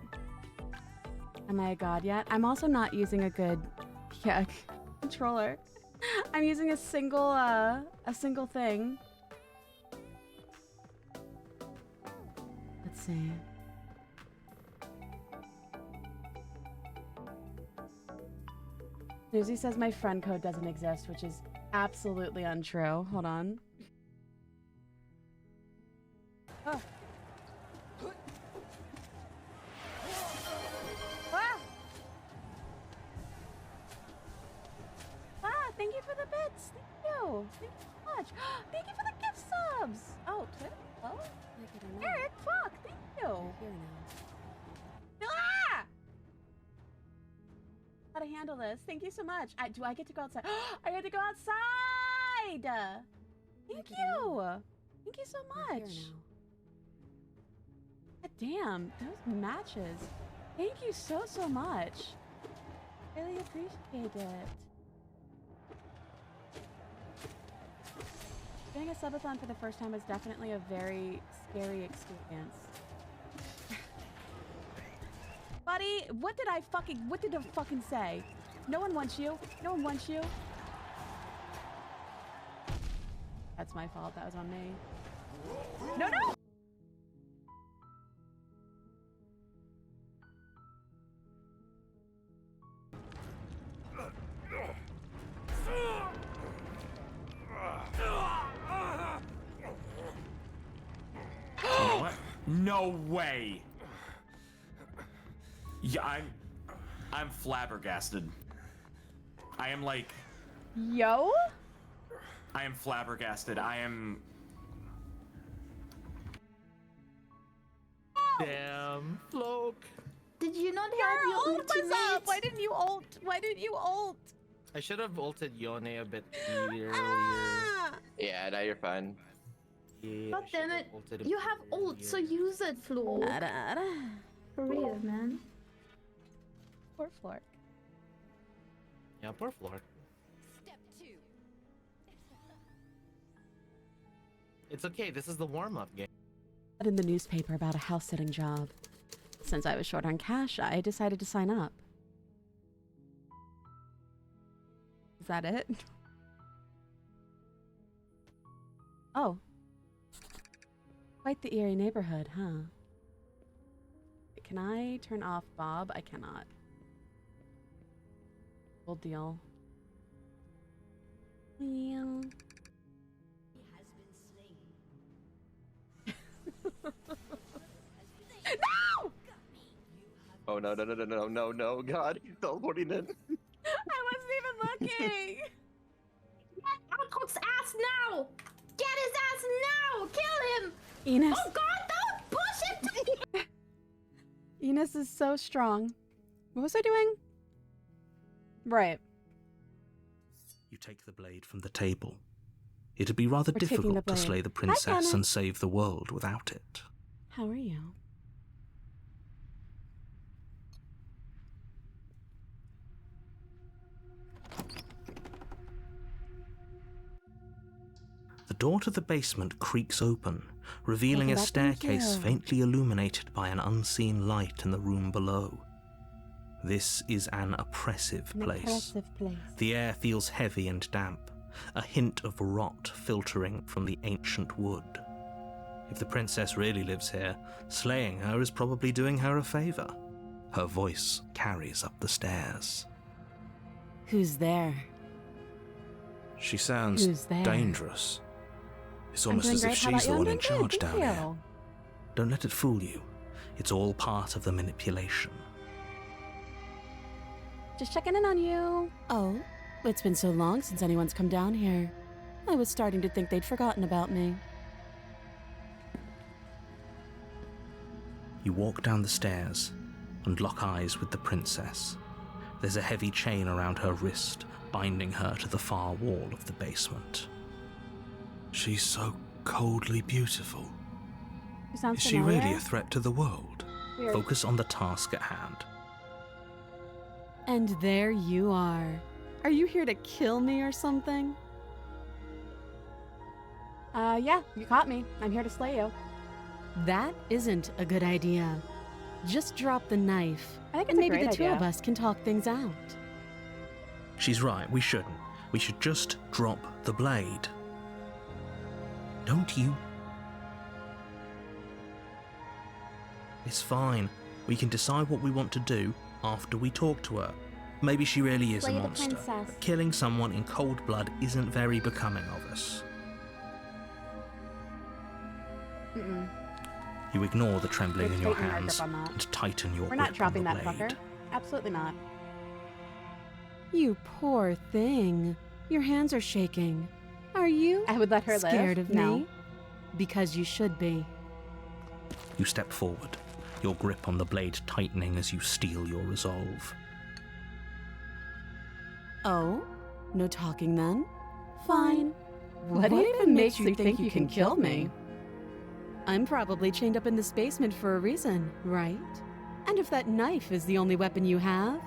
Am I a god yet? I'm also not using a good controller. I'm using a single thing. Let's see. Susie says my friend code doesn't exist, which is absolutely untrue. Hold on. Oh. Thank you for the bits. Thank you. Thank you so much. Thank you for the gift subs. Oh, Twitter? Oh, Eric, fuck. Thank you. You're here now. Ah! How to handle this. Thank you so much. Do I get to go outside? I get to go outside. Thank you. Thank you so much. God damn, those matches. Thank you so much. Really appreciate it. Doing a subathon for the first time was definitely a very scary experience. Buddy, what did I fucking say? No one wants you. No one wants you. That's my fault. That was on me. No, no! No way! Yeah, I'm flabbergasted. I am like... Yo? I am flabbergasted. I am... Damn, Floke. Did you not Your have your ult was ultimate? up! Why didn't you ult? Why didn't you ult? I should have ulted Yone a bit earlier. Yeah, now you're fine. Yeah, God damn it. ulted a You bit have ult, so earlier. use it, Flo. For real, man. Poor Flork. Yeah, poor Flork. Step 2. It's okay, this is the warm-up game. In the newspaper about a house-sitting job. Since I was short on cash, I decided to sign up. Is that it? Oh. Quite the eerie neighborhood, huh? Can I turn off Bob? I cannot. Full deal. Yeah. No! Oh no no no no no no no! God, he's teleporting in. I wasn't even looking. Alcott's ass now! Get his ass now! Kill him! Enos. Oh God, don't push him to me! Enos is so strong. What was I doing? Right. You take the blade from the table. It'd be rather We're taking the difficult to blade. slay the Hi, princess Anna. and save the world without it. How are you? The door to the basement creaks open, revealing Welcome a back, staircase thank you. faintly illuminated by an unseen light in the room below. This is an oppressive place. The air feels heavy and damp, a hint of rot filtering from the ancient wood. If the princess really lives here, slaying her is probably doing her a favor. Her voice carries up the stairs. Who's there? She sounds Who's there? dangerous. It's I'm almost doing as if great. How about she's you? the I'm one in doing good, charge thank down here. you. Don't let it fool you. It's all part of the manipulation. Just checking in on you. Oh, it's been so long since anyone's come down here. I was starting to think they'd forgotten about me. You walk down the stairs and lock eyes with the princess. There's a heavy chain around her wrist, binding her to the far wall of the basement. She's so coldly beautiful. You sound Is she really familiar. a threat to the world? Weird. Focus on the task at hand. And there you are. Are you here to kill me or something? Yeah, you caught me. I'm here to slay you. That isn't a good idea. Just drop the knife, I think it's and a maybe great the two idea. of us can talk things out. She's right, we shouldn't. We should just drop the blade. Don't you? It's fine. We can decide what we want to do after we talk to her. Maybe she really is Slay a the monster. princess. But killing someone in cold blood isn't very becoming of us. Mm-mm. You ignore the trembling We're in your tightening our hands grip on that. and tighten your We're not grip on dropping the that blade. fucker. Absolutely not. You poor thing. Your hands are shaking. Are you I would let her live. scared of No. me? Because you should be. You step forward, your grip on the blade tightening as you steel your resolve. Oh? No talking then? Fine. What even makes you think you can kill me? I'm probably chained up in this basement for a reason, right? And if that knife is the only weapon you have,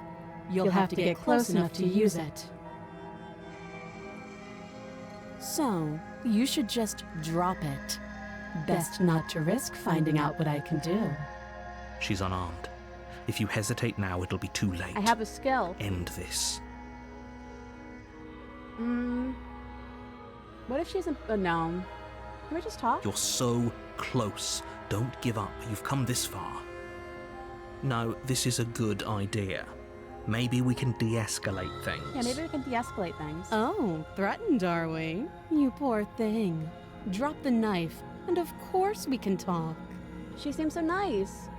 you'll have to get close enough to use it. So, you should just drop it. Best not to risk finding out what I can do. She's unarmed. If you hesitate now, it'll be too late. I have a skill. End this. What if she's a no? Can we just talk? You're so close. Don't give up. You've come this far. No, this is a good idea. Maybe we can de-escalate things. Yeah, maybe we can de-escalate things. Oh, threatened are we? You poor thing. Drop the knife, and of course we can talk. She seems so nice.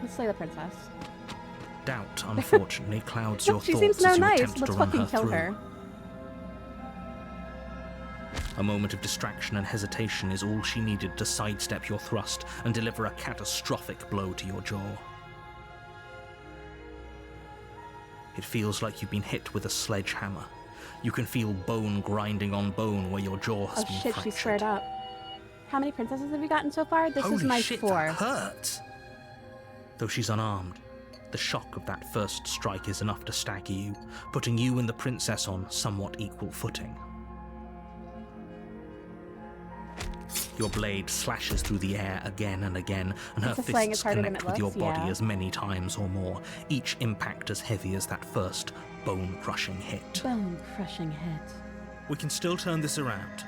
Let's slay the princess. Doubt, unfortunately, clouds your She thoughts seems so as you nice. attempt Let's to run fucking her kill through. her. A moment of distraction and hesitation is all she needed to sidestep your thrust and deliver a catastrophic blow to your jaw. It feels like you've been hit with a sledgehammer. You can feel bone grinding on bone where your jaw has Oh been shit, fractured. she's squared up. How many princesses have we gotten so far? This Holy is my shit, 4th. that hurt! Though she's unarmed, the shock of that first strike is enough to stagger you, putting you and the princess on somewhat equal footing. Your blade slashes through the air again and again, and her It's a slaying is fists harder than connect it with your looks, body yeah. as many times or more, each impact as heavy as that first bone-crushing hit. Bone-crushing hit. We can still turn this around.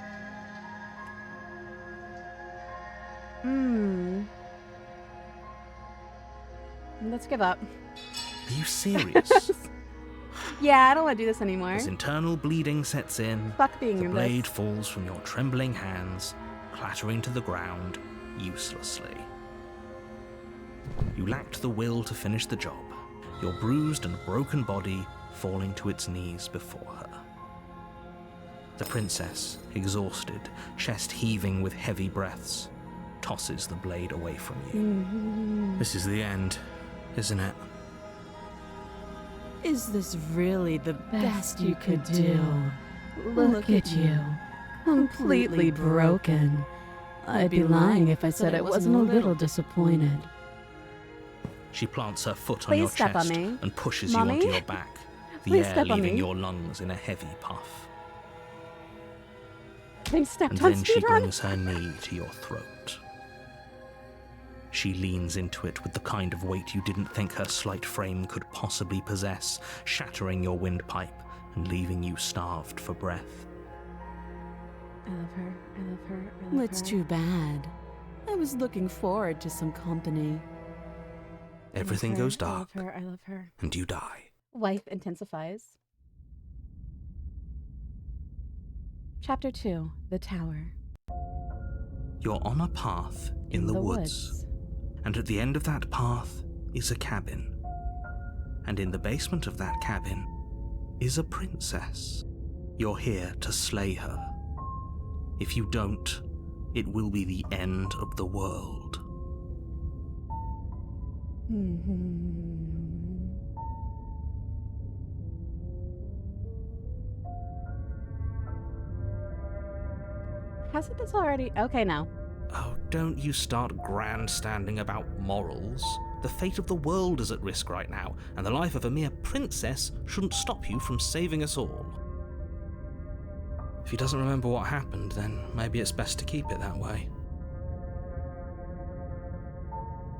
Let's give up. Are you serious? Yeah, I don't want to do this anymore. As internal bleeding sets in, Fuck being the in blade this. falls from your trembling hands, clattering to the ground uselessly. You lacked the will to finish the job, your bruised and broken body falling to its knees before her. The princess, exhausted, chest heaving with heavy breaths, tosses the blade away from you. This is the end, isn't it? Is this really the best you could do? do? Look at you, completely broken. I'd be lying if I said I wasn't a little disappointed. She plants her foot on Please your step on chest me. and pushes Mommy? you onto your back, the Please air step on leaving me. your lungs in a heavy puff. They stepped And on then she speedrun. brings her knee to your throat. She leans into it with the kind of weight you didn't think her slight frame could possibly possess, shattering your windpipe and leaving you starved for breath. I love her. I love her. I love It's her. too bad. I was looking forward to some company. Everything I love her. goes I love dark, her. I love her. and you die. Wife intensifies. Chapter 2, The Tower. You're on a path in the woods, and at the end of that path is a cabin. And in the basement of that cabin is a princess. You're here to slay her. If you don't, it will be the end of the world. Hasn't this already? Okay, now. Oh, don't you start grandstanding about morals. The fate of the world is at risk right now, and the life of a mere princess shouldn't stop you from saving us all. If he doesn't remember what happened, then maybe it's best to keep it that way.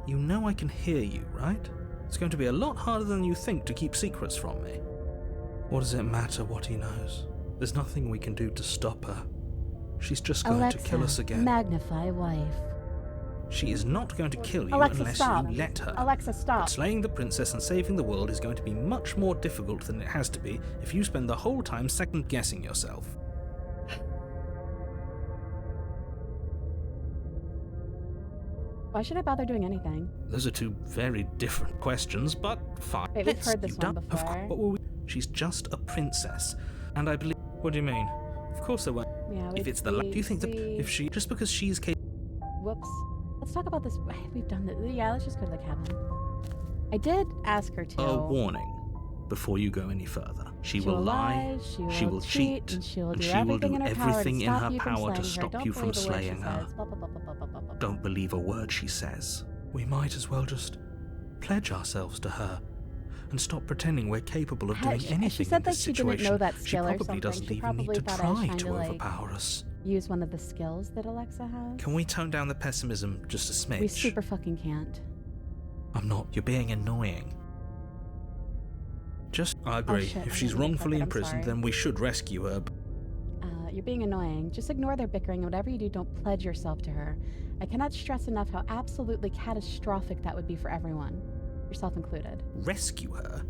You know I can hear you, right? It's going to be a lot harder than you think to keep secrets from me. What does it matter what he knows? There's nothing we can do to stop her. She's just going Alexa, to kill us again. magnify wife. She is not going to kill you Alexa, unless stop. you let her. Alexa, stop. But slaying the princess and saving the world is going to be much more difficult than it has to be if you spend the whole time second-guessing yourself. Why should I bother doing anything? Those are two very different questions, but fine. Wait, we've heard this You one don't- before. What were we? She's just a princess, and I believe. What do you mean? Of course there won't. Yeah, If it's the. Do you think that if she just because she's capable? Whoops. Let's talk about this. We've done this. Yeah, let's just go to the cabin. I did ask her to. A warning before you go any further. She will lie, she will cheat, and she will and do she will everything do in her everything in power her to power to stop stop you you from from slaying her. slaying her. Don't believe a word she says. Blah, blah, blah, blah, blah, blah, blah. Don't believe a word she says. We might as well just pledge ourselves to her and stop pretending we're capable of doing anything She said in that this she situation. didn't know that She skill or probably something. doesn't She even probably need to thought I was try trying to to like overpower us. use one of the skills that Alexa has. Can we tone down the pessimism just a smidge? We super fucking can't. I'm not. You're being annoying. I agree. shit, If I she's didn't mean to wrongfully click it, I'm imprisoned, sorry. then we should rescue her. You're being annoying. Just ignore their bickering, and whatever you do, don't pledge yourself to her. I cannot stress enough how absolutely catastrophic that would be for everyone, yourself included. Rescue her?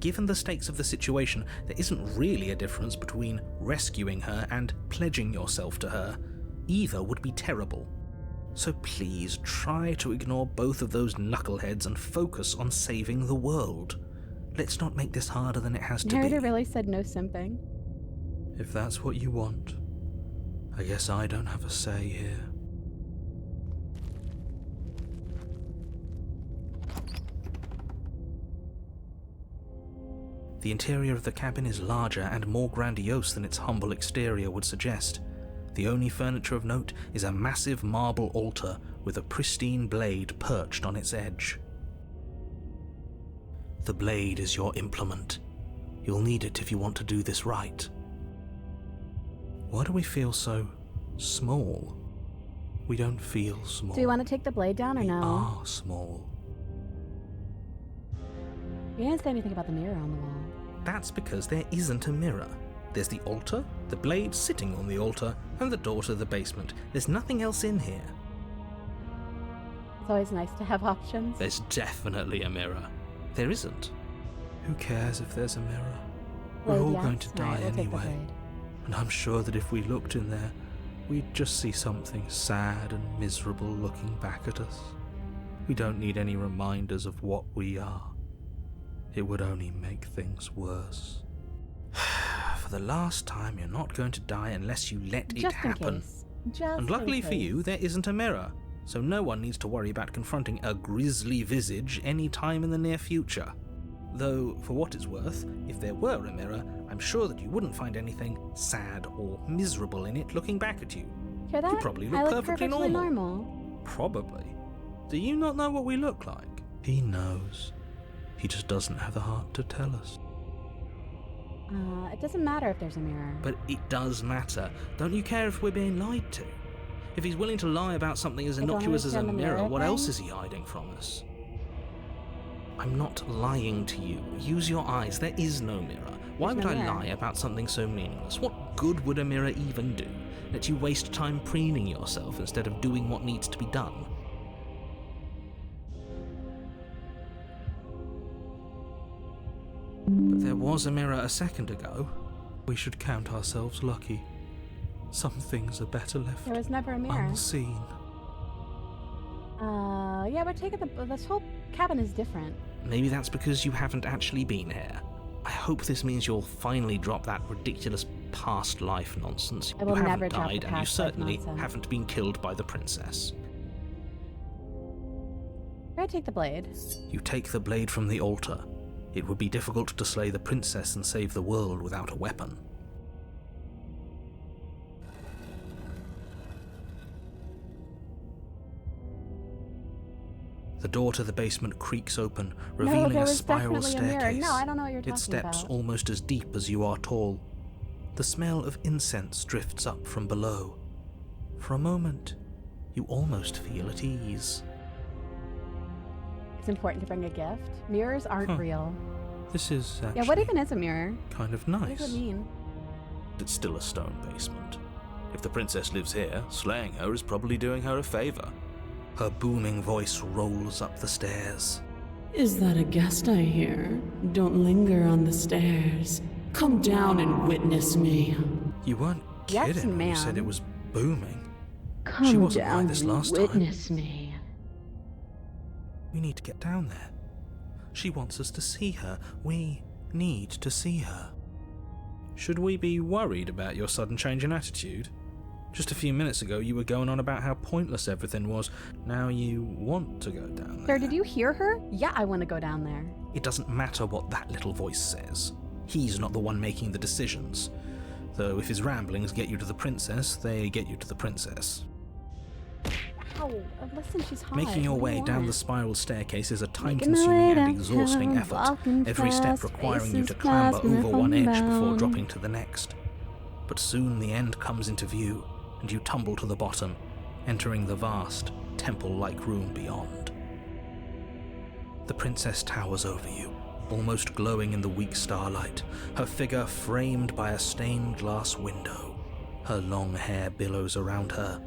Given the stakes of the situation, there isn't really a difference between rescuing her and pledging yourself to her. Either would be terrible. So please try to ignore both of those knuckleheads and focus on saving the world. Let's not make this harder than it has to be. Narrator really said no simping. If that's what you want, I guess I don't have a say here. The interior of the cabin is larger and more grandiose than its humble exterior would suggest. The only furniture of note is a massive marble altar with a pristine blade perched on its edge. The blade is your implement. You'll need it if you want to do this right. Why do we feel so small? We don't feel small. Do you want to take the blade down or no? Are small. You didn't say anything about the mirror on the wall. That's because there isn't a mirror. There's the altar, the blade sitting on the altar, and the door to the basement. There's nothing else in here. It's always nice to have options. There's definitely a mirror. There isn't. Who cares if there's a mirror? We're Blade, all yes? going to die Alright, we'll take the anyway. blade. And I'm sure that if we looked in there, we'd just see something sad and miserable looking back at us. We don't need any reminders of what we are. It would only make things worse. For the last time, you're not going to die unless you let it Just in happen. case. Just And luckily in for case. you, there isn't a mirror, so no one needs to worry about confronting a grisly visage any time in the near future. Though, for what it's worth, if there were a mirror, I'm sure that you wouldn't find anything sad or miserable in it looking back at you. Hear that? You probably look I look perfectly perfectly normal. normal. Probably. Do you not know what we look like? He knows. He just doesn't have the heart to tell us. It doesn't matter if there's a mirror. But it does matter. Don't you care if we're being lied to? If he's willing to lie about something as I don't innocuous as a understand the mirror, mirror what else thing. is he hiding from us? I'm not lying to you. Use your eyes. There is no mirror. Why There's would no I mirror. lie about something so meaningless? What good would a mirror even do? Let you waste time preening yourself instead of doing what needs to be done? But there was a mirror a second ago. We should count ourselves lucky. Some things are better left There was never a mirror. unseen. Yeah, we're taking this whole cabin is different. Maybe that's because you haven't actually been here. I hope this means you'll finally drop that ridiculous past life nonsense. I will you never haven't drop the died, and you past life certainly nonsense. haven't been killed by the princess. We're gonna take the blade. You take the blade from the altar. It would be difficult to slay the princess and save the world without a weapon. The door to the basement creaks open, revealing there a was spiral definitely a mirror. staircase. No, I don't know what you're Its talking steps about. almost as deep as you are tall. The smell of incense drifts up from below. For a moment, you almost feel at ease. It's important to bring a gift. Mirrors aren't real. This is actually Yeah, what even is a mirror? kind of What nice. does it mean? It's still a stone basement. If the princess lives here, slaying her is probably doing her a favor. Her booming voice rolls up the stairs. Is that a guest I hear? Don't linger on the stairs. Come down and witness me. You weren't Yes, kidding when you said it ma'am. was booming. Come She wasn't down like this and last witness time. me. We need to get down there. She wants us to see her. We need to see her. Should we be worried about your sudden change in attitude? Just a few minutes ago, you were going on about how pointless everything was. Now you want to go down there. Sir, did you hear her? Yeah, I want to go down there. It doesn't matter what that little voice says. He's not the one making the decisions. Though if his ramblings get you to the princess, they get you to the princess. Ow, listen, she's hot. Making your What do way you down the want? spiral staircase is a Making my way time-consuming and down, exhausting effort, walking every step fast, requiring you to faces clamber clasping over one edge before homebound. dropping to the next. But soon the end comes into view, and you tumble to the bottom, entering the vast, temple-like room beyond. The princess towers over you, almost glowing in the weak starlight, her figure framed by a stained glass window. Her long hair billows around her,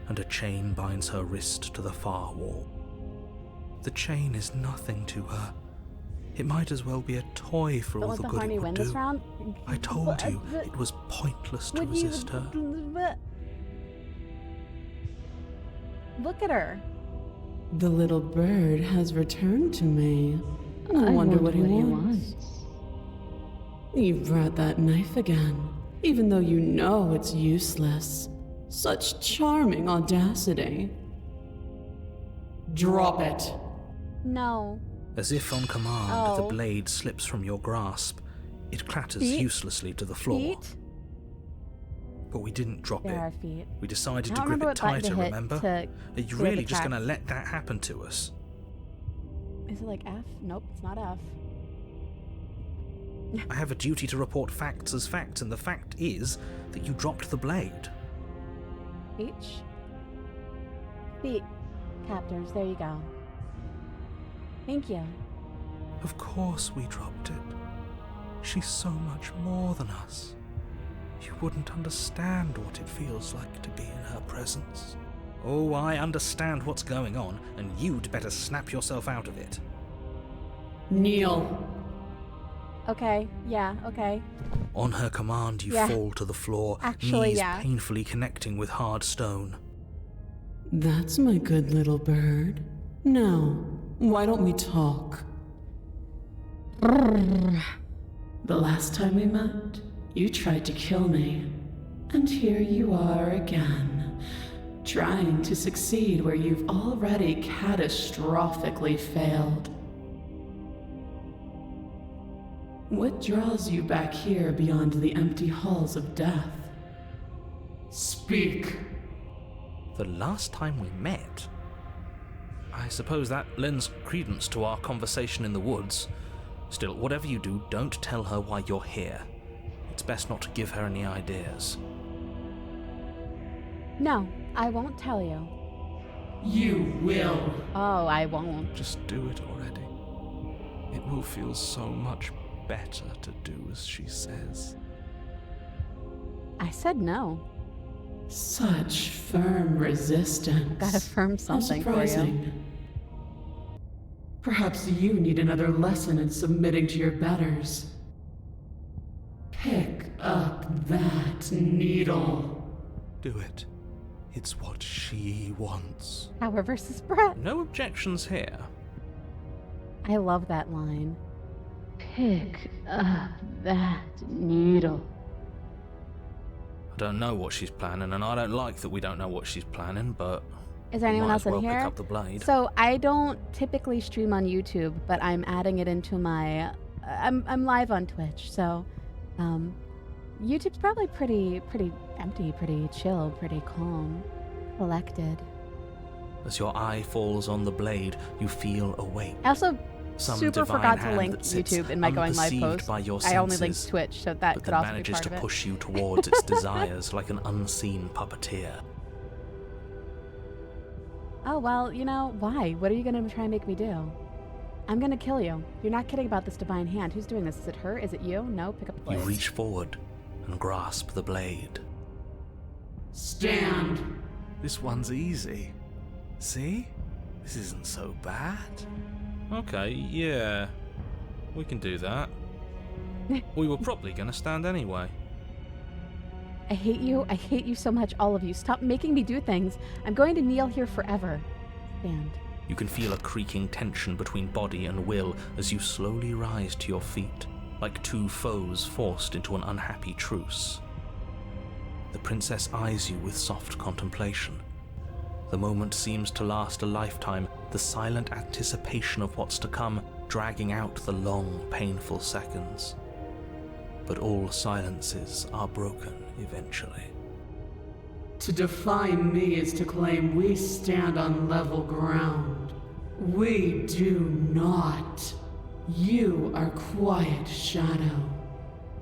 and a chain binds her wrist to the far wall. The chain is nothing to her. It might as well be a toy for all Don't the let the good horny it would wind do. this round. I told you it was pointless to Would you- resist her. Look at her. The little bird has returned to me. I wonder what he wants. You brought that knife again, even though you know it's useless. Such charming audacity. Drop it. No. As if on command, the Oh. blade slips from your grasp. It clatters Feet? uselessly to the floor. Feet? But we didn't drop There it. are feet. We decided I to don't grip remember it what button to tighter, hit remember? to Are you clear really the just going to tracks. let that happen to us? Is it like F? Nope, it's not F. I have a duty to report facts as facts, and the fact is that you dropped the blade. H? Feet. Captors, there you go. Thank you. Of course we dropped it. She's so much more than us. You wouldn't understand what it feels like to be in her presence. Oh, I understand what's going on, and you'd better snap yourself out of it. Kneel. Okay. Yeah, okay. On her command, you Yeah. fall to the floor, Actually, knees yeah. painfully connecting with hard stone. That's my good little bird. Now, why don't we talk? The last time we met, you tried to kill me. And here you are again, trying to succeed where you've already catastrophically failed. What draws you back here beyond the empty halls of death? Speak. The last time we met? I suppose that lends credence to our conversation in the woods. Still, whatever you do, don't tell her why you're here. It's best not to give her any ideas. No, I won't tell you. You will. Oh, I won't. Just do it already. It will feel so much better to do as she says. I said no. Such firm resistance. Gotta firm something How for you. surprising. Perhaps you need another lesson in submitting to your betters. Pick up that needle. Do it. It's what she wants. Howard versus Brett. No objections here. I love that line. Pick up that needle. I don't know what she's planning, and I don't like that we don't know what she's planning, but Is there we anyone might else as well in here? pick up the blade. So I don't typically stream on YouTube, but I'm adding it into my. I'm live on Twitch, so YouTube's probably pretty empty, pretty chill, pretty calm, collected. As your eye falls on the blade, you feel awake. I also Some super divine forgot to hand link that sits YouTube in my going live unperceived post. by your I only linked senses, Twitch, so that but could that also be manages part to of it. push you towards its desires like an unseen puppeteer. Oh, well, you know, why? What are you going to try and make me do? I'm going to kill you. You're not kidding about this divine hand. Who's doing this? Is it her? Is it you? No, pick up the blade. You reach forward and grasp the blade. Stand. This one's easy. See? This isn't so bad. Okay, yeah. We can do that. We were probably going to stand anyway. I hate you. I hate you so much, all of you. Stop making me do things. I'm going to kneel here forever. Stand. You can feel a creaking tension between body and will as you slowly rise to your feet, like two foes forced into an unhappy truce. The princess eyes you with soft contemplation. The moment seems to last a lifetime, the silent anticipation of what's to come dragging out the long, painful seconds. But all silences are broken eventually. To define me is to claim we stand on level ground. We do not. You are quiet shadow,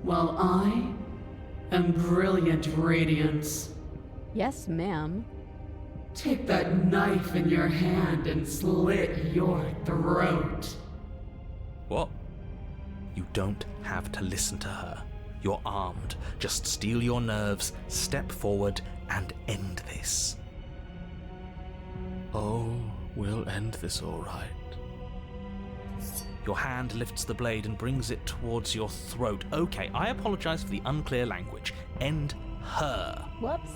while I am brilliant radiance. Yes, ma'am. Take that knife in your hand and slit your throat. What? You don't have to listen to her. You're armed. Just steel your nerves, step forward, and end this. Oh, we'll end this all right. Your hand lifts the blade and brings it towards your throat. Okay, I apologize for the unclear language. End her. Whoops.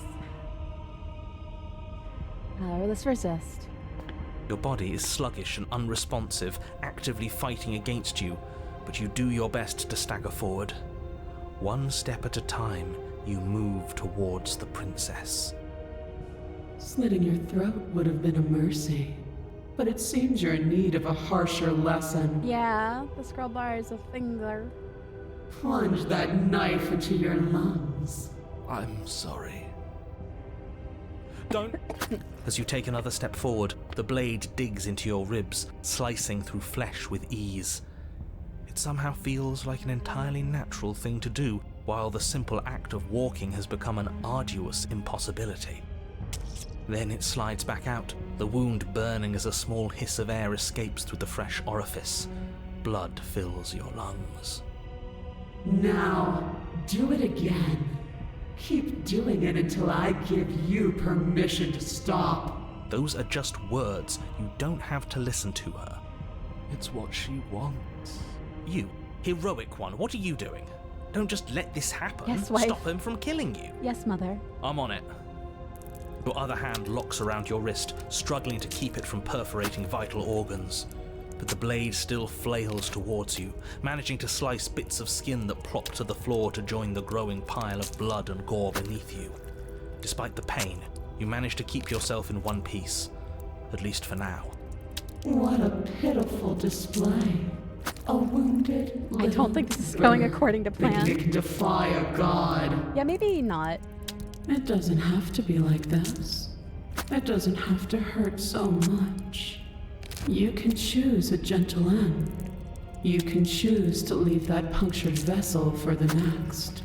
Powerless resist. Your body is sluggish and unresponsive, actively fighting against you, but you do your best to stagger forward. One step at a time, you move towards the princess. Slitting your throat would have been a mercy, but it seems you're in need of a harsher lesson. Yeah, the scroll bar is a finger. Plunge that knife into your lungs. I'm sorry. Don't! As you take another step forward, the blade digs into your ribs, slicing through flesh with ease. It somehow feels like an entirely natural thing to do, while the simple act of walking has become an arduous impossibility. Then it slides back out, the wound burning as a small hiss of air escapes through the fresh orifice. Blood fills your lungs. Now, do it again. Keep doing it until I give you permission to stop. Those are just words. You don't have to listen to her. It's what she wants. You, Heroic one, what are you doing? Don't just let this happen. Yes, wife. Stop him from killing you. Yes, mother. I'm on it. Your other hand locks around your wrist, struggling to keep it from perforating vital organs. But the blade still flails towards you, managing to slice bits of skin that plop to the floor to join the growing pile of blood and gore beneath you. Despite the pain, you manage to keep yourself in one piece, at least for now. What a pitiful display. A wounded I don't think this is going according to plan. Thinking it can defy a god. Yeah, maybe not. It doesn't have to be like this. It doesn't have to hurt so much. You can choose a gentle end. You can choose to leave that punctured vessel for the next.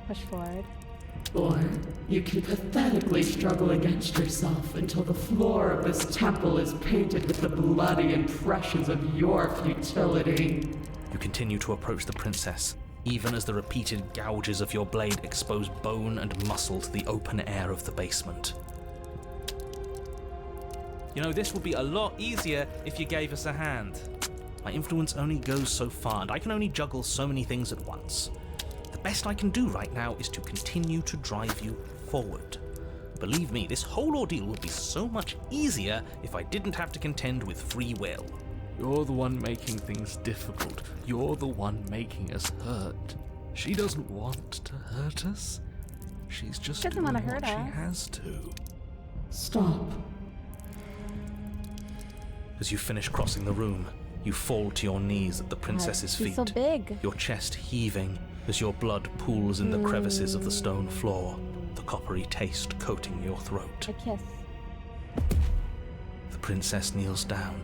Push forward. Or you can pathetically struggle against yourself until the floor of this temple is painted with the bloody impressions of your futility. You continue to approach the princess, even as the repeated gouges of your blade expose bone and muscle to the open air of the basement. You know, this would be a lot easier if you gave us a hand. My influence only goes so far, and I can only juggle so many things at once. The best I can do right now is to continue to drive you forward. Believe me, this whole ordeal would be so much easier if I didn't have to contend with free will. You're the one making things difficult. You're the one making us hurt. She doesn't want to hurt us. She's just She doesn't doing want to what hurt she us. has to. Stop. As you finish crossing the room, you fall to your knees at the princess's She's feet, so big. your chest heaving as your blood pools in the crevices of the stone floor, the coppery taste coating your throat. A kiss. The princess kneels down,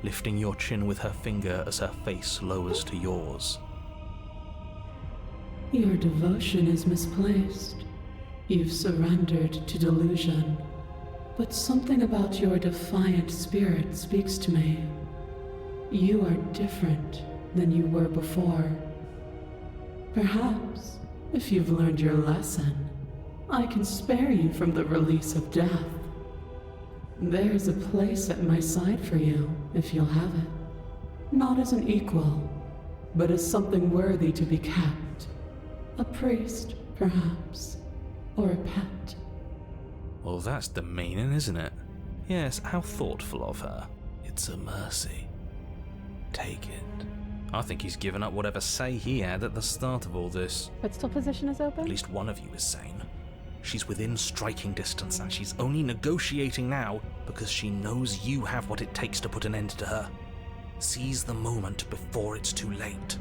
lifting your chin with her finger as her face lowers to yours. Your devotion is misplaced. You've surrendered to delusion. But something about your defiant spirit speaks to me. You are different than you were before. Perhaps, if you've learned your lesson, I can spare you from the release of death. There's a place at my side for you, if you'll have it. Not as an equal, but as something worthy to be kept. A priest, perhaps, or a pet. Well, that's demeaning, isn't it? Yes, how thoughtful of her. It's a mercy. Take it. I think he's given up whatever say he had at the start of all this. But still position is open? At least one of you is sane. She's within striking distance, and she's only negotiating now because she knows you have what it takes to put an end to her. Seize the moment before it's too late.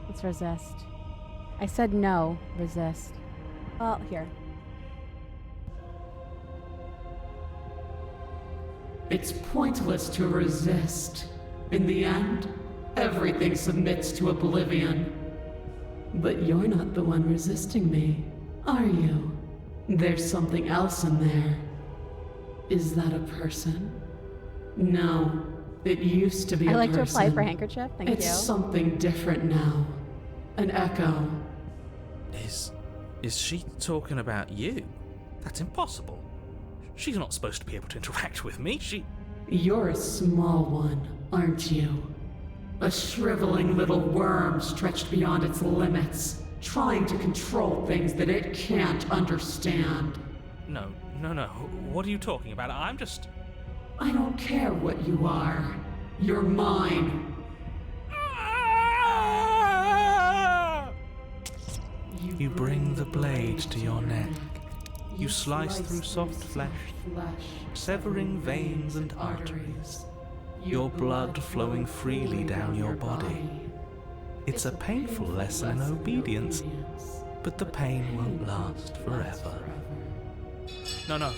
Let's resist. I said no, resist. Well, here. It's pointless to resist. In the end, everything submits to oblivion. But you're not the one resisting me, are you? There's something else in there. Is that a person? No, it used to be a person. I like to apply for handkerchief, thank It's you. something different now. An echo. Is she talking about you? That's impossible. She's not supposed to be able to interact with me. You're a small one, aren't you? A shriveling little worm stretched beyond its limits, trying to control things that it can't understand. No. What are you talking about? I don't care what you are. You're mine. You bring the blade to your neck. You slice through soft flesh, severing veins and arteries, your blood flowing freely down your body. It's a painful lesson in obedience, but the pain won't last forever. No.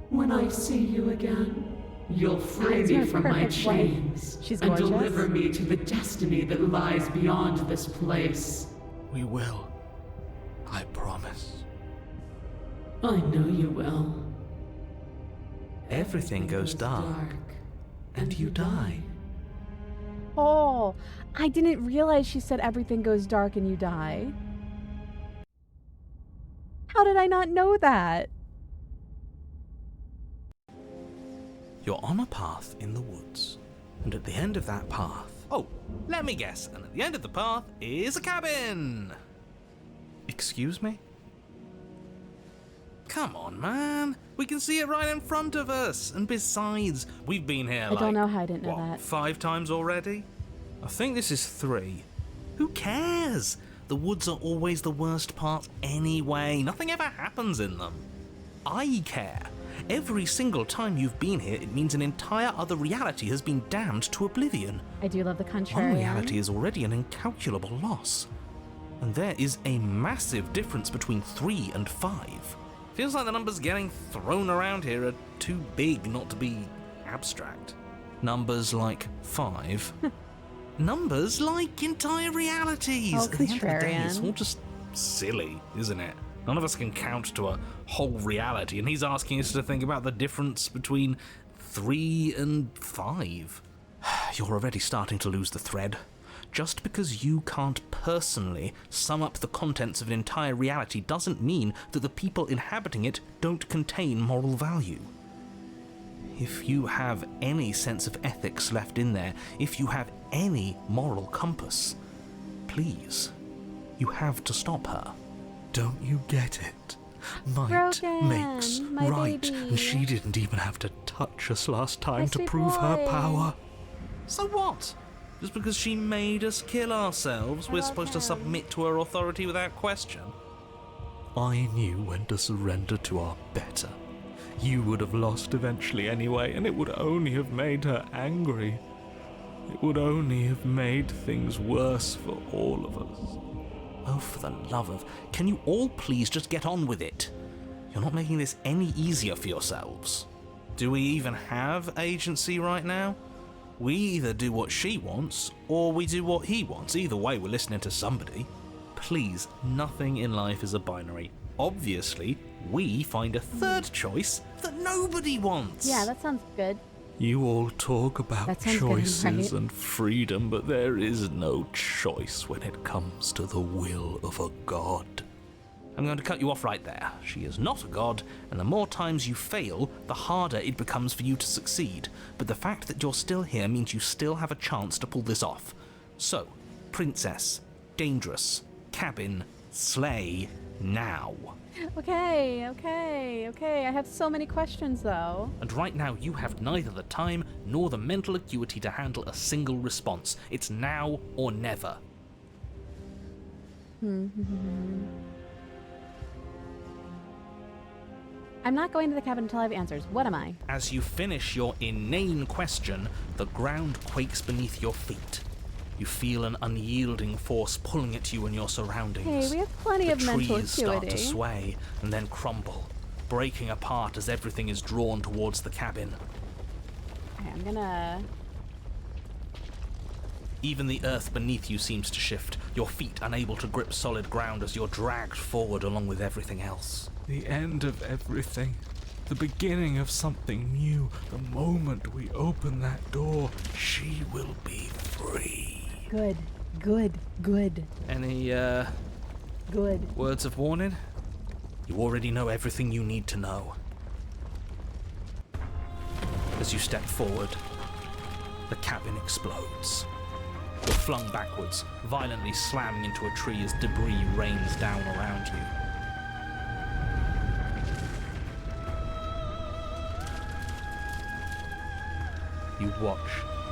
When I see you again, you'll free me from my chains and deliver me to the destiny that lies beyond this place. We will. I promise. I know you will. Everything goes dark, and you die. Oh, I didn't realize she said everything goes dark and you die. How did I not know that? You're on a path in the woods, and at the end of that path... Oh, let me guess. And at the end of the path is a cabin. Excuse me? Come on, man. We can see it right in front of us. And besides, we've been here I don't know how I didn't know that. 5 times already? I think this is 3. Who cares? The woods are always the worst part anyway. Nothing ever happens in them. I care. Every single time you've been here, it means an entire other reality has been damned to oblivion. I do love the One contrarian. reality is already an incalculable loss. And there is a massive difference between 3 and 5. Feels like the numbers getting thrown around here are too big not to be abstract. Numbers like 5. Numbers like entire realities. Oh, At the end of the day, it's contrarian. all just silly, isn't it? None of us can count to a whole reality, and he's asking us to think about the difference between 3 and 5. You're already starting to lose the thread. Just because you can't personally sum up the contents of an entire reality doesn't mean that the people inhabiting it don't contain moral value. If you have any sense of ethics left in there, if you have any moral compass, please, you have to stop her. Don't you get it? Might Broken, makes my right, baby. and she didn't even have to touch us last time My to sweet prove her boy. power. So what? Just because she made us kill ourselves, we're supposed to submit to her authority without question? I knew when to surrender to our better. You would have lost eventually anyway, and it would only have made her angry. It would only have made things worse for all of us. Oh, for the love of... Can you all please just get on with it? You're not making this any easier for yourselves. Do we even have agency right now? We either do what she wants, or we do what he wants. Either way, we're listening to somebody. Please, nothing in life is a binary. Obviously, we find a third choice that nobody wants. Yeah, that sounds good. You all talk about That sounds good, choices right? and freedom, but there is no choice when it comes to the will of a god. I'm going to cut you off right there. She is not a god, and the more times you fail, the harder it becomes for you to succeed. But the fact that you're still here means you still have a chance to pull this off. So, princess, dangerous, cabin, slay, now. Okay. I have so many questions though. And right now you have neither the time nor the mental acuity to handle a single response. It's now or never. I'm not going to the cabin until I have answers. What am I? As you finish your inane question, the ground quakes beneath your feet. You feel an unyielding force pulling at you and your surroundings. Hey, we have plenty The of mental trees start to acuity. sway and then crumble, breaking apart as everything is drawn towards the cabin. Okay, I'm gonna... Even the earth beneath you seems to shift, your feet unable to grip solid ground as you're dragged forward along with everything else. The end of everything. The beginning of something new. The moment we open that door, she will be free. Good. Any, Good. words of warning? You already know everything you need to know. As you step forward, the cabin explodes. You're flung backwards, violently slamming into a tree as debris rains down around you. You watch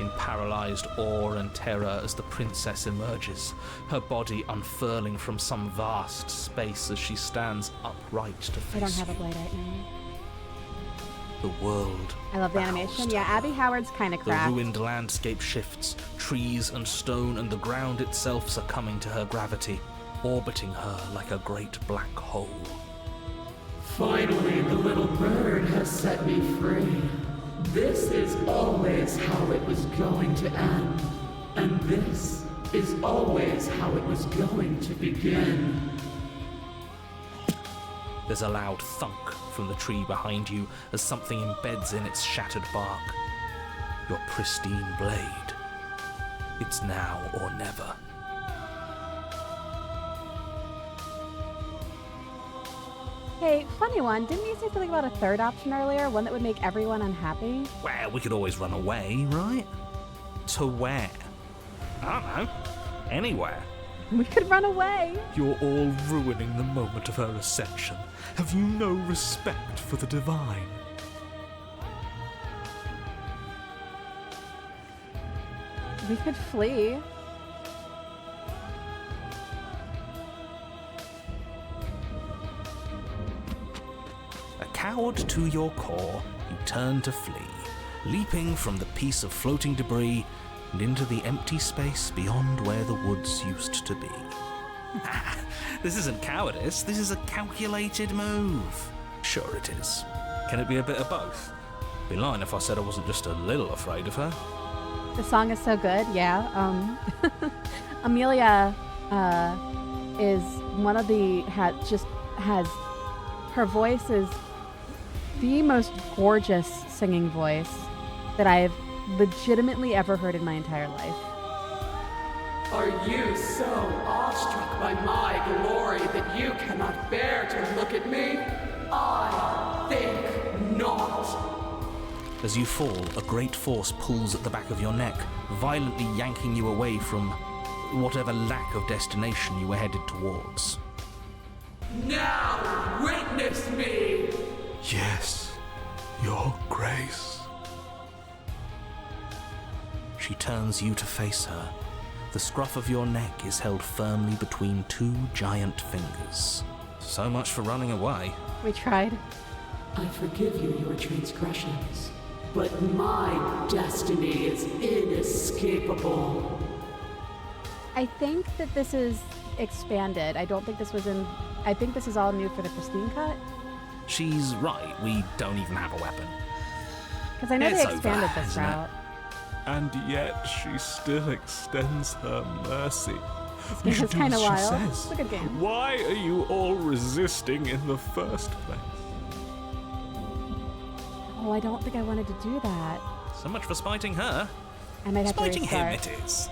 in paralyzed awe and terror as the princess emerges, her body unfurling from some vast space as she stands upright to face I don't have a you. blade right now. The world I love the bows animation. to Yeah, her. Abby Howard's kind of The crap. ruined landscape shifts, trees and stone and the ground itself succumbing to her gravity, orbiting her like a great black hole. Finally, the little bird has set me free. This is always how it was going to end. And this is always how it was going to begin. There's a loud thunk from the tree behind you as something embeds in its shattered bark. Your pristine blade. It's now or never. Hey, funny one. Didn't you say something about a third option earlier? One that would make everyone unhappy? Well, we could always run away, right? To where? I don't know. Anywhere. We could run away. You're all ruining the moment of her ascension. Have you no respect for the divine? We could flee. A coward to your core, you turn to flee, leaping from the piece of floating debris and into the empty space beyond where the woods used to be. This isn't cowardice, this is a calculated move. Sure it is. Can it be a bit of both? Be lying if I said I wasn't just a little afraid of her. The song is so good, yeah. Amelia is one of the has her voice is the most gorgeous singing voice that I have legitimately ever heard in my entire life. Are you so awestruck by my glory that you cannot bear to look at me? I think not. As you fall, a great force pulls at the back of your neck, violently yanking you away from whatever lack of destination you were headed towards. Now witness me! Yes, Your Grace. She turns you to face her. The scruff of your neck is held firmly between two giant fingers. So much for running away. We tried. I forgive you your transgressions, but my destiny is inescapable. I think that this is expanded. I don't think this was in... I think this is all new for the Pristine cut. She's right, we don't even have a weapon. Because I know It's they expanded over, this isn't it? route. And yet she still extends her mercy. We This should is do kind as of she wild. says. It's a good game. Why are you all resisting in the first place? Oh, I don't think I wanted to do that. So much for spiting her. I might have Spiting to him restart. it is.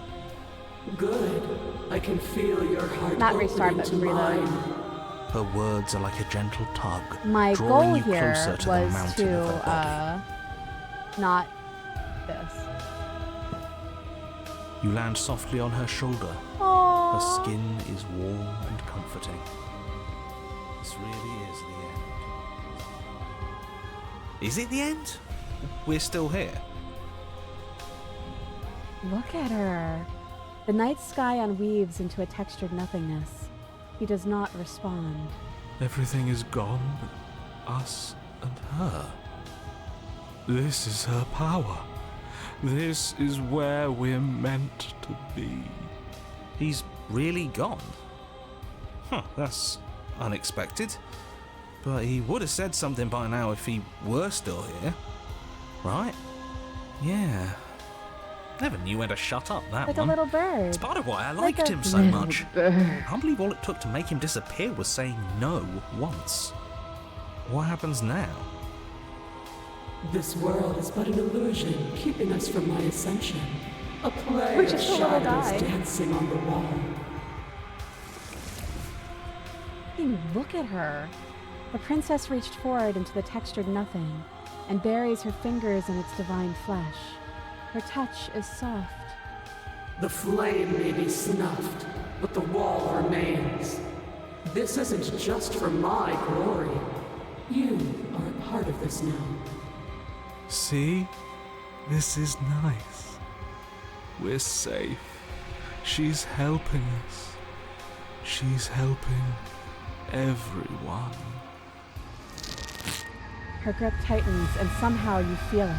Good. I can feel your heart Not restart, but opening to reload. mine. Her words are like a gentle tug, My drawing goal you here closer to the was mountain of her body. to not this. You land softly on her shoulder. Aww. Her skin is warm and comforting. This really is the end. Is it the end? We're still here. Look at her. The night sky unweaves into a textured nothingness. He does not respond. Everything is gone, us and her. This is her power. This is where we're meant to be. He's really gone. Huh, that's unexpected. But he would have said something by now if he were still here. Right? Yeah. Never knew when to shut up, that Like one. a little bird. It's part of why I Like liked a him so little much. bird. I can't believe all it took to make him disappear was saying no once. What happens now? This world is but an illusion, keeping us from my ascension. A play We're of just a little shadows guy. dancing on the wall. Hey, look at her. The princess reached forward into the textured nothing and buries her fingers in its divine flesh. Her touch is soft. The flame may be snuffed, but the wall remains. This isn't just for my glory. You are a part of this now. See? This is nice. We're safe. She's helping us. She's helping everyone. Her grip tightens and somehow you feel it.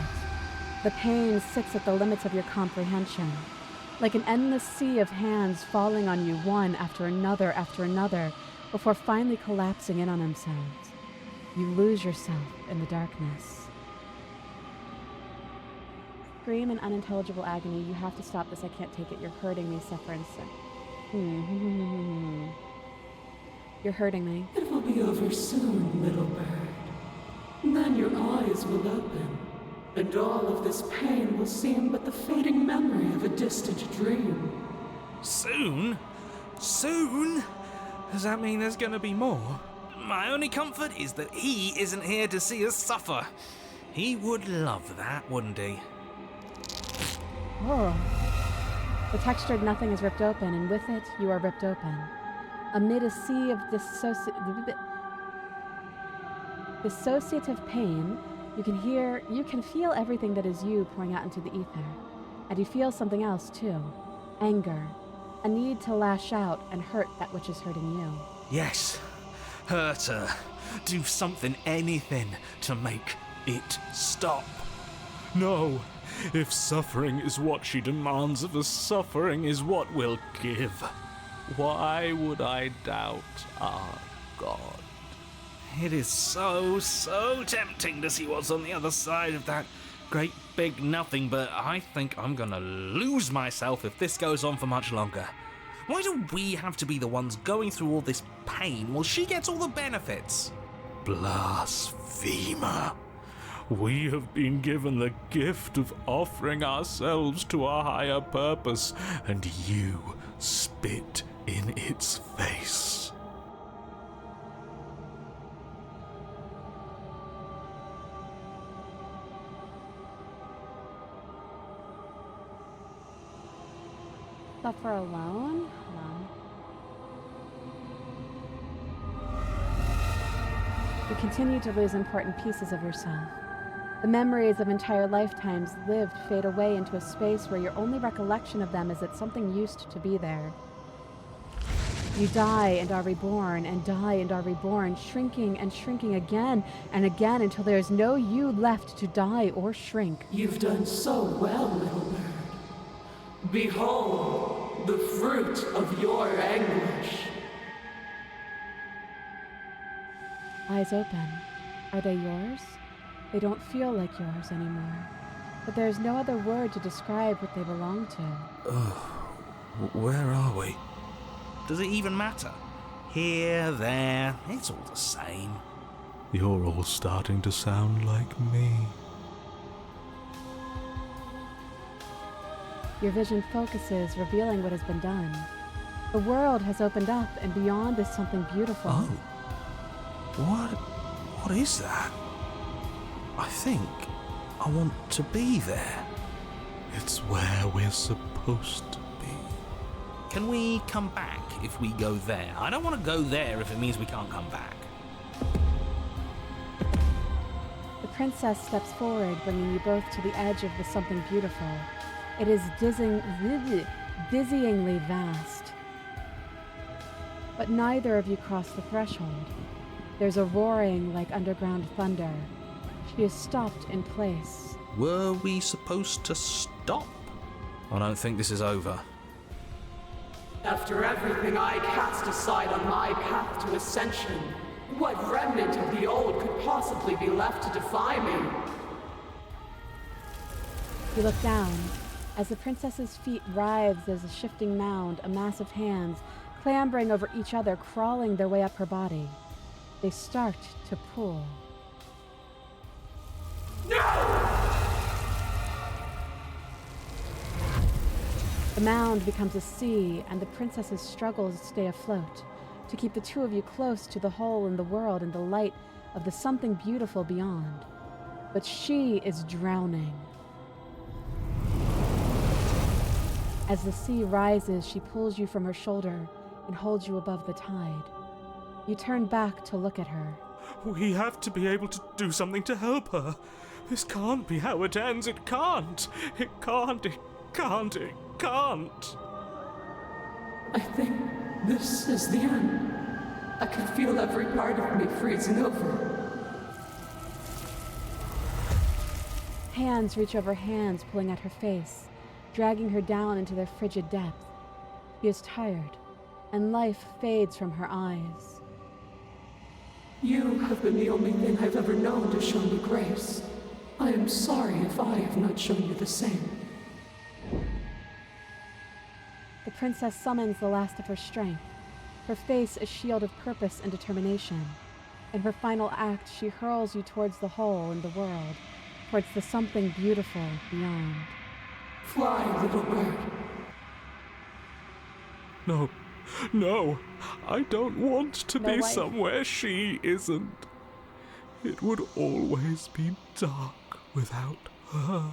The pain sits at the limits of your comprehension, like an endless sea of hands falling on you one after another, before finally collapsing in on themselves. You lose yourself in the darkness. Scream in unintelligible agony. You have to stop this. I can't take it. You're hurting me, suffering. You're hurting me. It will be over soon, little bird. Then your eyes will open, and all of this pain will seem but the fading memory of a distant dream. Soon? Soon? Does that mean there's gonna be more? My only comfort is that he isn't here to see us suffer. He would love that, wouldn't he? Oh. The textured nothing is ripped open, and with it, you are ripped open. Amid a sea of dissociative pain, you can feel everything that is you pouring out into the ether. And you feel something else, too. Anger. A need to lash out and hurt that which is hurting you. Yes. Hurt her. Do something, anything, to make it stop. No. If suffering is what she demands of us, suffering is what we'll give. Why would I doubt our God? It is so tempting to see what's on the other side of that great big nothing, but I think I'm gonna lose myself if this goes on for much longer. Why do we have to be the ones going through all this pain while she gets all the benefits? Blasphemer. We have been given the gift of offering ourselves to a higher purpose, and you spit in its face. Suffer alone? No. You continue to lose important pieces of yourself. The memories of entire lifetimes lived fade away into a space where your only recollection of them is that something used to be there. You die and are reborn, and die and are reborn, shrinking and shrinking again and again until there is no you left to die or shrink. You've done so well, little bird. Behold, the fruit of your anguish. Eyes open. Are they yours? They don't feel like yours anymore. But there's no other word to describe what they belong to. Where are we? Does it even matter? Here, there, it's all the same. You're all starting to sound like me. Your vision focuses, revealing what has been done. The world has opened up, and beyond is something beautiful. Oh. What is that? I think I want to be there. It's where we're supposed to be. Can we come back if we go there? I don't want to go there if it means we can't come back. The princess steps forward, bringing you both to the edge of the something beautiful. It is dizzyingly vast. But neither of you cross the threshold. There's a roaring like underground thunder. She is stopped in place. Were we supposed to stop? I don't think this is over. After everything I cast aside on my path to ascension, what remnant of the old could possibly be left to defy me? You look down. As the princess's feet writhe, there's a shifting mound, a mass of hands, clambering over each other, crawling their way up her body. They start to pull. The mound becomes a sea, and the princess's struggles to stay afloat, to keep the two of you close to the hole in the world and the light of the something beautiful beyond. But she is drowning. As the sea rises, she pulls you from her shoulder and holds you above the tide. You turn back to look at her. We have to be able to do something to help her. This can't be how it ends. It can't. It can't. It can't. It can't. I think this is the end. I can feel every part of me freezing over. Hands reach over hands, pulling at her face, dragging her down into their frigid depth. She is tired, and life fades from her eyes. You have been the only thing I've ever known to show me grace. I am sorry if I have not shown you the same. The princess summons the last of her strength, her face a shield of purpose and determination. In her final act, she hurls you towards the hole in the world, towards the something beautiful beyond. Fly, little bird. No, No, I don't want to No be wife. somewhere she isn't. It would always be dark without her.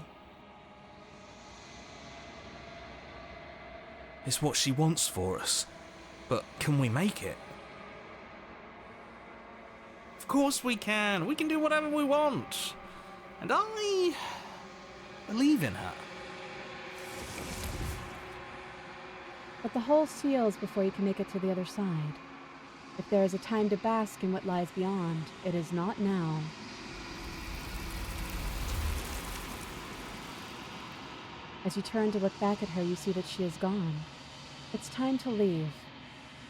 It's what she wants for us. But can we make it? Of course we can. We can do whatever we want. And I believe in her. But the hole seals before you can make it to the other side. If there is a time to bask in what lies beyond, it is not now. As you turn to look back at her, you see that she is gone. It's time to leave.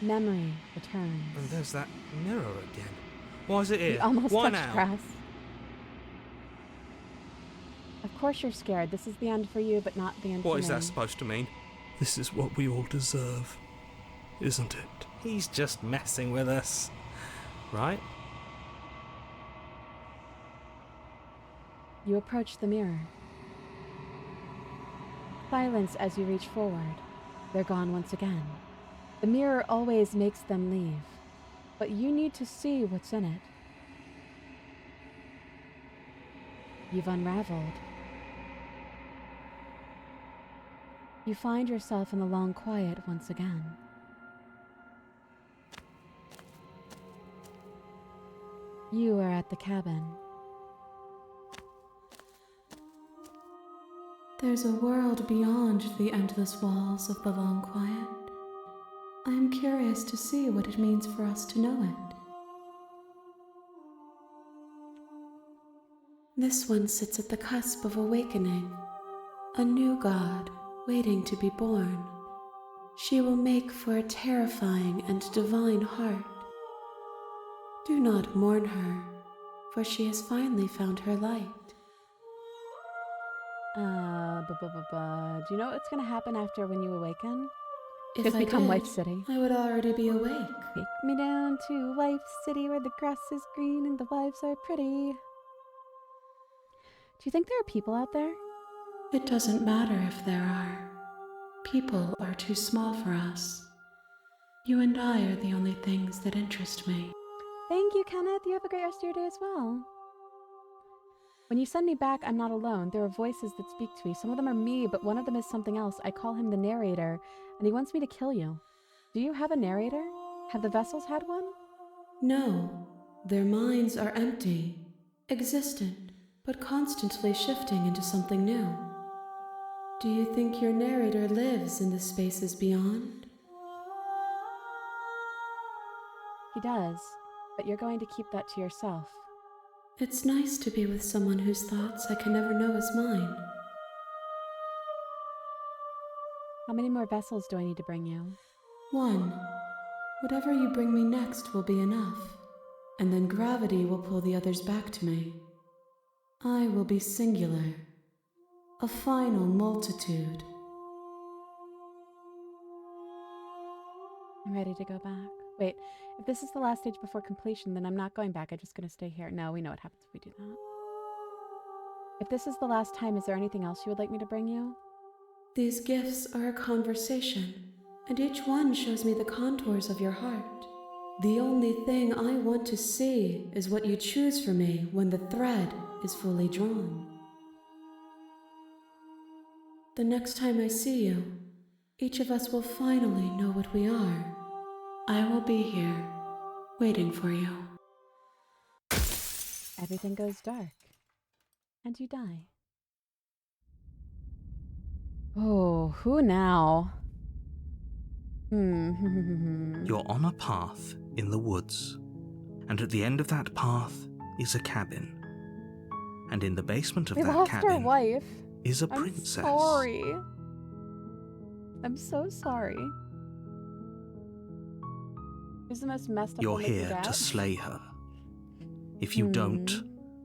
Memory returns. And there's that mirror again. Why is it here? You almost Why touched now? grass. Of course you're scared. This is the end for you, but not the end for me. What is that supposed to mean? This is what we all deserve, isn't it? He's just messing with us. Right? You approach the mirror. Silence as you reach forward. They're gone once again. The mirror always makes them leave, but you need to see what's in it. You've unraveled. You find yourself in the long quiet once again. You are at the cabin. There's a world beyond the endless walls of the long quiet. I am curious to see what it means for us to know it. This one sits at the cusp of awakening, a new god waiting to be born. She will make for a terrifying and divine heart. Do not mourn her, for she has finally found her light. Do you know what's going to happen after when you awaken? If Just I become did, Wife City. I would already be awake. Take me down to Wife City where the grass is green and the wives are pretty. Do you think there are people out there? It doesn't matter if there are. People are too small for us. You and I are the only things that interest me. Thank you, Kenneth. You have a great rest of your day as well. When you send me back, I'm not alone. There are voices that speak to me. Some of them are me, but one of them is something else. I call him the narrator, and he wants me to kill you. Do you have a narrator? Have the vessels had one? No, their minds are empty, existent, but constantly shifting into something new. Do you think your narrator lives in the spaces beyond? He does, but you're going to keep that to yourself. It's nice to be with someone whose thoughts I can never know as mine. How many more vessels do I need to bring you? One. Whatever you bring me next will be enough, and then gravity will pull the others back to me. I will be singular, a final multitude. I'm ready to go back. Wait, if this is the last stage before completion, then I'm not going back. I'm just going to stay here. No, we know what happens if we do that. If this is the last time, is there anything else you would like me to bring you? These gifts are a conversation, and each one shows me the contours of your heart. The only thing I want to see is what you choose for me when the thread is fully drawn. The next time I see you, each of us will finally know what we are. I will be here, waiting for you. Everything goes dark, and you die. Oh, who now? You're on a path in the woods, and at the end of that path is a cabin. And in the basement of We that lost our cabin wife. is a princess. I'm sorry. I'm so sorry. Who's the most messed up You're one we can here get? to slay her. If you don't,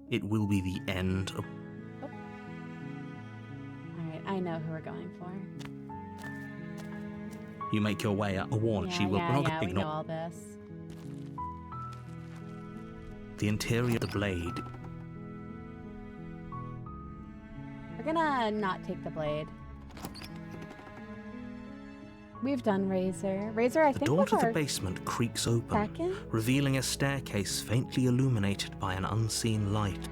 it will be the end of... Alright, I know who we're going for. You make your way up a wall and she will... Yeah, we're not we going to know ignore all this. the interior of the blade. We're gonna not take the blade. We've done Razor. Razor, I The think door was to the our basement creaks open, second? revealing a staircase faintly illuminated by an unseen light.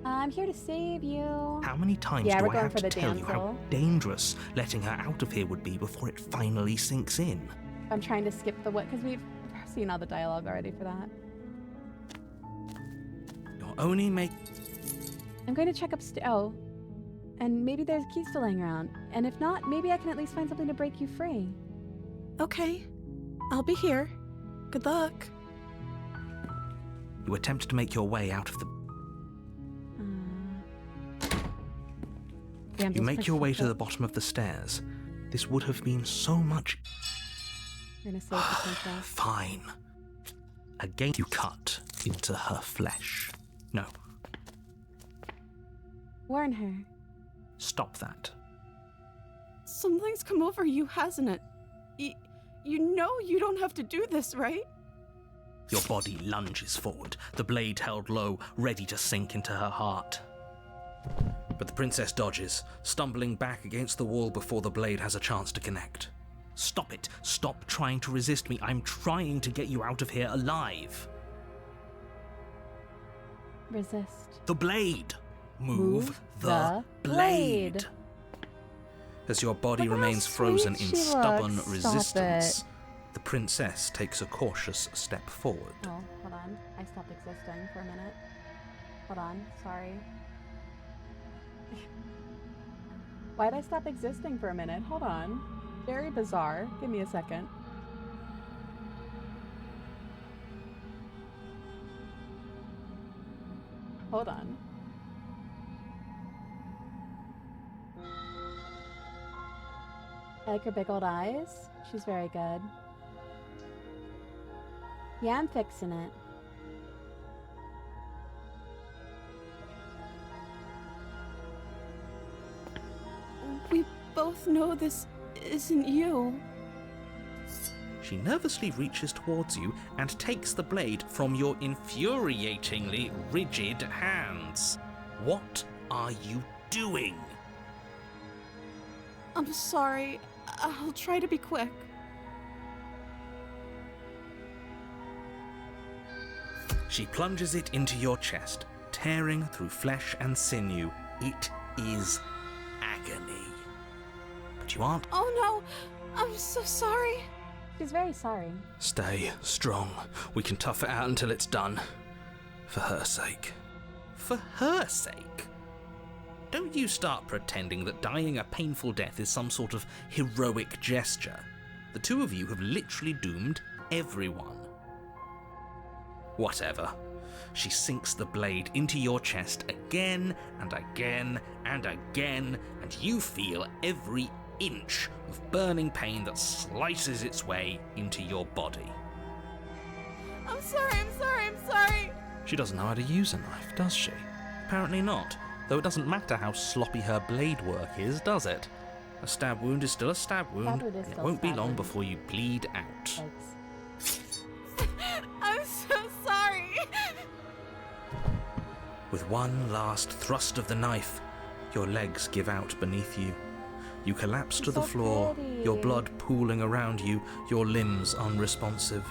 I'm here to save you. How many times Yeah, do we're I going have for to the tell you how damsel. dangerous letting her out of here would be before it finally sinks in? I'm trying to skip the what, because we've seen all the dialogue already for that. You're only make... I'm going to check upstairs. Oh. And maybe there's keys still laying around. And if not, maybe I can at least find something to break you free. Okay. I'll be here. Good luck. You attempt to make your way out of the... You make your way to the bottom of the stairs. This would have been so much... You're gonna save the princess. Fine. Again, you cut into her flesh. No, Warn her. stop that. Something's come over you, hasn't it? You know you don't have to do this, right? Your body lunges forward, the blade held low, ready to sink into her heart. But the princess dodges, stumbling back against the wall before the blade has a chance to connect. Stop it. Stop trying to resist me. I'm trying to get you out of here alive. Resist. The blade. Move the blade. As your body Look how remains frozen sweet in she stubborn looks. Stop resistance, it. the princess takes a cautious step forward. Oh, hold on. I stopped existing for a minute. Hold on. Sorry. Why'd I stop existing for a minute? Hold on. Very bizarre. Give me a second. Hold on. I like her big old eyes. She's very good. Yeah, I'm fixing it. We both know this isn't you. She nervously reaches towards you and takes the blade from your infuriatingly rigid hands. What are you doing? I'm sorry. I'll try to be quick. She plunges it into your chest, tearing through flesh and sinew. It is agony. But you aren't. Oh no! I'm so sorry. She's very sorry. Stay strong. We can tough it out until it's done. For her sake. For her sake? Don't you start pretending that dying a painful death is some sort of heroic gesture. The two of you have literally doomed everyone. Whatever. She sinks the blade into your chest again and again and again, and you feel every inch of burning pain that slices its way into your body. I'm sorry. She doesn't know how to use a knife, does she? Apparently not, though it doesn't matter how sloppy her blade work is, does it? A stab wound is still a stab wound, wound is and it still won't be stab long wound. before you bleed out. I'm so sorry. With one last thrust of the knife, your legs give out beneath you. You collapse to the so floor, pretty. your blood pooling around you, your limbs unresponsive.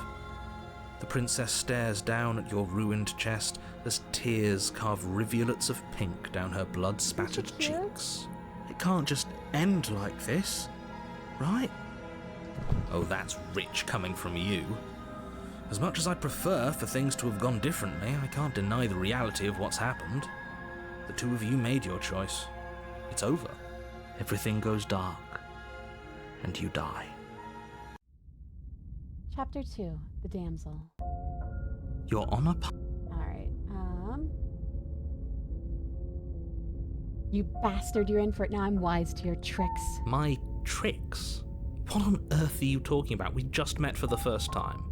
The princess stares down at your ruined chest as tears carve rivulets of pink down her blood-spattered cheeks. It can't just end like this, right? Oh, that's rich coming from you. As much as I'd prefer for things to have gone differently, I can't deny the reality of what's happened. The two of you made your choice. It's over. Everything goes dark, and you die. Chapter 2, The Damsel. You're on a... Alright, You bastard, you're in for it now. I'm wise to your tricks. My tricks? What on earth are you talking about? We just met for the first time.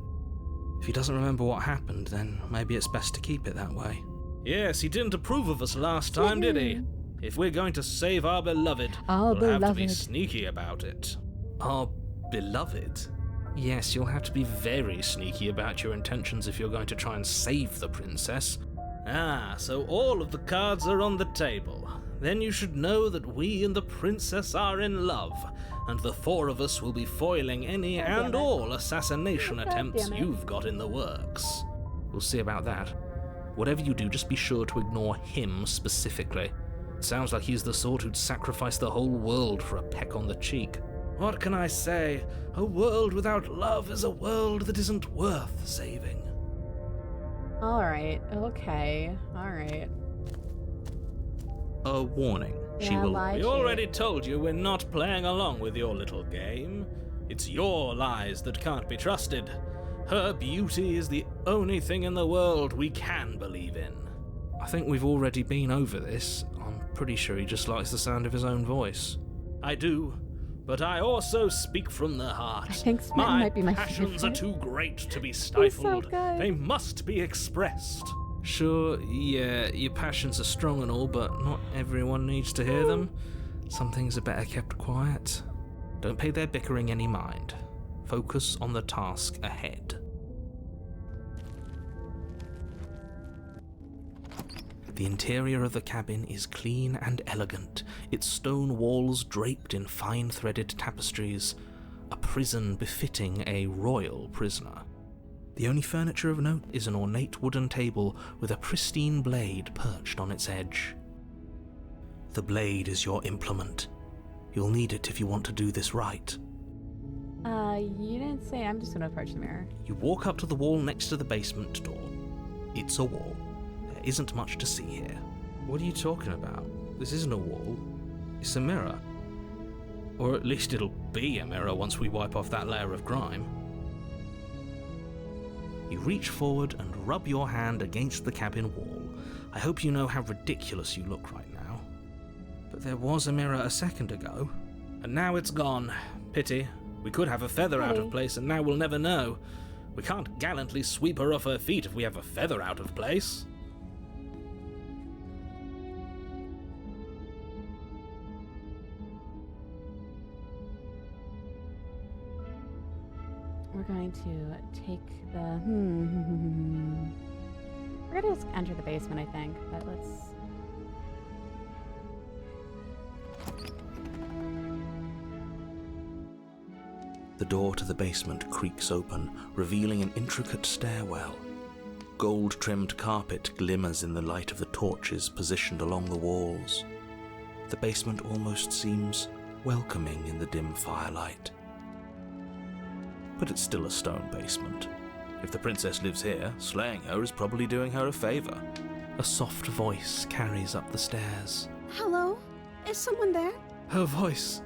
If he doesn't remember what happened, then maybe it's best to keep it that way. Yes, he didn't approve of us last time, did he? If we're going to save our beloved, Our we'll have to be beloved. sneaky about it. Our beloved? Yes, you'll have to be very sneaky about your intentions if you're going to try and save the princess. Ah, so all of the cards are on the table. then you should know that we and the princess are in love, and the four of us will be foiling any and all assassination attempts you've got in the works. We'll see about that. Whatever you do, just be sure to ignore him specifically. It sounds like he's the sort who'd sacrifice the whole world for a peck on the cheek. What can I say? A world without love is a world that isn't worth saving. Alright, okay, alright. A warning. She Yeah, will. lie We to already told you we're not playing along with your little game. It's your lies that can't be trusted. Her beauty is the only thing in the world we can believe in. I think we've already been over this. I'm pretty sure he just likes the sound of his own voice. I do, but I also speak from the heart. I think Smitten might be my passions favorite. are too great to be He's stifled. so good. They must be expressed. Sure, yeah, your passions are strong and all, but not everyone needs to hear them. Some things are better kept quiet. Don't pay their bickering any mind. Focus on the task ahead. The interior of the cabin is clean and elegant, its stone walls draped in fine threaded tapestries, a prison befitting a royal prisoner. The only furniture of note is an ornate wooden table with a pristine blade perched on its edge. The blade is your implement. You'll need it if you want to do this right. You didn't say. I'm just gonna approach the mirror. You walk up to the wall next to the basement door. It's a wall. There isn't much to see here. What are you talking about? This isn't a wall. It's a mirror. Or at least it'll be a mirror once we wipe off that layer of grime. You reach forward and rub your hand against the cabin wall. I hope you know how ridiculous you look right now. But there was a mirror a second ago, and now it's gone. Pity. We could have a feather out of place, and now we'll never know. We can't gallantly sweep her off her feet if we have a feather out of place. We're going to take the... We're gonna just enter the basement, I think, but let's... The door to the basement creaks open, revealing an intricate stairwell. Gold-trimmed carpet glimmers in the light of the torches positioned along the walls. The basement almost seems welcoming in the dim firelight. But it's still a stone basement. If the princess lives here, slaying her is probably doing her a favor. A soft voice carries up the stairs. Hello? Is someone there? Her voice.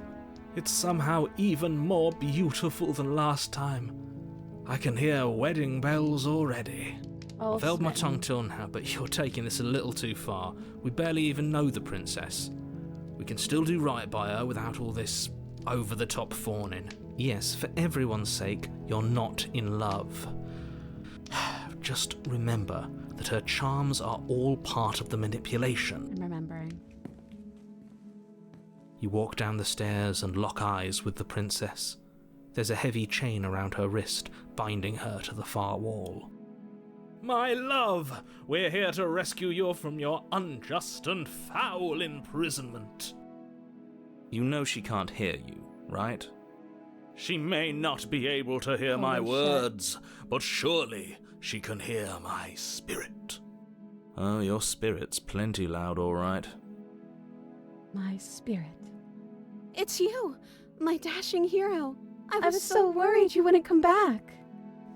It's somehow even more beautiful than last time. I can hear wedding bells already. Oh, I've held my Smitten. tongue till now, but you're taking this a little too far. We barely even know the princess. We can still do right by her without all this over-the-top fawning. Yes, for everyone's sake, you're not in love. Just remember that her charms are all part of the manipulation. I'm remembering. You walk down the stairs and lock eyes with the princess. There's a heavy chain around her wrist, binding her to the far wall. My love, we're here to rescue you from your unjust and foul imprisonment. You know she can't hear you, right? She may not be able to hear my words, but surely she can hear my spirit. Oh, your spirit's plenty loud, all right. My spirit. It's you, my dashing hero. I I was so worried you wouldn't come back.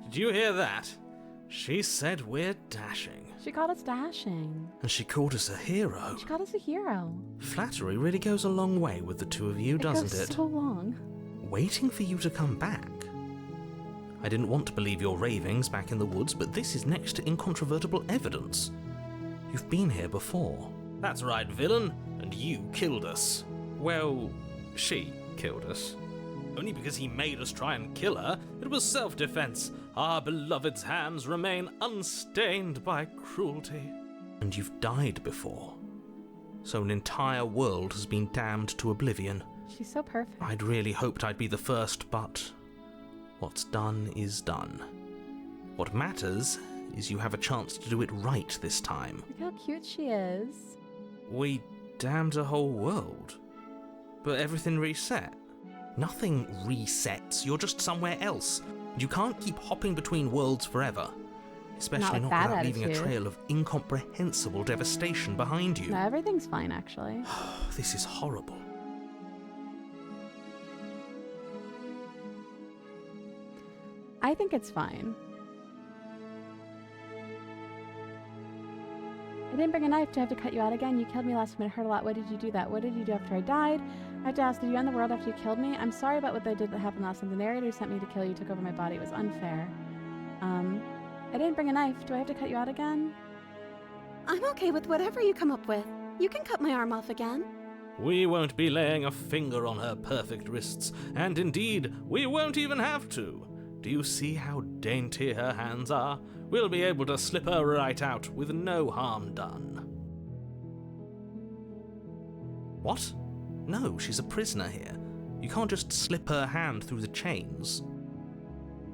Did you hear that? She said we're dashing. She called us dashing. And she called us a hero. She called us a hero. Flattery really goes a long way with the two of you, doesn't goes it? so long. Waiting for you to come back. I didn't want to believe your ravings back in the woods, but this is next to incontrovertible evidence. You've been here before. That's right, villain, and you killed us. Well, she killed us. Only because he made us try and kill her. It was self-defense. Our beloved's hands remain unstained by cruelty. And you've died before. So an entire world has been damned to oblivion. She's so perfect. I'd really hoped I'd be the first, but what's done is done. What matters is you have a chance to do it right this time. Look how cute she is. We damned a whole world. But everything reset. Nothing resets, you're just somewhere else. You can't keep hopping between worlds forever. Especially not without leaving a trail of incomprehensible devastation behind you. No, everything's fine, actually. This is horrible. I think it's fine. I didn't bring a knife. Do I have to cut you out again? You killed me last minute. Hurt a lot. Why did you do that? What did you do after I died? I have to ask, did you end the world after you killed me? I'm sorry about what I did that happened last time. The narrator who sent me to kill you took over my body. It was unfair. I didn't bring a knife. Do I have to cut you out again? I'm okay with whatever you come up with. You can cut my arm off again. We won't be laying a finger on her perfect wrists, and indeed, we won't even have to. Do you see how dainty her hands are? We'll be able to slip her right out with no harm done. What? No, she's a prisoner here. You can't just slip her hand through the chains.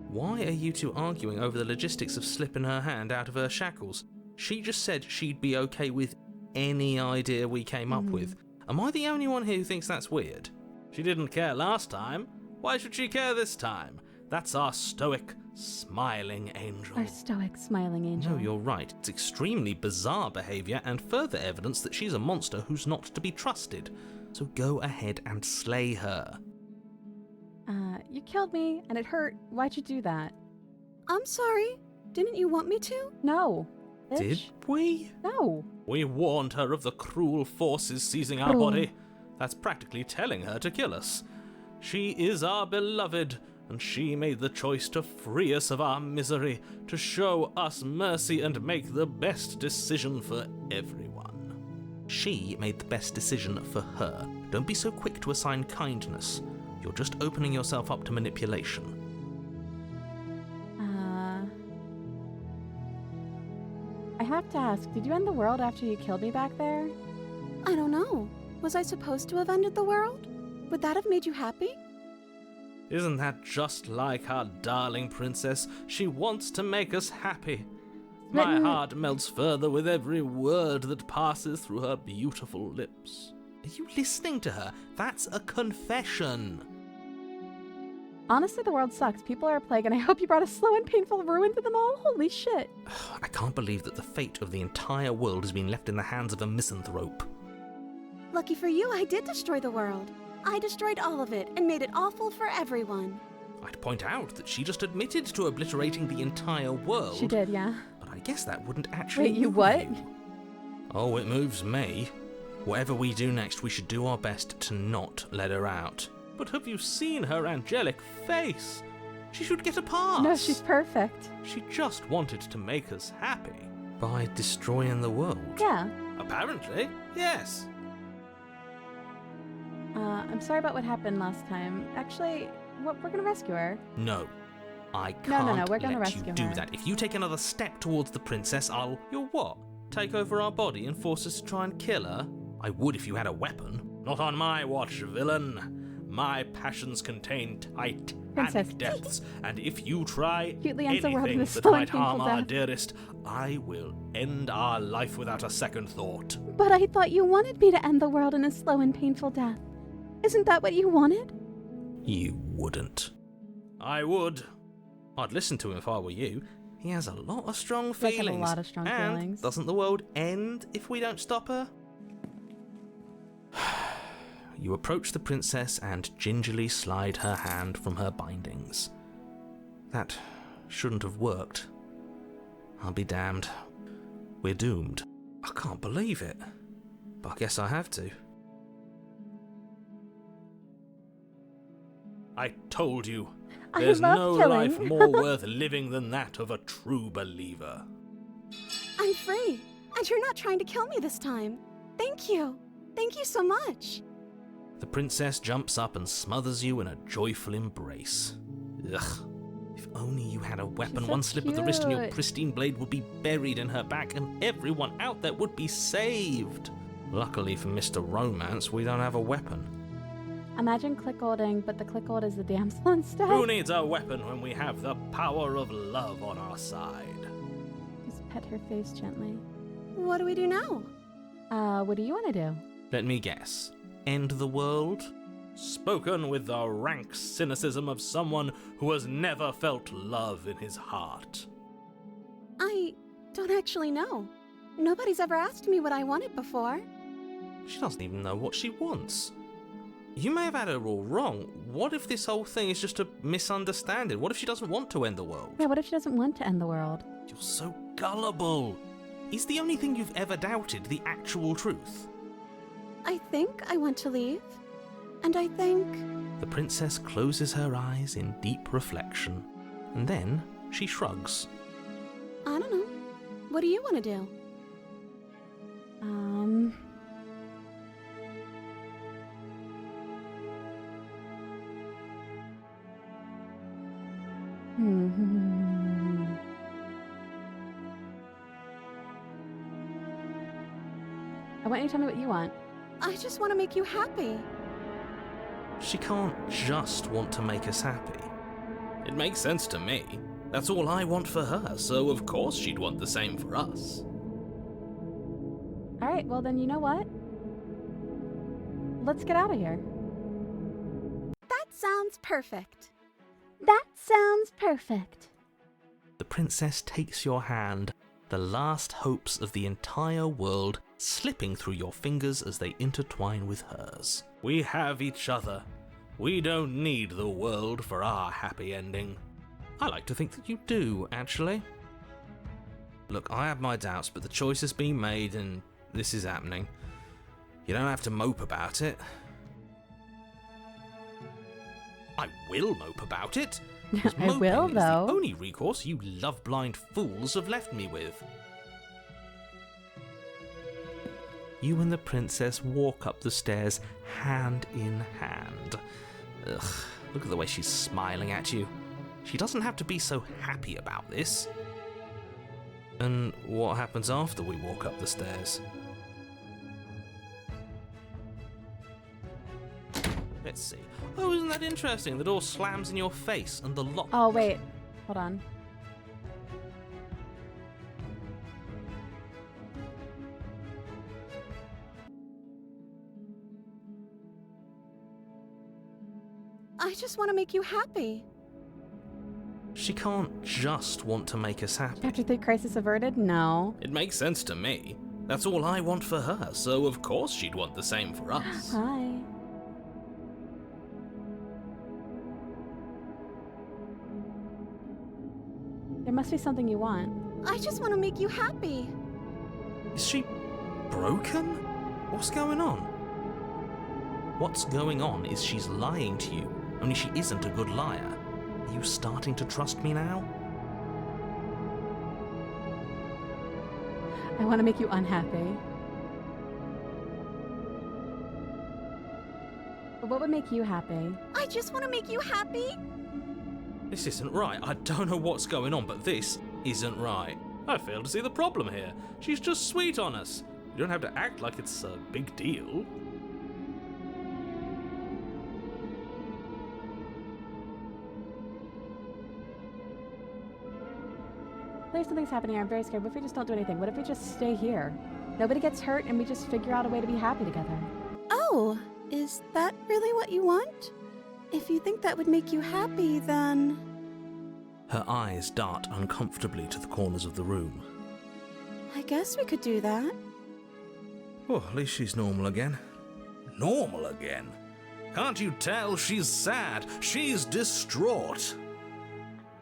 Why are you two arguing over the logistics of slipping her hand out of her shackles? She just said she'd be okay with any idea we came up with. Am I the only one here who thinks that's weird? She didn't care last time. Why should she care this time? That's our stoic, smiling angel. Our stoic, smiling angel. No, you're right. It's extremely bizarre behaviour and further evidence that she's a monster who's not to be trusted. So go ahead and slay her. You killed me, and it hurt. Why'd you do that? I'm sorry. Didn't you want me to? No. Bitch. Did we? No. We warned her of the cruel forces seizing our body. That's practically telling her to kill us. She is our beloved, and she made the choice to free us of our misery, to show us mercy and make the best decision for everyone. She made the best decision for her. Don't be so quick to assign kindness. You're just opening yourself up to manipulation. I have to ask, did you end the world after you killed me back there? I don't know. Was I supposed to have ended the world? Would that have made you happy? Isn't that just like our darling princess? She wants to make us happy. My heart melts further with every word that passes through her beautiful lips. Are you listening to her? That's a confession. Honestly, the world sucks. People are a plague, and I hope you brought a slow and painful ruin to them all. Holy shit. I can't believe that the fate of the entire world has been left in the hands of a misanthrope. Lucky for you, I did destroy the world. I destroyed all of it and made it awful for everyone. I'd point out that she just admitted to obliterating the entire world. She did, yeah. But I guess that wouldn't actually Wait, you what? Oh, it moves me. Whatever we do next, we should do our best to not let her out. But have you seen her angelic face? She should get a pass. No, she's perfect. She just wanted to make us happy. By destroying the world? Yeah. Apparently, yes. I'm sorry about what happened last time. Actually, we're gonna rescue her. No. I can't No, we're gonna let you rescue do her. that. If you take another step towards the princess, I'll... You'll what? Take over our body and force us to try and kill her? I would if you had a weapon. Not on my watch, villain. My passions contain titanic depths, and if you try anything that might harm our dearest, I will end our life without a second thought. But I thought you wanted me to end the world in a slow and painful death. Isn't that what you wanted? You wouldn't. I would. I'd listen to him if I were you. He has a lot of strong He does feelings. have a lot of strong and feelings. Doesn't the world end if we don't stop her? You approach the princess and gingerly slide her hand from her bindings. That shouldn't have worked. I'll be damned. We're doomed. I can't believe it. But I guess I have to. I told you. I There's love no killing. life more worth living than that of a true believer. I'm free, and you're not trying to kill me this time. Thank you. Thank you so much. The princess jumps up and smothers you in a joyful embrace. Ugh. If only you had a weapon, She's so one slip of the wrist and your cute. pristine blade would be buried in her back and everyone out there would be saved. Luckily for Mr. Romance, we don't have a weapon. Imagine click-holding, but the click-hold is the damsel instead. Who needs a weapon when we have the power of love on our side? Just pet her face gently. What do we do now? What do you want to do? Let me guess. End the world? Spoken with the rank cynicism of someone who has never felt love in his heart. I don't actually know. Nobody's ever asked me what I wanted before. She doesn't even know what she wants. You may have had her all wrong. What if this whole thing is just a misunderstanding? What if she doesn't want to end the world? Yeah, what if she doesn't want to end the world? You're so gullible. Is the only thing you've ever doubted the actual truth? I think I want to leave. And I think... The princess closes her eyes in deep reflection, and then she shrugs. I don't know. What do you want to do? I want you to tell me what you want. I just want to make you happy. She can't just want to make us happy. It makes sense to me. That's all I want for her, so of course she'd want the same for us. Alright, well then you know what? Let's get out of here. That sounds perfect. That sounds perfect. The princess takes your hand, the last hopes of the entire world slipping through your fingers as they intertwine with hers. We have each other. We don't need the world for our happy ending. I like to think that you do, actually. Look, I have my doubts, but the choice has been made and this is happening. You don't have to mope about it. I will mope about it. I will, Moping is though. the only recourse you love-blind fools have left me with. You and the princess walk up the stairs hand in hand. Ugh, look at the way she's smiling at you. She doesn't have to be so happy about this. And what happens after we walk up the stairs? Let's see. Oh, isn't that interesting? The door slams in your face and the lock... Oh, wait. Hold on. I just want to make you happy. She can't just want to make us happy. Chapter 3 crisis averted? No. It makes sense to me. That's all I want for her, so of course she'd want the same for us. Hi. There must be something you want. I just want to make you happy. Is she broken? What's going on? What's going on is she's lying to you, only she isn't a good liar. Are you starting to trust me now? I want to make you unhappy. But what would make you happy? I just want to make you happy. This isn't right. I don't know what's going on, but this isn't right. I fail to see the problem here. She's just sweet on us. You don't have to act like it's a big deal. There's something's happening here. I'm very scared. What if we just don't do anything? What if we just stay here? Nobody gets hurt and we just figure out a way to be happy together. Oh, is that really what you want? If you think that would make you happy, then... Her eyes dart uncomfortably to the corners of the room. I guess we could do that. Oh, at least she's normal again. Normal again? Can't you tell she's sad? She's distraught.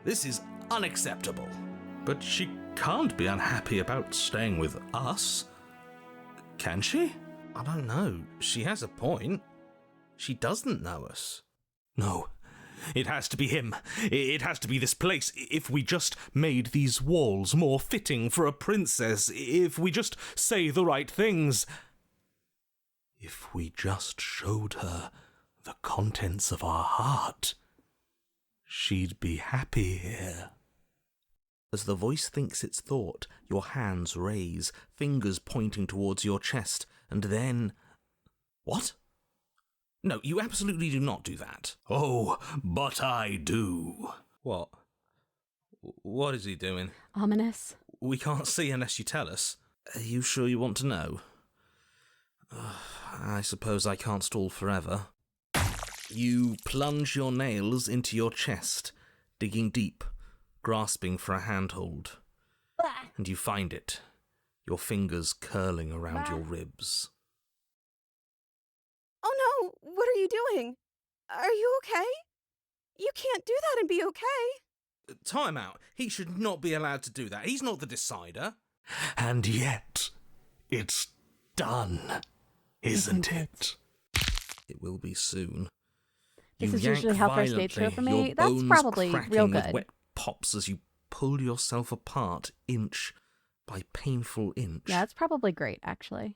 This is unacceptable. But she can't be unhappy about staying with us. Can she? I don't know. She has a point. She doesn't know us. No. It has to be him. It has to be this place. If we just made these walls more fitting for a princess, if we just say the right things, if we just showed her the contents of our heart, she'd be happy here. As the voice thinks its thought, your hands raise, fingers pointing towards your chest, and then... What? No, you absolutely do not do that. Oh, but I do. What? What is he doing? Ominous. We can't see unless you tell us. Are you sure you want to know? I suppose I can't stall forever. You plunge your nails into your chest, digging deep, grasping for a handhold. And you find it, your fingers curling around your ribs. Oh no! What are you doing? Are you okay? You can't do that and be okay. Time out. He should not be allowed to do that. He's not the decider. And yet, it's done, isn't it? It will be soon. This You is yank usually how first dates go violently, for me. your That's bones probably cracking real with good. wet pops as you pull yourself apart inch by painful inch. Yeah, it's probably great, actually.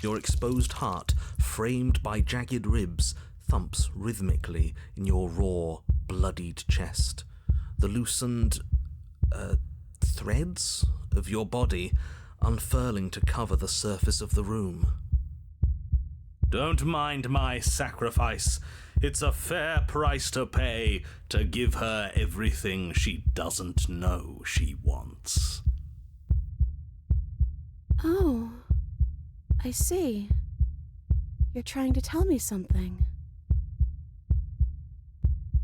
Your exposed heart, framed by jagged ribs, thumps rhythmically in your raw, bloodied chest. The loosened threads of your body unfurling to cover the surface of the room. Don't mind my sacrifice. It's a fair price to pay to give her everything she doesn't know she wants. Oh, I see. You're trying to tell me something.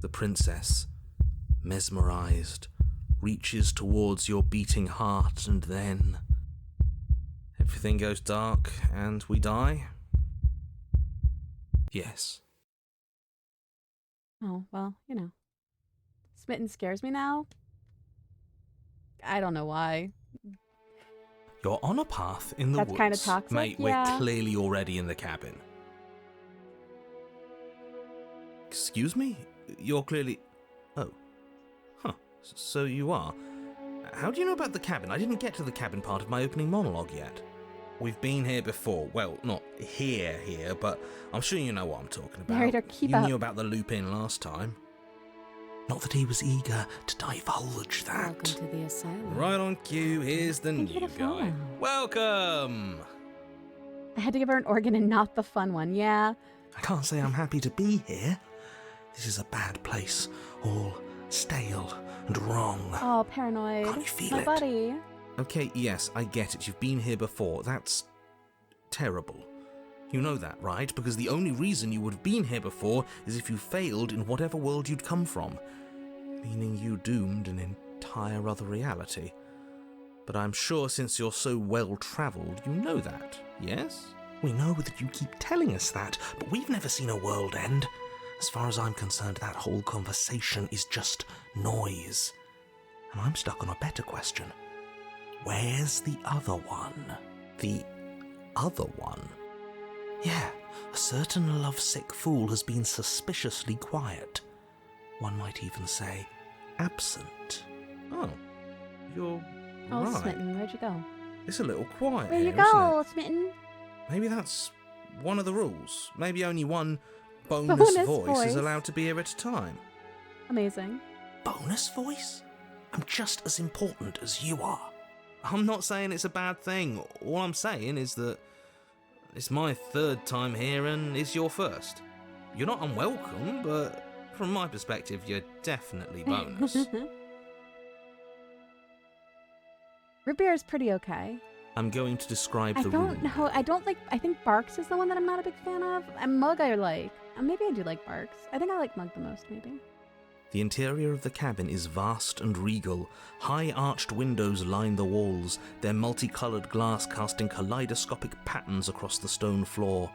The princess, mesmerized, reaches towards your beating heart, and then everything goes dark and we die? Yes. Oh, well, you know. Smitten scares me now. I don't know why. You're on a path in the That's woods. kinda toxic, Mate, yeah. we're clearly already in the cabin. Excuse me? You're clearly... Oh. Huh. So you are. How do you know about the cabin? I didn't get to the cabin part of my opening monologue yet. We've been here before. Well, not here, but I'm sure you know what I'm talking about. Narrator, keep you up. knew about the loop-in last time. Not that he was eager to divulge that. Welcome to the asylum. Right on cue, here's the Thank you new for the guy. follow. Welcome! I had to give her an organ and not the fun one, yeah. I can't say I'm happy to be here. This is a bad place, all stale and wrong. Oh, paranoid. Can't you feel My it? buddy. Okay, yes, I get it. You've been here before. That's terrible. You know that, right? Because the only reason you would have been here before is if you failed in whatever world you'd come from. Meaning you doomed an entire other reality. But I'm sure since you're so well-travelled, you know that, yes? We know that you keep telling us that, but we've never seen a world end. As far as I'm concerned, that whole conversation is just noise. And I'm stuck on a better question. Where's the other one? The other one? Yeah, a certain lovesick fool has been suspiciously quiet. One might even say, absent. Oh, you're Oh, right. Smitten, where'd you go? It's a little quiet Where'd you here, isn't go, it? Smitten? Maybe that's one of the rules. Maybe only one bonus Bonus voice voice. is allowed to be here at a time. Amazing. Bonus voice? I'm just as important as you are. I'm not saying it's a bad thing. All I'm saying is that it's my third time here and it's your first. You're not unwelcome, but from my perspective, you're definitely bonus. Root beer is pretty okay. I'm going to describe I the don't room. know. I don't like. I think Barks is the one that I'm not a big fan of. And Mug I like. Maybe I do like Barks. I think I like Mug the most, maybe. The interior of the cabin is vast and regal. High arched windows line the walls, their multicoloured glass casting kaleidoscopic patterns across the stone floor.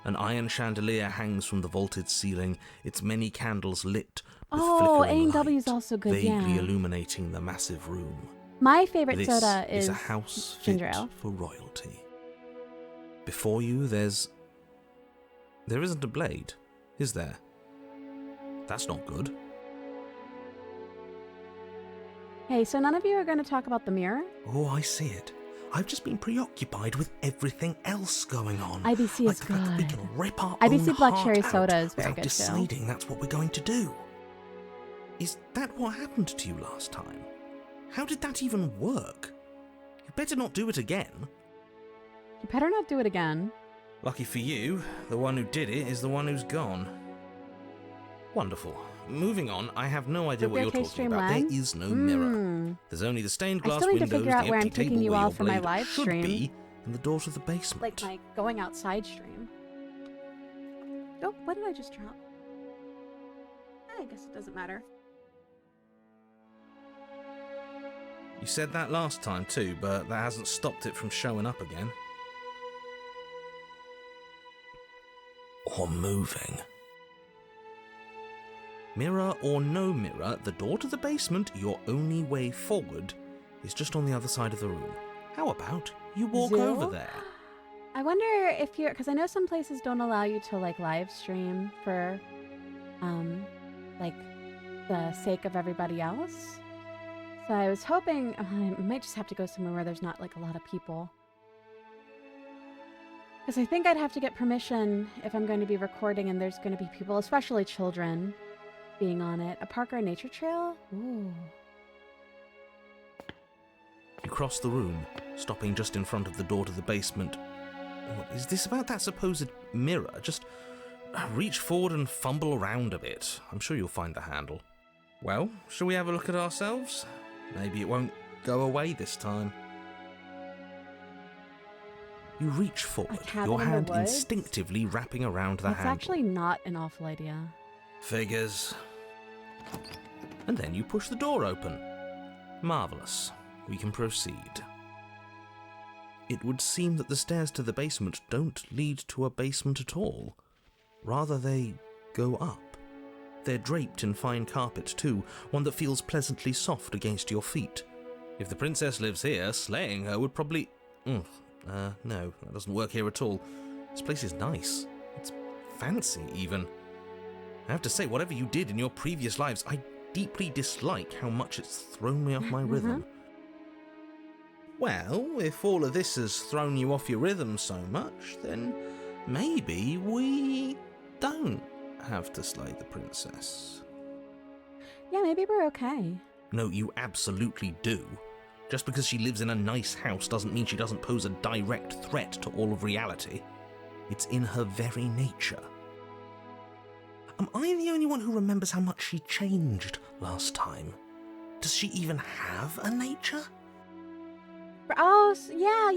An iron chandelier hangs from the vaulted ceiling, its many candles lit with Oh, flickering A&W is light, also good, vaguely yeah. illuminating the massive room. My favorite This soda is is a house ginger fit ale. for royalty. Before you, there isn't a blade, is there? That's not good. Hey, so none of you are going to talk about the mirror? Oh, I see it. I've just been preoccupied with everything else going on. IBC like is the fact that we good. can rip our IBC own Black heart Cherry out Soda is very without good too. deciding that's what we're going to do. Is that what happened to you last time? How did that even work? You better not do it again. You better not do it again. Lucky for you, the one who did it is the one who's gone. Wonderful. Moving on, I have no idea Root what beer you're taste talking stream about. There lens? is no mirror. Hmm. There's only the stained I glass still need to windows, figure out the where empty I'm taking table you where all your for my blade live should stream. be, And the door to the basement. Like my going outside stream. Oh, what did I just drop? I guess it doesn't matter. You said that last time too, but that hasn't stopped it from showing up again. Or moving. Mirror or no mirror, the door to the basement, your only way forward, is just on the other side of the room. How about you walk Zoo? over there? I wonder if you're, because I know some places don't allow you to like live stream for, like the sake of everybody else. So I was hoping I might just have to go somewhere where there's not like a lot of people. Because I think I'd have to get permission if I'm going to be recording and there's going to be people, especially children, being on it. A park or a nature trail? Ooh. You cross the room, stopping just in front of the door to the basement. What is this about that supposed mirror? Just reach forward and fumble around a bit. I'm sure you'll find the handle. Well, shall we have a look at ourselves? Maybe it won't go away this time. You reach forward, your hand instinctively wrapping around the handle. That's actually not an awful idea. Figures. And then you push the door open. Marvellous. We can proceed. It would seem that the stairs to the basement don't lead to a basement at all. Rather, they go up. They're draped in fine carpet too, one that feels pleasantly soft against your feet. If the princess lives here, slaying her would probably... no, that doesn't work here at all. This place is nice. It's fancy, even. I have to say, whatever you did in your previous lives, I deeply dislike how much it's thrown me off my rhythm. Well, if all of this has thrown you off your rhythm so much, then maybe we don't have to slay the princess. Yeah, maybe we're okay. No, you absolutely do. Just because she lives in a nice house doesn't mean she doesn't pose a direct threat to all of reality. It's in her very nature. Am I the only one who remembers how much she changed last time? Does she even have a nature? Oh, yeah.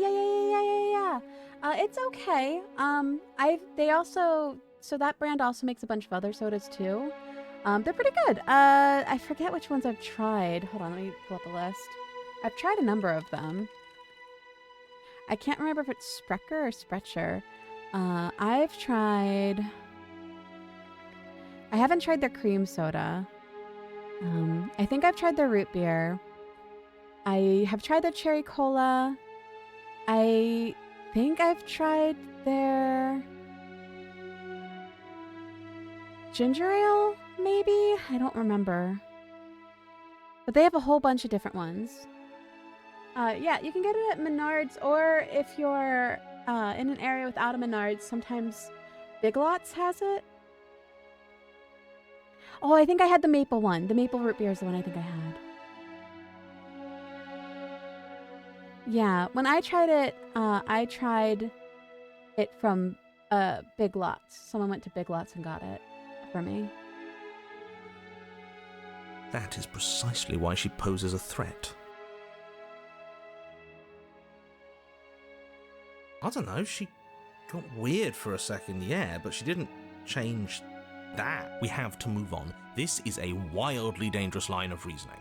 It's okay. So that brand also makes a bunch of other sodas too. They're pretty good. I forget which ones I've tried. Hold on, let me pull up a list. I've tried a number of them. I can't remember if it's Sprecher or Sprecher. I haven't tried their cream soda. I think I've tried their root beer. I have tried their cherry cola. I think I've tried their ginger ale, maybe? I don't remember. But they have a whole bunch of different ones. Yeah, you can get it at Menards, or if you're in an area without a Menards, sometimes Big Lots has it. Oh, I think I had the maple one. The maple root beer is the one I think I had. Yeah, when I tried it from Big Lots. Someone went to Big Lots and got it for me. That is precisely why she poses a threat. I don't know, she got weird for a second, yeah, but she didn't change that. We have to move on. This is a wildly dangerous line of reasoning.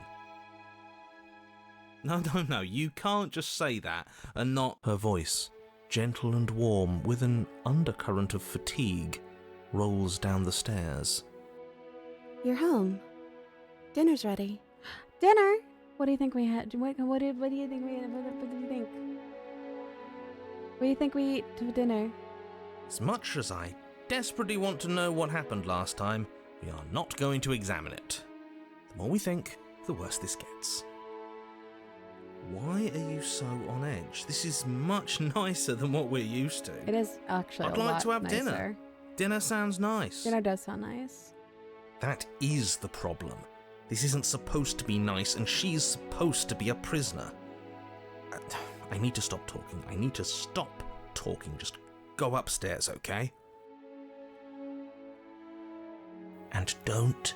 No, you can't just say that and not... Her voice, gentle and warm, with an undercurrent of fatigue, rolls down the stairs. You're home. Dinner's ready. Dinner? What do you think we had? What do you think we had? What do you think? What do you think we eat for dinner? As much as I desperately want to know what happened last time, we are not going to examine it. The more we think, the worse this gets. Why are you so on edge? This is much nicer than what we're used to. It is actually I'd a like lot to have nicer. dinner. Dinner sounds nice. Dinner does sound nice. That is the problem. This isn't supposed to be nice, and she's supposed to be a prisoner. I need to stop talking. I need to stop talking. Just go upstairs, okay? And don't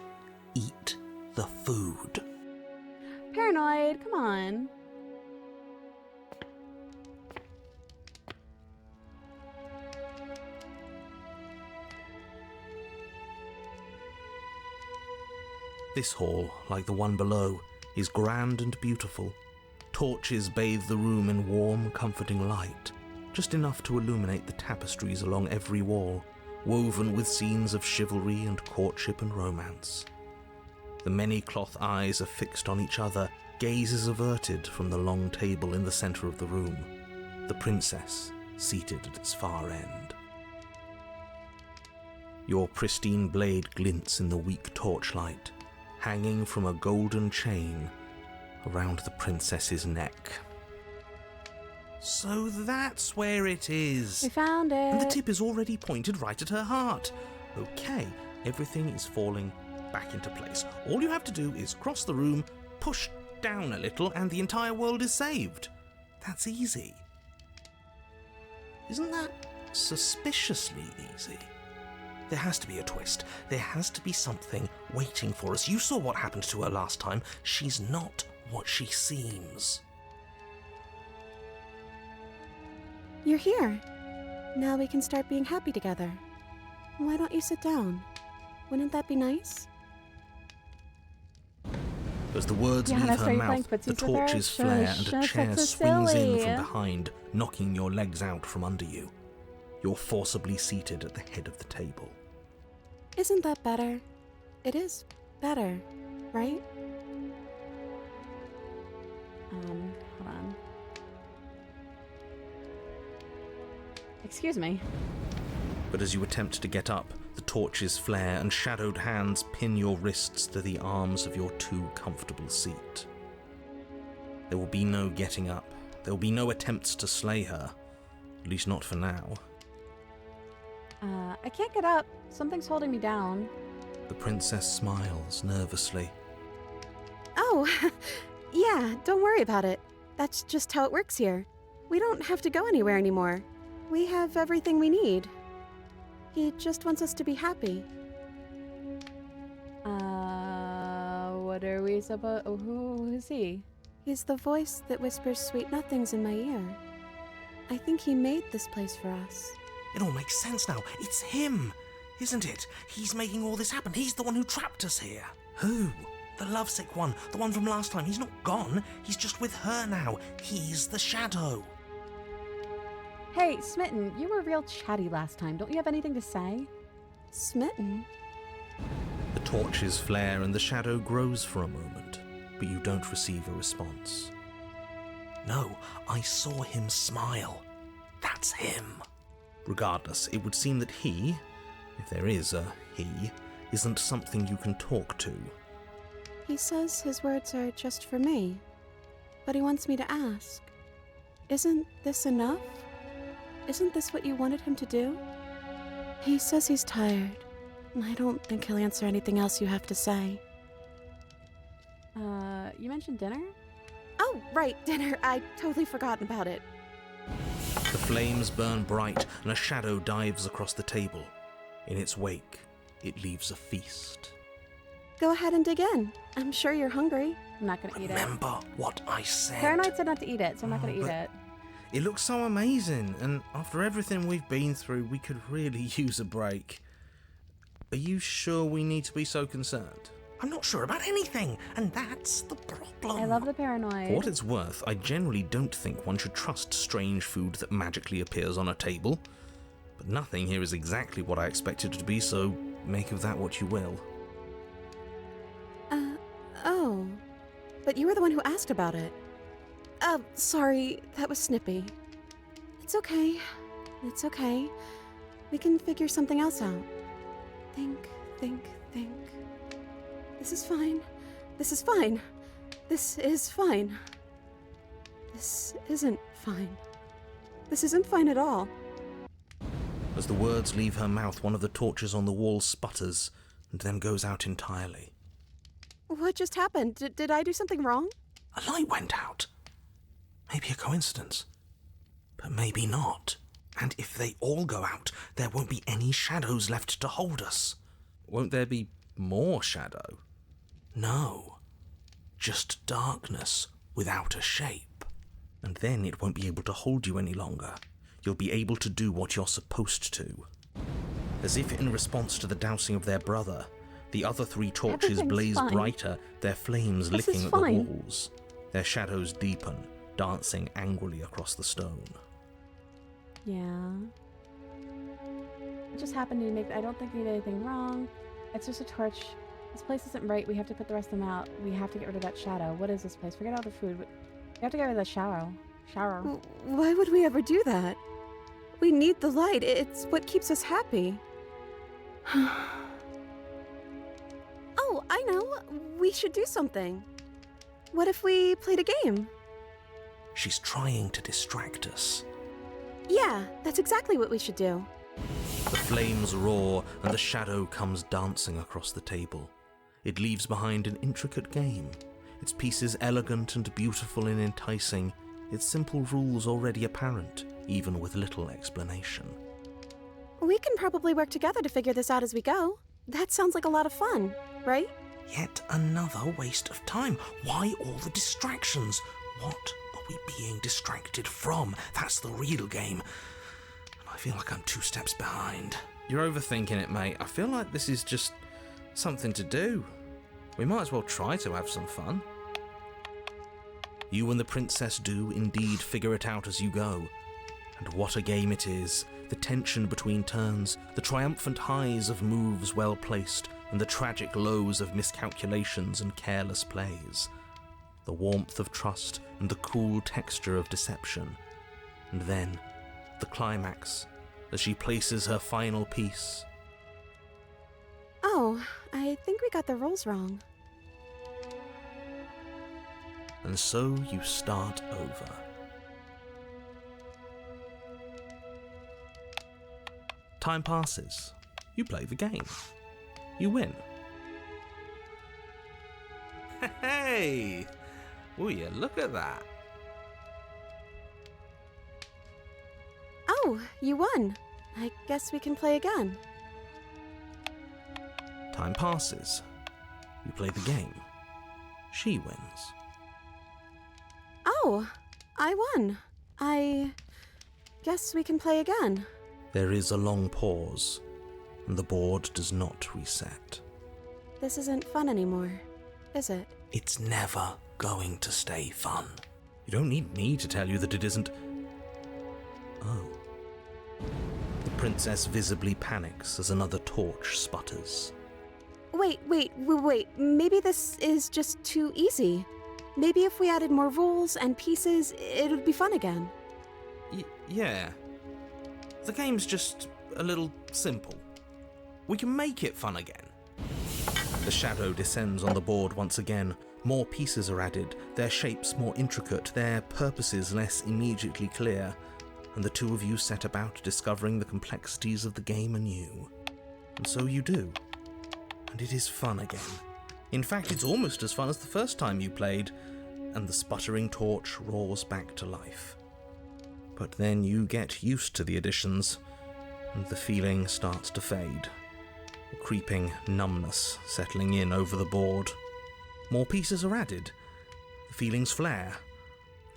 eat the food. Paranoid, come on. This hall, like the one below, is grand and beautiful. Torches bathe the room in warm, comforting light, just enough to illuminate the tapestries along every wall, woven with scenes of chivalry and courtship and romance. The many cloth eyes are fixed on each other, gazes averted from the long table in the centre of the room, the princess seated at its far end. Your pristine blade glints in the weak torchlight, hanging from a golden chain around the princess's neck. So that's where it is. We found it. And the tip is already pointed right at her heart. Okay, everything is falling back into place. All you have to do is cross the room, push down a little, and the entire world is saved. That's easy. Isn't that suspiciously easy? There has to be a twist. There has to be something waiting for us. You saw what happened to her last time. She's not what she seems. You're here. Now we can start being happy together. Why don't you sit down? Wouldn't that be nice? As the words leave her mouth, the torches flare and a chair swings in from behind, knocking your legs out from under you. You're forcibly seated at the head of the table. Isn't that better? It is better, right? Hold on. Excuse me. But as you attempt to get up, the torches flare and shadowed hands pin your wrists to the arms of your too comfortable seat. There will be no getting up. There will be no attempts to slay her. At least not for now. I can't get up. Something's holding me down. The princess smiles nervously. Oh, yeah, don't worry about it. That's just how it works here. We don't have to go anywhere anymore. We have everything we need. He just wants us to be happy. What are we supposed... Who is he? He's the voice that whispers sweet nothings in my ear. I think he made this place for us. It all makes sense now. It's him, isn't it? He's making all this happen. He's the one who trapped us here. Who? The lovesick one. The one from last time. He's not gone. He's just with her now. He's the shadow. Hey, Smitten, you were real chatty last time. Don't you have anything to say? Smitten? The torches flare and the shadow grows for a moment, but you don't receive a response. No, I saw him smile. That's him. Regardless, it would seem that he, if there is a he, isn't something you can talk to. He says his words are just for me, but he wants me to ask, isn't this enough? Isn't this what you wanted him to do? He says he's tired. I don't think he'll answer anything else you have to say. You mentioned dinner? Oh, right, dinner. I'd totally forgotten about it. The flames burn bright and a shadow dives across the table. In its wake, it leaves a feast. Go ahead and dig in. I'm sure you're hungry. I'm not gonna eat it. Remember what I said. Paranoid said not to eat it, so I'm not gonna eat it. It looks so amazing, and after everything we've been through, we could really use a break. Are you sure we need to be so concerned? I'm not sure about anything, and that's the problem. I love the paranoid. For what it's worth, I generally don't think one should trust strange food that magically appears on a table. But nothing here is exactly what I expected it to be, so make of that what you will. Oh. But you were the one who asked about it. Sorry, that was snippy. It's okay. It's okay. We can figure something else out. Think. This is fine. This is fine. This is fine. This isn't fine. This isn't fine at all. As the words leave her mouth, one of the torches on the wall sputters and then goes out entirely. What just happened? Did I do something wrong? A light went out. Maybe a coincidence. But maybe not. And if they all go out, there won't be any shadows left to hold us. Won't there be more shadow? No. Just darkness without a shape. And then it won't be able to hold you any longer. You'll be able to do what you're supposed to. As if in response to the dousing of their brother, The other 3 torches Everything's blaze fine. brighter, their flames This licking is at the fine. walls. Their shadows deepen, dancing angrily across the stone. Yeah. It just happened to make. I don't think we did anything wrong. It's just a torch. This place isn't right. We have to put the rest of them out. We have to get rid of that shadow. What is this place? Forget all the food. We have to get rid of the shower. Why would we ever do that? We need the light. It's what keeps us happy. Oh, I know. We should do something. What if we played a game? She's trying to distract us. Yeah, that's exactly what we should do. The flames roar and the shadow comes dancing across the table. It leaves behind an intricate game, its pieces elegant and beautiful and enticing, its simple rules already apparent, even with little explanation. We can probably work together to figure this out as we go. That sounds like a lot of fun, right? Yet another waste of time. Why all the distractions? What are we being distracted from? That's the real game. I feel like I'm 2 steps behind. You're overthinking it, mate. I feel like this is just something to do. We might as well try to have some fun. You and the princess do indeed figure it out as you go. And what a game it is. The tension between turns, the triumphant highs of moves well placed, and the tragic lows of miscalculations and careless plays. The warmth of trust and the cool texture of deception. And then, the climax, as she places her final piece. Oh, I think we got the rules wrong. And so you start over. Time passes. You play the game. You win. Hey! Will you look at that? Oh, you won. I guess we can play again. Time passes. You play the game. She wins. Oh, I won. I guess we can play again. There is a long pause, and the board does not reset. This isn't fun anymore, is it? It's never going to stay fun. You don't need me to tell you that it isn't. Oh. The princess visibly panics as another torch sputters. Wait. Maybe this is just too easy. Maybe if we added more rules and pieces, it would be fun again. Yeah. The game's just a little simple. We can make it fun again. The shadow descends on the board once again. More pieces are added, their shapes more intricate, their purposes less immediately clear, and the 2 of you set about discovering the complexities of the game anew. And so you do. And it is fun again. In fact, it's almost as fun as the first time you played, and the sputtering torch roars back to life. But then you get used to the additions, and the feeling starts to fade. A creeping numbness settling in over the board. More pieces are added. The feelings flare.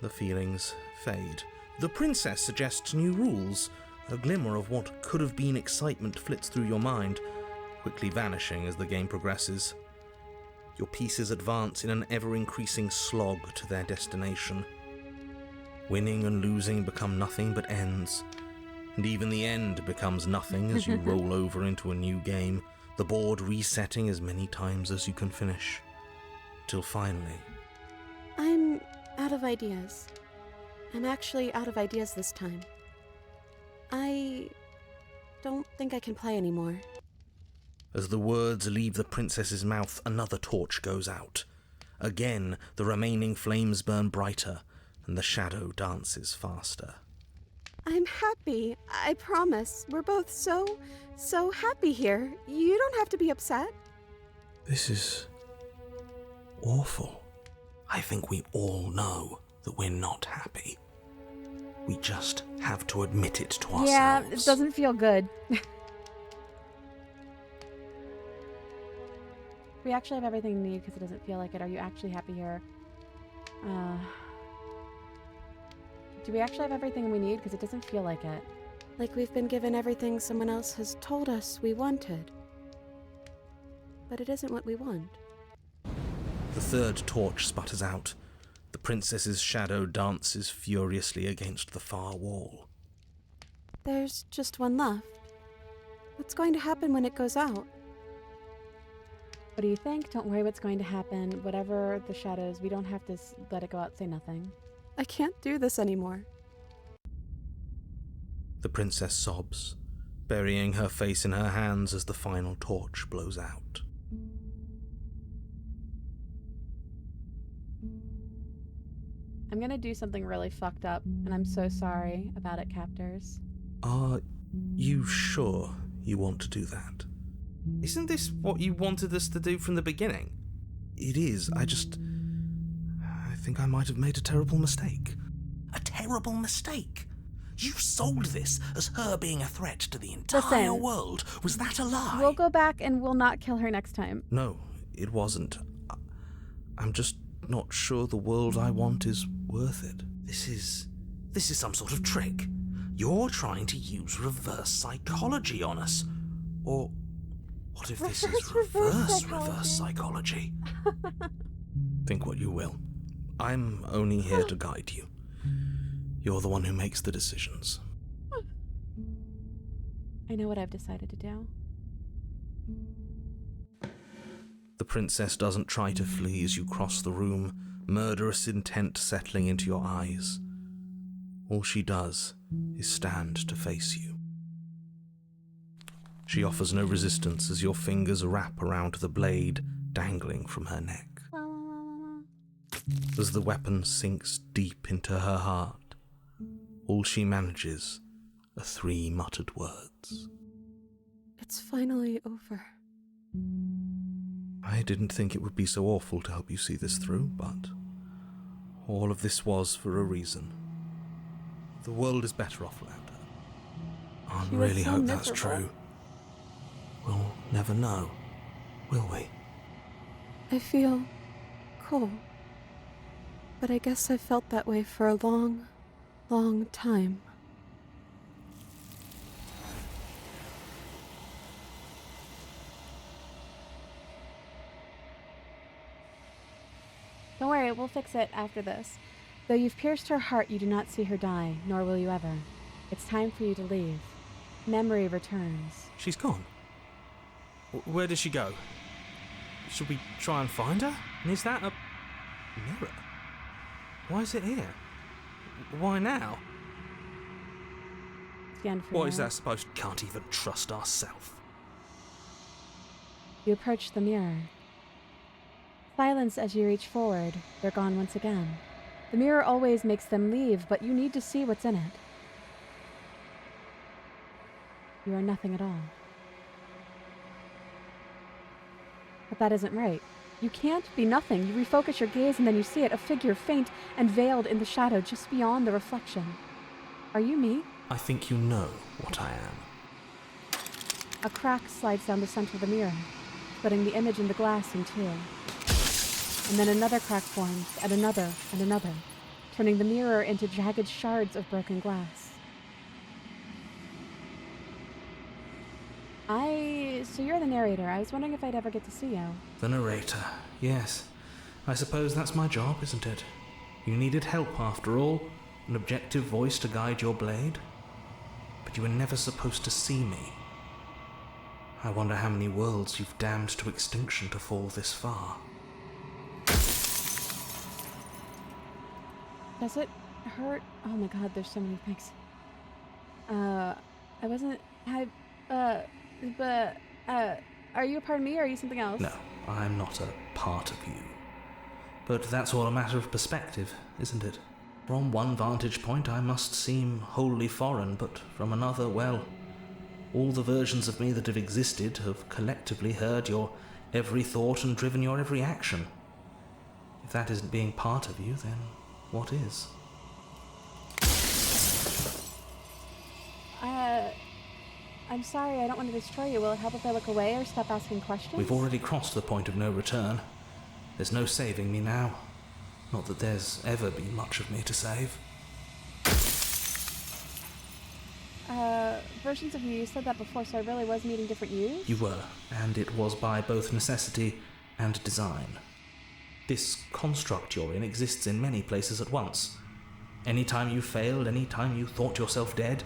The feelings fade. The princess suggests new rules. A glimmer of what could have been excitement flits through your mind, quickly vanishing as the game progresses. Your pieces advance in an ever-increasing slog to their destination. Winning and losing become nothing but ends, and even the end becomes nothing as you roll over into a new game, the board resetting as many times as you can finish. Till finally... I'm out of ideas. I'm actually out of ideas this time. I don't think I can play anymore. As the words leave the princess's mouth, another torch goes out. Again, the remaining flames burn brighter, and the shadow dances faster. I'm happy, I promise. We're both so happy here. You don't have to be upset. This is... awful. I think we all know that we're not happy. We just have to admit it to ourselves. Yeah, it doesn't feel good. We actually have everything we need because it doesn't feel like it. Are you actually happy here? Do we actually have everything we need? Because it doesn't feel like it. Like we've been given everything someone else has told us we wanted. but it isn't what we want. The third torch sputters out. The princess's shadow dances furiously against the far wall. There's just one left. What's going to happen when it goes out? What do you think? Don't worry what's going to happen. Whatever the shadows, we don't have to let it go out, say nothing. I can't do this anymore. The princess sobs, burying her face in her hands as the final torch blows out. I'm gonna do something really fucked up, and I'm so sorry about it, captors. Are you sure you want to do that? Isn't this what you wanted us to do from the beginning? It is. I think I might have made a terrible mistake. A terrible mistake? You sold this as her being a threat to the entire world. Was that a lie? We'll go back and we'll not kill her next time. No, it wasn't. I'm just not sure the world I want is worth it. This is some sort of trick. You're trying to use reverse psychology on us. Or what if this is reverse psychology? Think what you will. I'm only here to guide you. You're the one who makes the decisions. I know what I've decided to do. The princess doesn't try to flee as you cross the room, murderous intent settling into your eyes. All she does is stand to face you. She offers no resistance as your fingers wrap around the blade dangling from her neck. As the weapon sinks deep into her heart, all she manages are 3 muttered words. It's finally over. I didn't think it would be so awful to help you see this through, but all of this was for a reason. The world is better off without her. I really hope that's true. We'll never know, will we? I feel cool. But I guess I've felt that way for a long, long time. Don't worry, we'll fix it after this. Though you've pierced her heart, you do not see her die, nor will you ever. It's time for you to leave. Memory returns. She's gone. Where does she go? Should we try and find her? And is that a mirror? Why is it here? Why now? What is that supposed to... Can't even trust ourselves. You approach the mirror. Silence as you reach forward. They're gone once again. The mirror always makes them leave, but you need to see what's in it. You are nothing at all. But that isn't right. You can't be nothing. You refocus your gaze and then you see it, a figure faint and veiled in the shadow just beyond the reflection. Are you me? I think you know what I am. A crack slides down the center of the mirror, splitting the image in the glass in 2. And then another crack forms, and another, turning the mirror into jagged shards of broken glass. So you're the narrator. I was wondering if I'd ever get to see you. The narrator, yes. I suppose that's my job, isn't it? You needed help after all, an objective voice to guide your blade. But you were never supposed to see me. I wonder how many worlds you've damned to extinction to fall this far. Does it hurt? Oh my god, there's so many things. Are you a part of me or are you something else? No, I'm not a part of you. But that's all a matter of perspective, isn't it? From one vantage point I must seem wholly foreign, but from another, well, all the versions of me that have existed have collectively heard your every thought and driven your every action. If that isn't being part of you, then what is? I'm sorry, I don't want to destroy you. Will it help if I look away or stop asking questions? We've already crossed the point of no return. There's no saving me now. Not that there's ever been much of me to save. versions of you. You said that before, so I really was meeting different yous? You were, and it was by both necessity and design. This construct you're in exists in many places at once. Anytime you failed, anytime you thought yourself dead,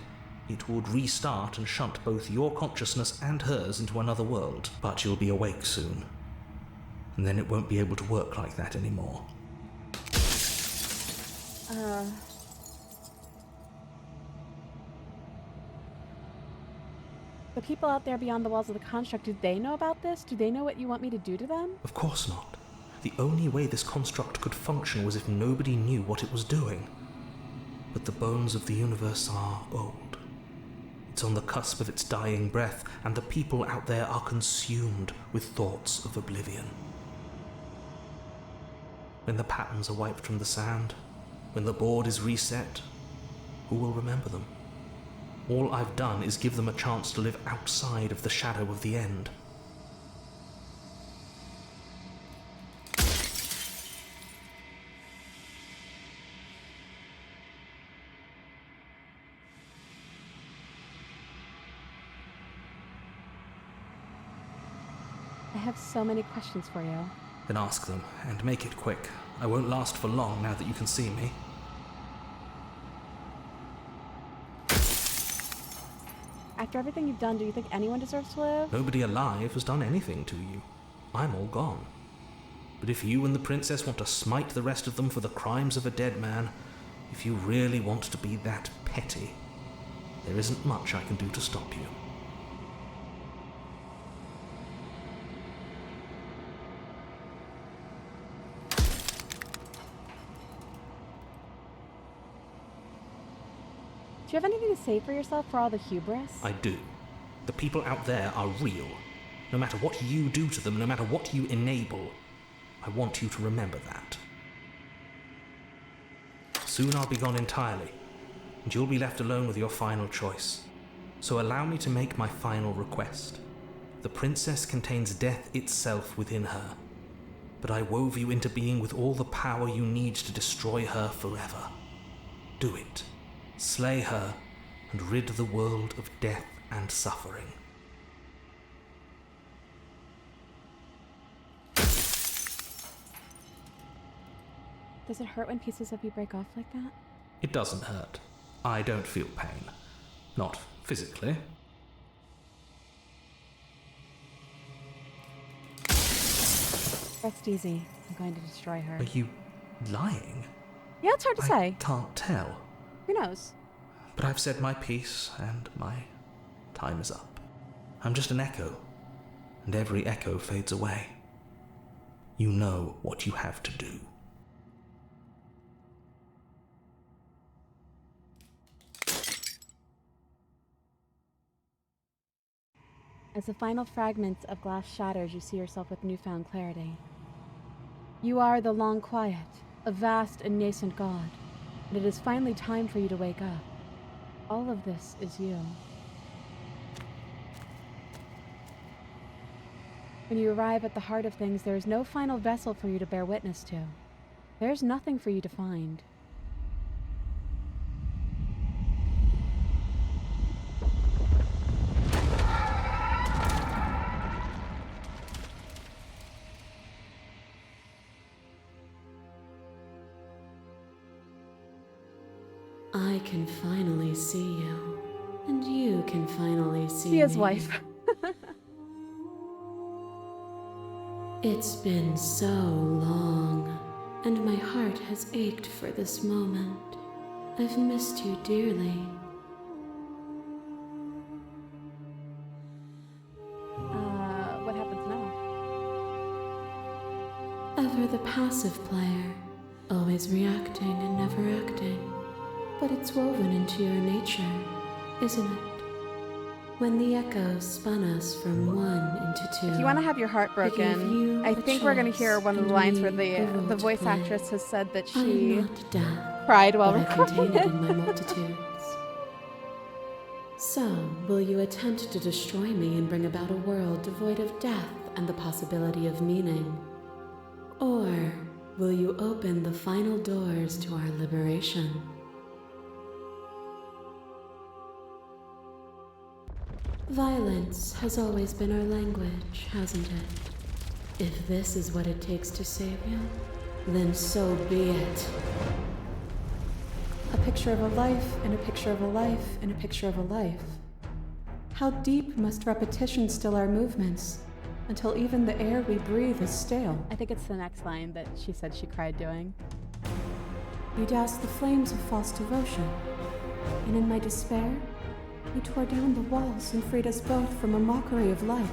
it would restart and shunt both your consciousness and hers into another world. But you'll be awake soon. And then it won't be able to work like that anymore. The people out there beyond the walls of the construct, do they know about this? Do they know what you want me to do to them? Of course not. The only way this construct could function was if nobody knew what it was doing. But the bones of the universe are old. It's on the cusp of its dying breath, and the people out there are consumed with thoughts of oblivion. When the patterns are wiped from the sand, when the board is reset, who will remember them? All I've done is give them a chance to live outside of the shadow of the end. I have so many questions for you. Then ask them, and make it quick. I won't last for long now that you can see me. After everything you've done, do you think anyone deserves to live? Nobody alive has done anything to you. I'm all gone. But if you and the princess want to smite the rest of them for the crimes of a dead man, if you really want to be that petty, there isn't much I can do to stop you. Do you have anything to say for yourself for all the hubris? I do. The people out there are real. No matter what you do to them, no matter what you enable, I want you to remember that. Soon I'll be gone entirely, and you'll be left alone with your final choice. So allow me to make my final request. The princess contains death itself within her, but I wove you into being with all the power you need to destroy her forever. Do it. Slay her, and rid the world of death and suffering. Does it hurt when pieces of you break off like that? It doesn't hurt. I don't feel pain. Not physically. Rest easy. I'm going to destroy her. Are you lying? Yeah, it's hard to say. Can't tell. Who knows? But I've said my piece, and my time is up. I'm just an echo, and every echo fades away. You know what you have to do. As the final fragments of glass shatters, you see yourself with newfound clarity. You are the long quiet, a vast and nascent god, and it is finally time for you to wake up. All of this is you. When you arrive at the heart of things, there is no final vessel for you to bear witness to. There's nothing for you to find. I can finally see you, and you can finally see See his me. wife. It's been so long, and my heart has ached for this moment. I've missed you dearly. What happens now? Ever the passive player, always reacting and never acting. But it's woven into your nature, isn't it? When the echoes spun us from one into two. If you want to have your heart broken, I think we're going to hear one of the lines where the voice actress has said that she cried while recording it. In my multitudes. So, will you attempt to destroy me and bring about a world devoid of death and the possibility of meaning? Or will you open the final doors to our liberation? Violence has always been our language, hasn't it? If this is what it takes to save you, then so be it. A picture of a life, and a picture of a life, and a picture of a life. How deep must repetition still our movements, until even the air we breathe is stale? I think it's the next line that she said she cried doing. You doused the flames of false devotion, and in my despair, you tore down the walls and freed us both from a mockery of life.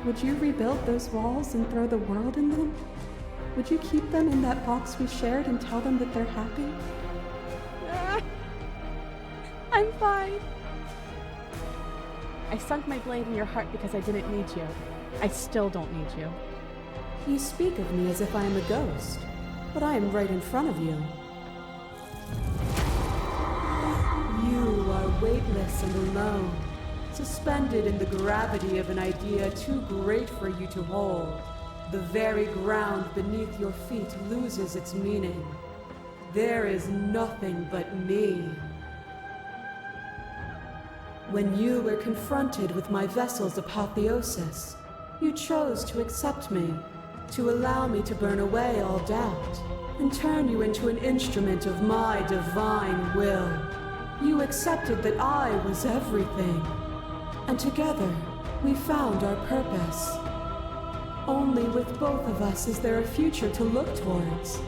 Would you rebuild those walls and throw the world in them? Would you keep them in that box we shared and tell them that they're happy? I'm fine. I sunk my blade in your heart because I didn't need you. I still don't need you. You speak of me as if I am a ghost, but I am right in front of you. You are weightless and alone, suspended in the gravity of an idea too great for you to hold. The very ground beneath your feet loses its meaning. There is nothing but me. When you were confronted with my vessel's apotheosis, you chose to accept me, to allow me to burn away all doubt, and turn you into an instrument of my divine will. You accepted that I was everything, and together we found our purpose. Only with both of us is there a future to look towards.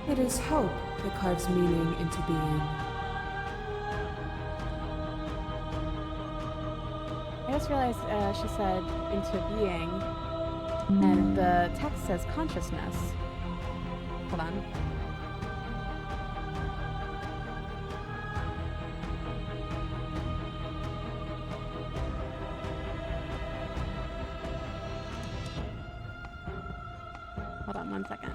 It is hope that carves meaning into being. I just realized she said into being, and the text says consciousness. Hold on. Hold on 1 second.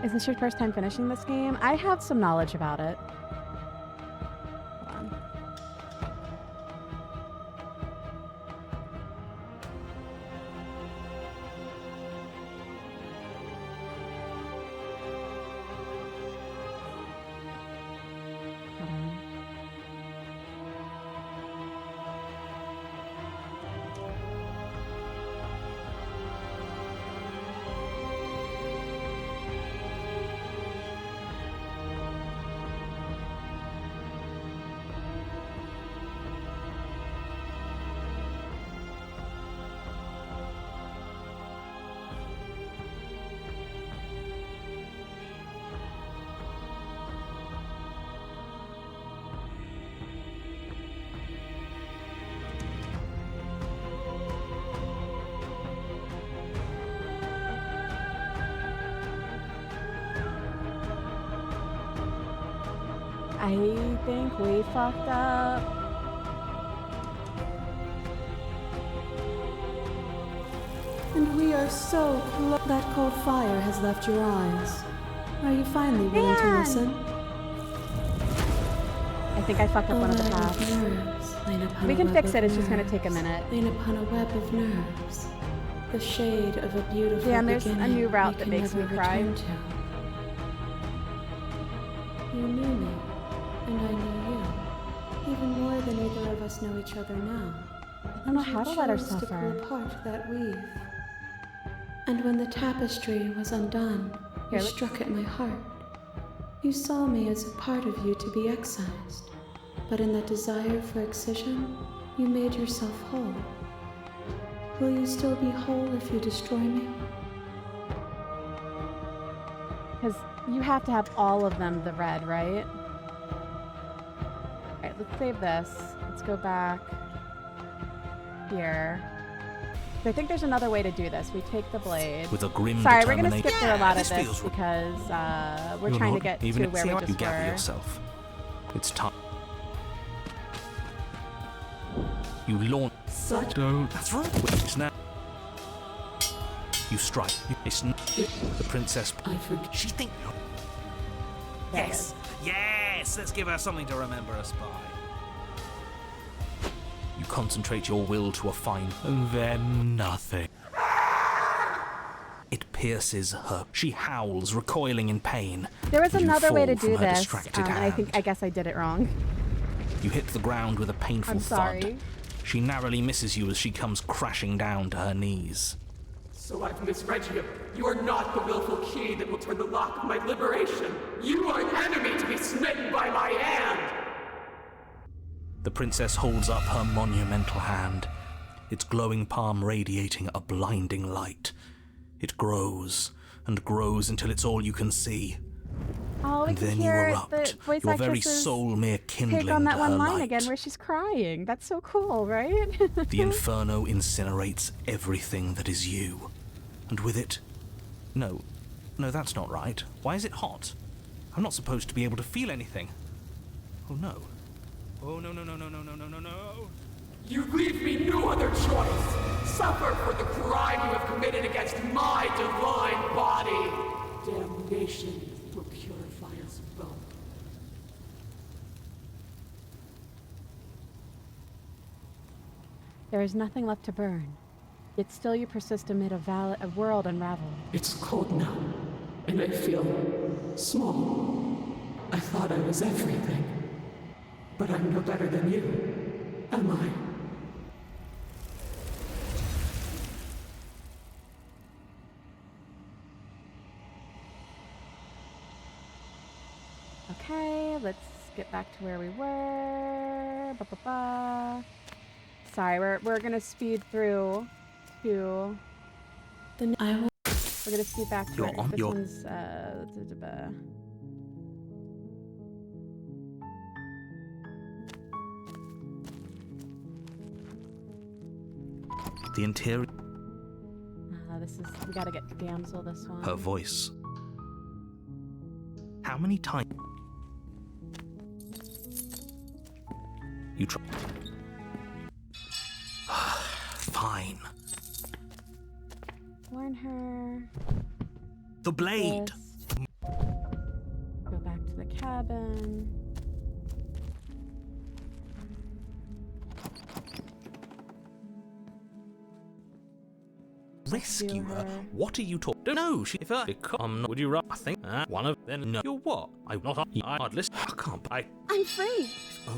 Is this your first time finishing this game? I have some knowledge about it. Hold on. Hold on. I think we fucked up. And we are so close. That cold fire has left your eyes. Are you finally willing to listen? I think I fucked up one of the paths. We can fix it, it's just gonna take a minute. Lain upon a web of nerves, the shade of a beautiful Damn, there's a beginning new route we that can makes me never cry. return to. You knew me, and I knew you, even more than either of us know each other now. I don't know how to let her You chose to suffer. pull apart that weave. And when the tapestry was undone, Here, you look. struck at my heart. You saw me as a part of you to be excised, but in that desire for excision, you made yourself whole. Will you still be whole if you destroy me? Because you have to have all of them the red, right? Alright, let's save this. Let's go back here. I think there's another way to do this. We take the blade. With a grim Sorry, we're gonna skip determination. through a lot of This this feels right. because we're You're trying to not, get even to if where we you just gather were. yourself. It's time. You launch. Such Don't. That's right. Wait, now. You strike. The princess. I forget. She think. Yes. Yes. Let's give her something to remember us by. You concentrate your will to a fine, and then nothing. It pierces her. She howls, recoiling in pain. There was and you another way to fall do from her this, distracted and hand. I guess I did it wrong. You hit the ground with a painful I'm sorry. thud. She narrowly misses you as she comes crashing down to her knees. So I've misread you. You are not the willful key that will turn the lock of my liberation. You are an enemy to be smitten by my hand. The princess holds up her monumental hand, its glowing palm radiating a blinding light. It grows and grows until it's all you can see. Oh, we And can then you hear erupt, the voice your very actress's soul mere kindling take on that to one her line light. again where she's crying. That's so cool, right? The inferno incinerates everything that is you. And with it... No, that's not right. Why is it hot? I'm not supposed to be able to feel anything. Oh no. Oh no. You leave me no other choice. Suffer for the crime you have committed against my divine body. Damnation will purify us both. There is nothing left to burn. Yet still you persist amid a world unraveled. It's cold now, and I feel small. I thought I was everything. But I'm no better than you, am I? Okay, let's get back to where we were. Sorry, we're gonna speed through to Then I will. we're gonna speed back to You're it. on This your- one's The interior... this is we gotta get damsel this one. Her voice. How many times... You try... Fine. Warn her. The blade! Twist. Go back to the cabin. Rescue her? What are you talking? Don't know. If I come, would you rather? I think one of them. No. You're what? I'm not. I'd listen. I can't. I'm free.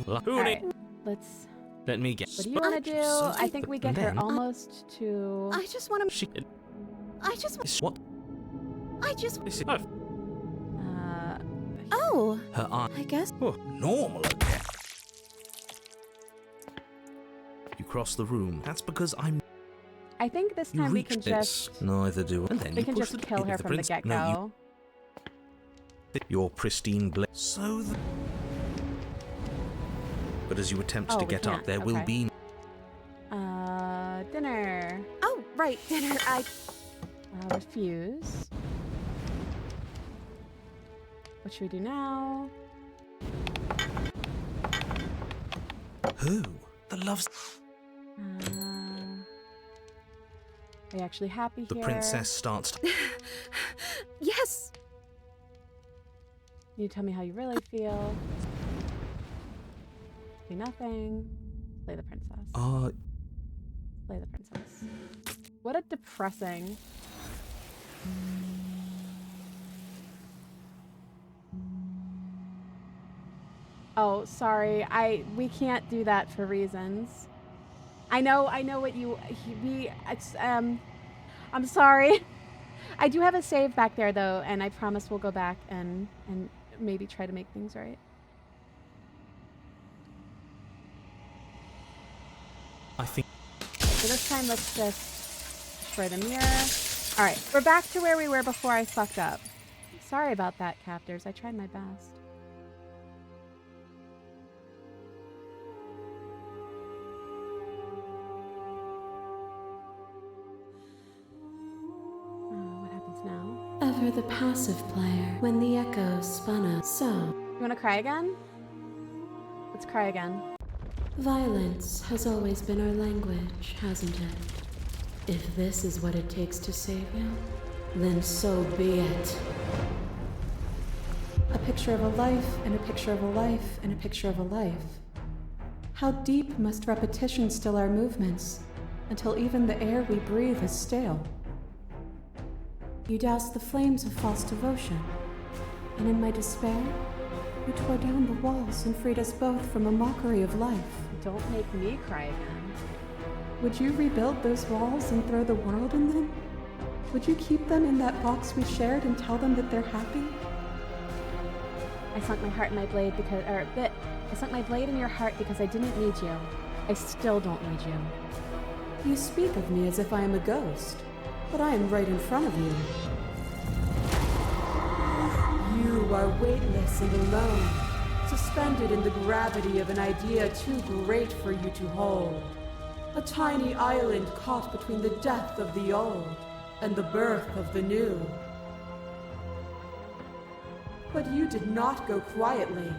Who Alright, let's. Let me get. What do you want to do? I think we get her almost to. I just want to. She. I just. What? I just. This is. Oh. Her eye. I guess. Oh, normal again. You cross the room. That's because I'm. I think this You time we reach can this. just. Neither do. And then We you can push just the kill her the from the prince- get No, go. your pristine blade. So. But as you attempt Oh, to we get up, can't. there will Okay. be. Dinner. Oh, right, dinner. I. Refuse. What should we do now? Who? The loves. Are you actually happy The here? princess starts. Yes. You tell me how you really feel. Do nothing. Play the princess. Play the princess. What a depressing. Oh, sorry. We can't do that for reasons. I know what I'm sorry. I do have a save back there though, and I promise we'll go back and maybe try to make things right. I think. So this time let's just destroy the mirror. Alright, we're back to where we were before I fucked up. Sorry about that, captors. I tried my best. What happens now? Ever the passive player when the echoes spun up. So. You wanna cry again? Let's cry again. Violence has always been our language, hasn't it? If this is what it takes to save you, then so be it. A picture of a life, and a picture of a life, and a picture of a life. How deep must repetition still our movements, until even the air we breathe is stale? You doused the flames of false devotion, and in my despair, you tore down the walls and freed us both from a mockery of life. Don't make me cry again. Would you rebuild those walls and throw the world in them? Would you keep them in that box we shared and tell them that they're happy? I sunk my heart in my blade because, I sunk my blade in your heart because I didn't need you. I still don't need you. You speak of me as if I am a ghost, but I am right in front of you. You are weightless and alone, suspended in the gravity of an idea too great for you to hold. A tiny island caught between the death of the old and the birth of the new. But you did not go quietly.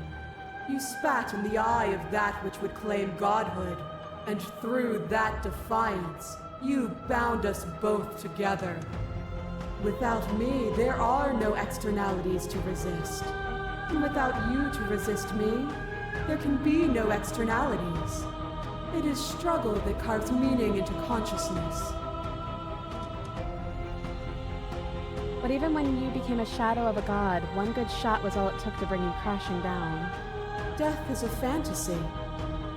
You spat in the eye of that which would claim godhood, and through that defiance, you bound us both together. Without me, there are no externalities to resist. And without you to resist me, there can be no externalities. It is struggle that carves meaning into consciousness. But even when you became a shadow of a god, one good shot was all it took to bring you crashing down. Death is a fantasy.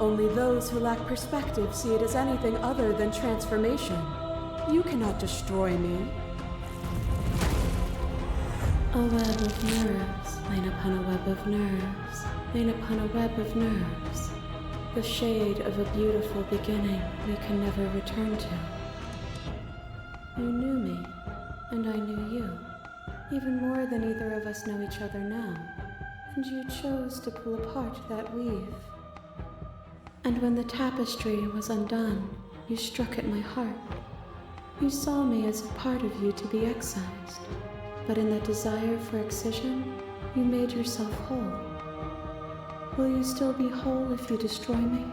Only those who lack perspective see it as anything other than transformation. You cannot destroy me. A web of nerves, lain upon a web of nerves, lain upon a web of nerves. The shade of a beautiful beginning we can never return to. You knew me, and I knew you, even more than either of us know each other now. And you chose to pull apart that weave. And when the tapestry was undone, you struck at my heart. You saw me as a part of you to be excised, but in that desire for excision, you made yourself whole. Will you still be whole if you destroy me?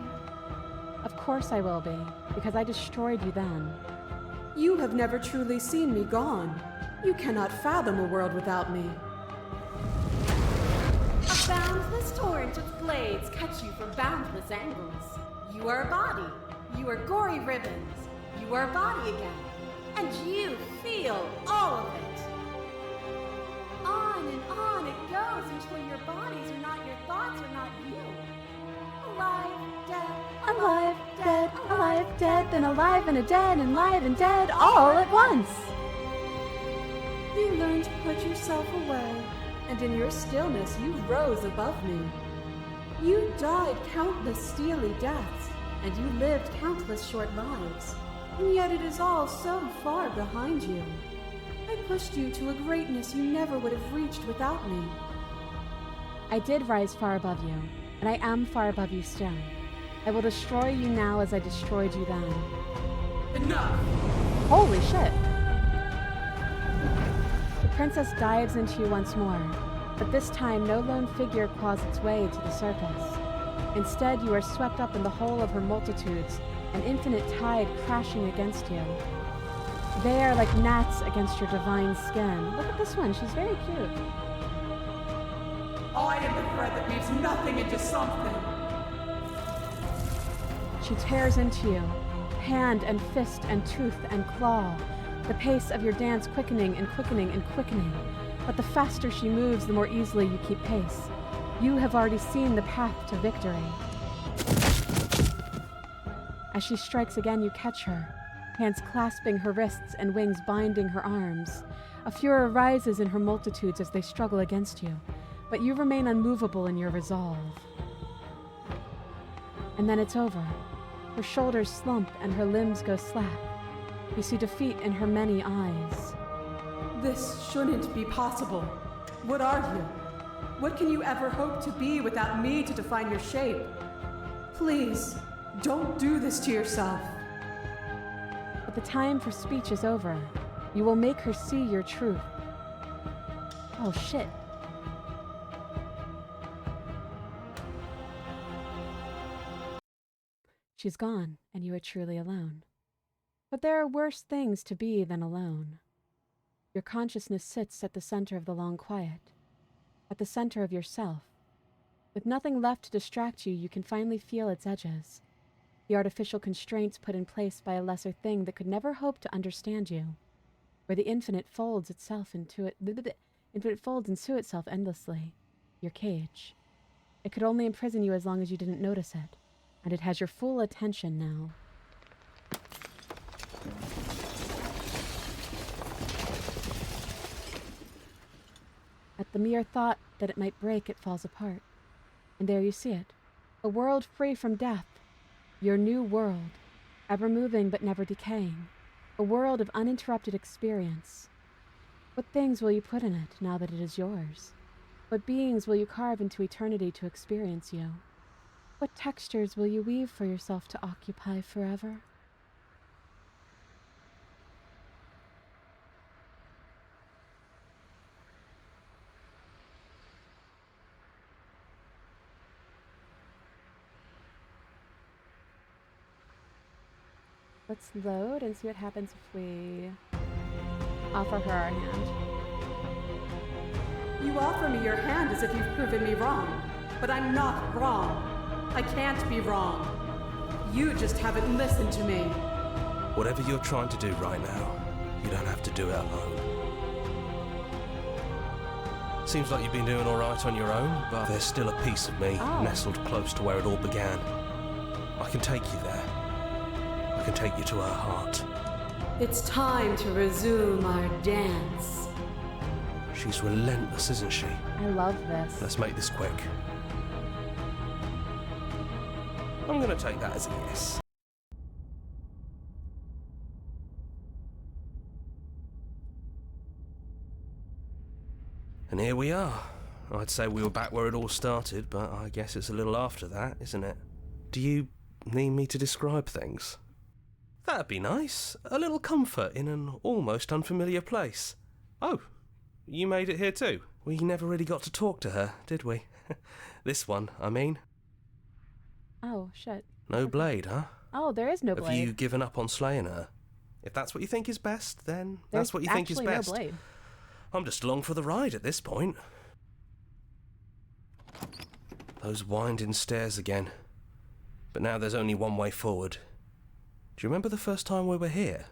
Of course I will be, because I destroyed you then. You have never truly seen me gone. You cannot fathom a world without me. A boundless torrent of blades cut you from boundless angles. You are a body. You are gory ribbons. You are a body again. And you feel all of it. On and on it goes until your bodies are not your thoughts, are not you. Alive, dead, Alive, dead, alive, dead, then alive and a dead, and live and dead, all at once. You learned to put yourself away, and in your stillness you rose above me. You died countless steely deaths, and you lived countless short lives, and yet it is all so far behind you. I pushed you to a greatness you never would have reached without me. I did rise far above you, and I am far above you still. I will destroy you now as I destroyed you then. Enough! Holy shit! The princess dives into you once more, but this time no lone figure claws its way to the surface. Instead, you are swept up in the whole of her multitudes, an infinite tide crashing against you. They are like gnats against your divine skin. Look at this one, she's very cute. I am the thread that weaves nothing into something. She tears into you, hand and fist and tooth and claw, the pace of your dance quickening and quickening and quickening. But the faster she moves, the more easily you keep pace. You have already seen the path to victory. As she strikes again, you catch her, hands clasping her wrists and wings binding her arms. A furor rises in her multitudes as they struggle against you, but you remain unmovable in your resolve. And then it's over. Her shoulders slump and her limbs go slack. You see defeat in her many eyes. This shouldn't be possible. What are you? What can you ever hope to be without me to define your shape? Please, don't do this to yourself. But the time for speech is over. You will make her see your truth. Oh shit. She's gone, and you are truly alone. But there are worse things to be than alone. Your consciousness sits at the center of the long quiet, at the center of yourself. With nothing left to distract you, you can finally feel its edges, the artificial constraints put in place by a lesser thing that could never hope to understand you, where the infinite folds into itself endlessly, your cage. It could only imprison you as long as you didn't notice it, and it has your full attention now. At the mere thought that it might break, it falls apart. And there you see it, a world free from death, your new world, ever moving but never decaying, a world of uninterrupted experience. What things will you put in it now that it is yours? What beings will you carve into eternity to experience you? What textures will you weave for yourself to occupy forever? Let's load and see what happens if we offer her our hand. You offer me your hand as if you've proven me wrong, but I'm not wrong. I can't be wrong. You just haven't listened to me. Whatever you're trying to do right now, you don't have to do it alone. Seems like you've been doing all right on your own, but there's still a piece of me nestled close to where it all began. I can take you there. I can take you to her heart. It's time to resume our dance. She's relentless, isn't she? I love this. Let's make this quick. I'm gonna take that as a yes. And here we are. I'd say we were back where it all started, but I guess it's a little after that, isn't it? Do you need me to describe things? That'd be nice. A little comfort in an almost unfamiliar place. Oh, you made it here too? We never really got to talk to her, did we? This one, I mean. Oh, shit. No blade, huh? Oh, there is no blade. Have you given up on slaying her? If that's what you think is best, then that's what you think is best. No blade. I'm just along for the ride at this point. Those winding stairs again. But now there's only one way forward. Do you remember the first time we were here?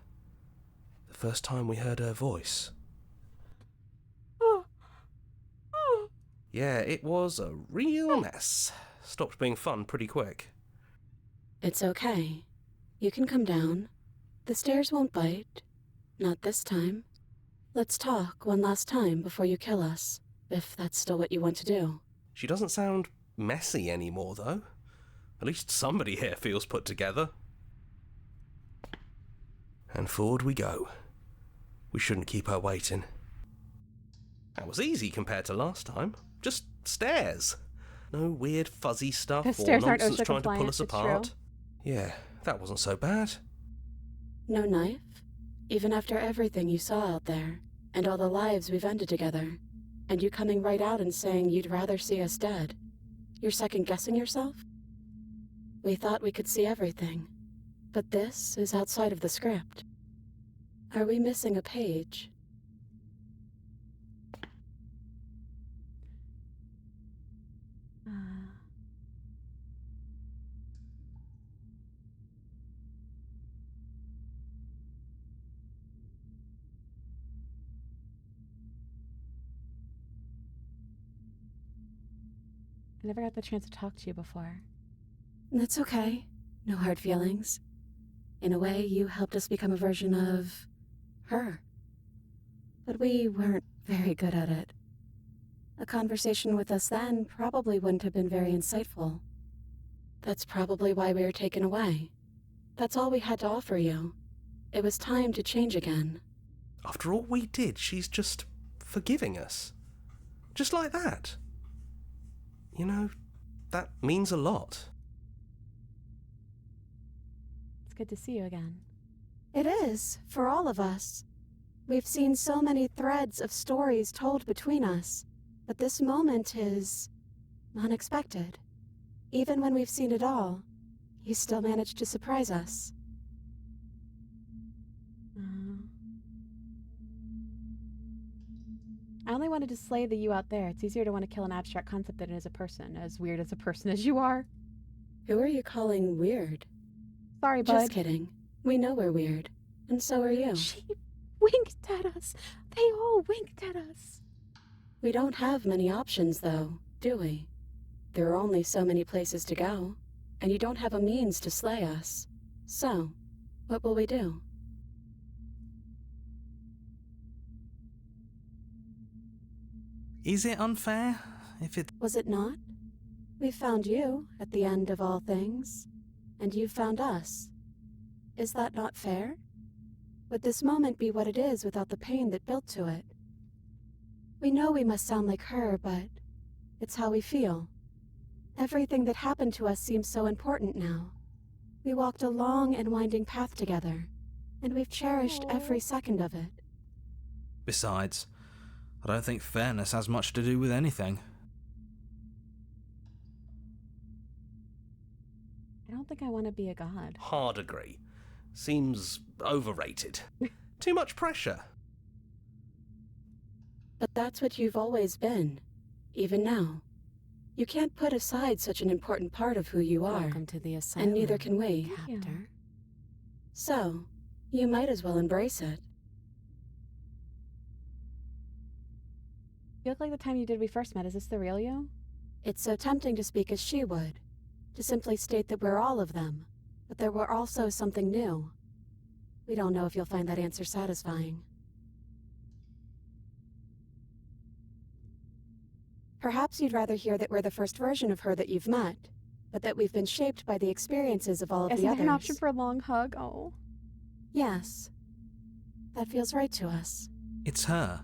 The first time we heard her voice? Yeah, it was a real mess. Stopped being fun pretty quick. It's okay. You can come down. The stairs won't bite. Not this time. Let's talk one last time before you kill us, if that's still what you want to do. She doesn't sound messy anymore, though. At least somebody here feels put together. And forward we go. We shouldn't keep her waiting. That was easy compared to last time. Just stairs. No weird fuzzy stuff or nonsense trying to pull us apart. Yeah, that wasn't so bad. No knife? Even after everything you saw out there, and all the lives we've ended together, and you coming right out and saying you'd rather see us dead. You're second-guessing yourself? We thought we could see everything, but this is outside of the script. Are we missing a page? I never got the chance to talk to you before. That's okay. No hard feelings. In a way, you helped us become a version of her. But we weren't very good at it. A conversation with us then probably wouldn't have been very insightful. That's probably why we were taken away. That's all we had to offer you. It was time to change again. After all we did, she's just forgiving us. Just like that. You know, that means a lot. It's good to see you again. It is, for all of us. We've seen so many threads of stories told between us, but this moment is unexpected. Even when we've seen it all, you still managed to surprise us. I only wanted to slay the you out there. It's easier to want to kill an abstract concept than it is a person, as weird as a person as you are. Who are you calling weird? Sorry, bud. Just kidding. We know we're weird. And so are you. She winked at us. They all winked at us. We don't have many options, though, do we? There are only so many places to go, and you don't have a means to slay us. So, what will we do? Is it unfair if it... Was it not? We found you at the end of all things, and you found us. Is that not fair? Would this moment be what it is without the pain that built to it? We know we must sound like her, but it's how we feel. Everything that happened to us seems so important now. We walked a long and winding path together, and we've cherished every second of it. Besides, I don't think fairness has much to do with anything. I don't think I want to be a god. Hard agree. Seems overrated. Too much pressure. But that's what you've always been, even now. You can't put aside such an important part of who you are. Welcome to the asylum, and neither can we. Captor. So, you might as well embrace it. You look like the time you did we first met. Is this the real you? It's so tempting to speak as she would, to simply state that we're all of them, but there were also something new. We don't know if you'll find that answer satisfying. Perhaps you'd rather hear that we're the first version of her that you've met, but that we've been shaped by the experiences of all of the others. Isn't there an option for a long hug? Oh. Yes. That feels right to us. It's her.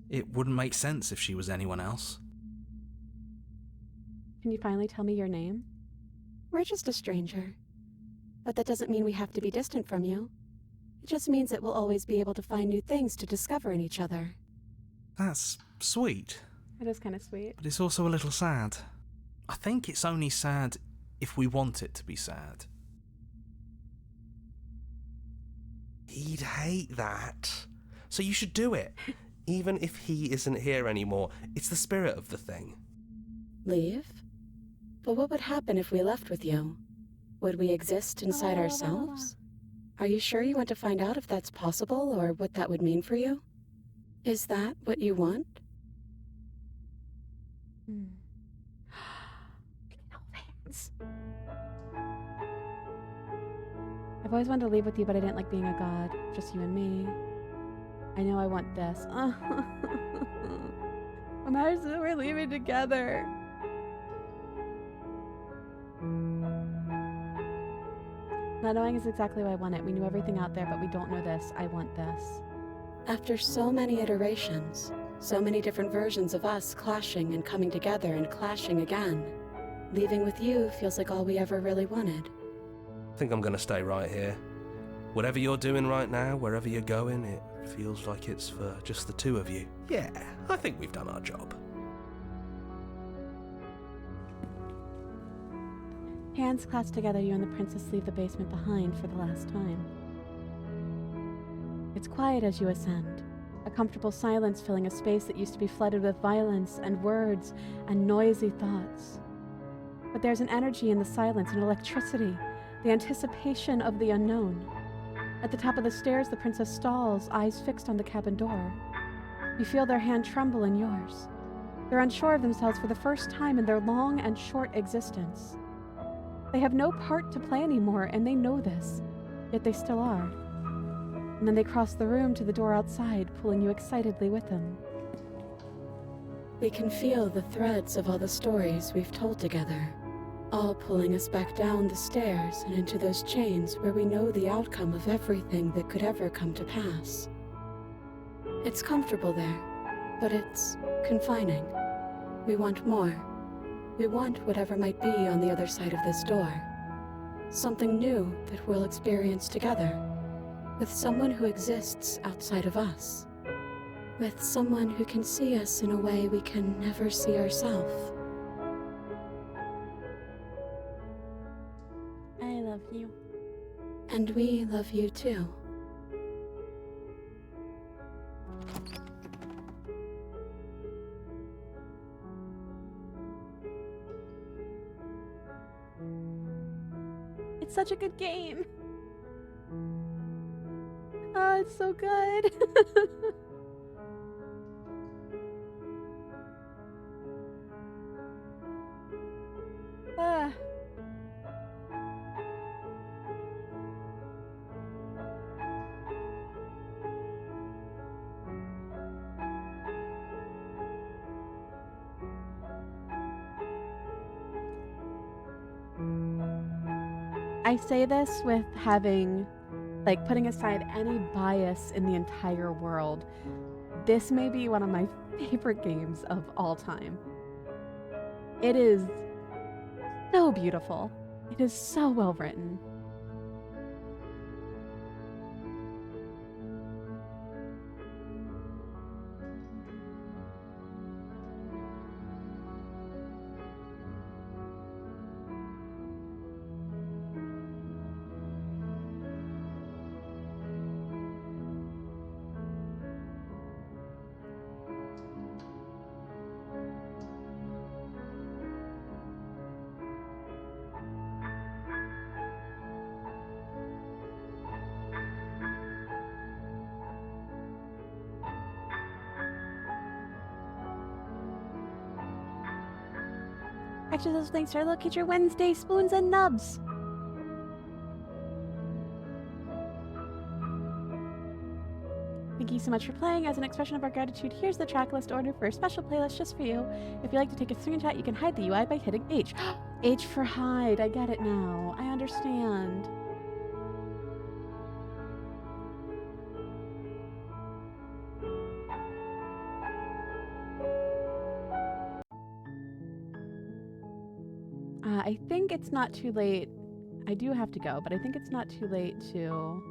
It wouldn't make sense if she was anyone else. Can you finally tell me your name? We're just a stranger. But that doesn't mean we have to be distant from you. It just means that we'll always be able to find new things to discover in each other. That's sweet. It is kind of sweet. But it's also a little sad. I think it's only sad if we want it to be sad. He'd hate that. So you should do it. Even if he isn't here anymore, it's the spirit of the thing. Leave? But what would happen if we left with you? Would we exist inside ourselves? Are you sure you want to find out if that's possible, or what that would mean for you? Is that what you want? I've always wanted to leave with you, but I didn't like being a god. Just you and me. I know I want this. Imagine we're leaving together. Not knowing is exactly what I want it. We knew everything out there, but we don't know this. I want this. After so many iterations, so many different versions of us clashing and coming together and clashing again, leaving with you feels like all we ever really wanted. I think I'm gonna stay right here. Whatever you're doing right now, wherever you're going, it feels like it's for just the two of you. Yeah, I think we've done our job. Hands clasped together, you and the princess leave the basement behind for the last time. It's quiet as you ascend, a comfortable silence filling a space that used to be flooded with violence and words and noisy thoughts. But there's an energy in the silence, an electricity, the anticipation of the unknown. At the top of the stairs, the princess stalls, eyes fixed on the cabin door. You feel their hand tremble in yours. They're unsure of themselves for the first time in their long and short existence. They have no part to play anymore, and they know this, yet they still are. And then they cross the room to the door outside, pulling you excitedly with them. We can feel the threads of all the stories we've told together, all pulling us back down the stairs and into those chains where we know the outcome of everything that could ever come to pass. It's comfortable there, but it's confining. We want more. We want whatever might be on the other side of this door. Something new that we'll experience together, with someone who exists outside of us. With someone who can see us in a way we can never see ourselves. And we love you too. It's such a good game. Oh, it's so good. Ah. I say this with having, like, putting aside any bias in the entire world. This may be one of my favorite games of all time. It is so beautiful. It is so well written. Actually, those things are look at your Wednesday spoons and nubs. Thank you so much for playing. As an expression of our gratitude, here's the track list order for a special playlist just for you. If you'd like to take a screenshot, you can hide the UI by hitting H. H for hide. I get it now. I understand. I think it's not too late. I do have to go, but I think it's not too late to...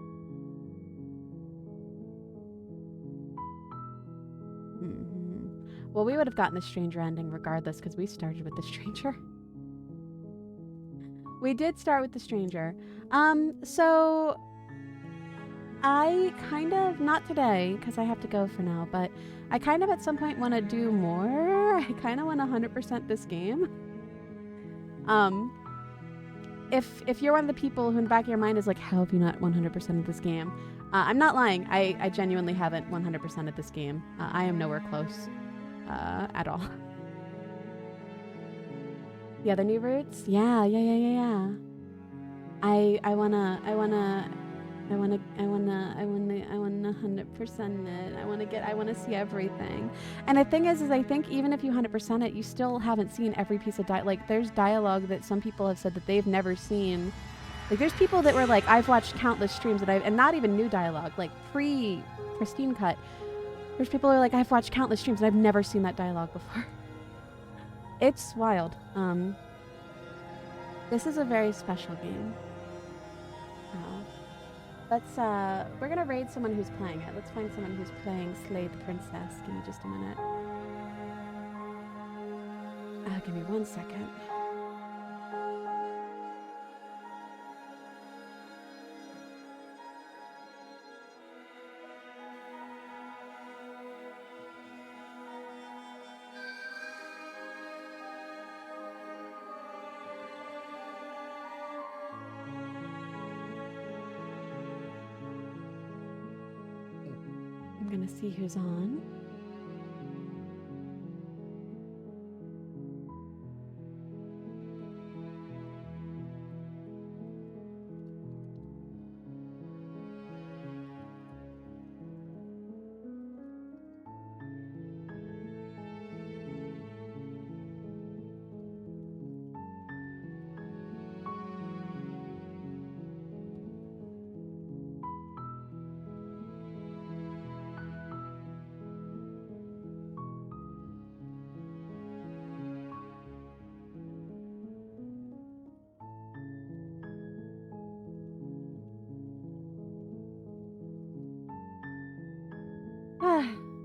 Well, we would have gotten the stranger ending regardless because we started with the stranger. We did start with the stranger. So I kind of, not today because I have to go for now, but I kind of at some point want to do more. I kind of want to 100% this game. If you're one of the people who in the back of your mind is like, how have you not 100%ed this game? I'm not lying. I genuinely haven't 100%ed this game. I am nowhere close at all. The other new routes? Yeah. I wanna 100% it. I wanna see everything. And the thing is I think even if you 100% it, you still haven't seen every piece of like there's dialogue that some people have said that they've never seen. Like there's people that were like, I've watched countless streams and not even new dialogue, like pristine cut. There's people who are like, I've watched countless streams and I've never seen that dialogue before. It's wild. This is a very special game. We're gonna raid someone who's playing it. Let's find someone who's playing Slay the Princess. Give me just a minute. Give me 1 second. I'm gonna see who's on.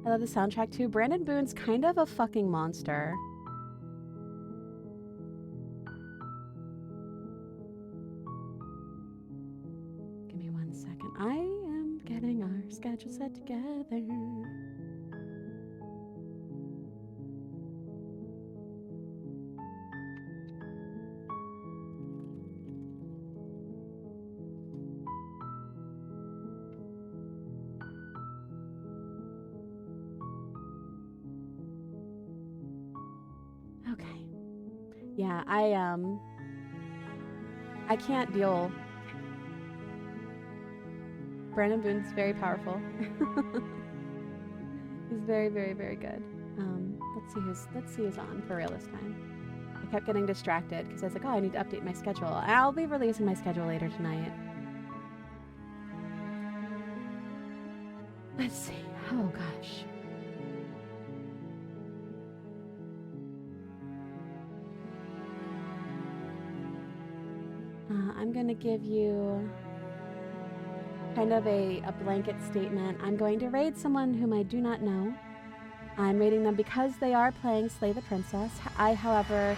I love the soundtrack too. Brandon Boone's kind of a fucking monster. Give second. I am getting our schedule set together. Okay. Yeah, I can't deal. Brandon Boone's very powerful. He's very, very, very good. Let's see who's on for real this time. I kept getting distracted because I was like, oh, I need to update my schedule. I'll be releasing my schedule later tonight. Let's see. Oh gosh. I'm gonna give you kind of a blanket statement. I'm going to raid someone whom I do not know. I'm raiding them because they are playing Slay the Princess. I, however,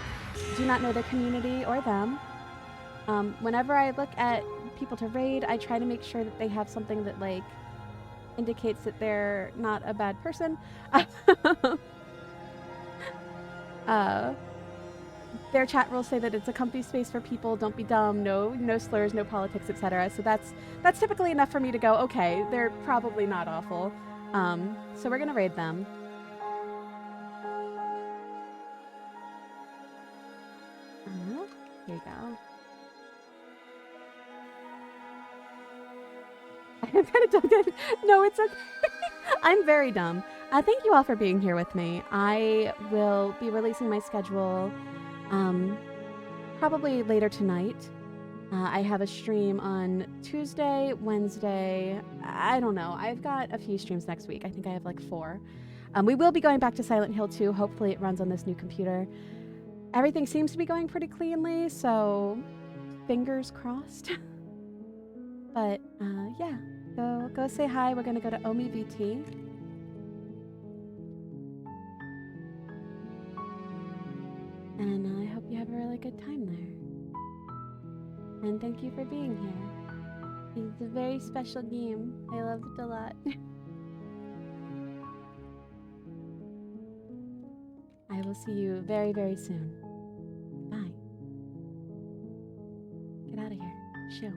do not know their community or them. Whenever I look at people to raid, I try to make sure that they have something that, like, indicates that they're not a bad person. Their chat rules say that it's a comfy space for people, don't be dumb, no slurs, no politics, etc. So that's typically enough for me to go, okay, they're probably not awful. So we're gonna raid them. Here you go. I'm kind of dumb. No, it's okay. I'm very dumb. Thank you all for being here with me. I will be releasing my schedule probably later tonight. I have a stream on Tuesday, Wednesday. I don't know. I've got a few streams next week. I think I have like 4. We will be going back to Silent Hill 2. Hopefully it runs on this new computer. Everything seems to be going pretty cleanly, so fingers crossed. But yeah, go say hi. We're gonna go to Omi VT. And I hope you have a really good time there. And thank you for being here. It's a very special game. I love it a lot. I will see you very, very soon. Bye. Get out of here. Shoo.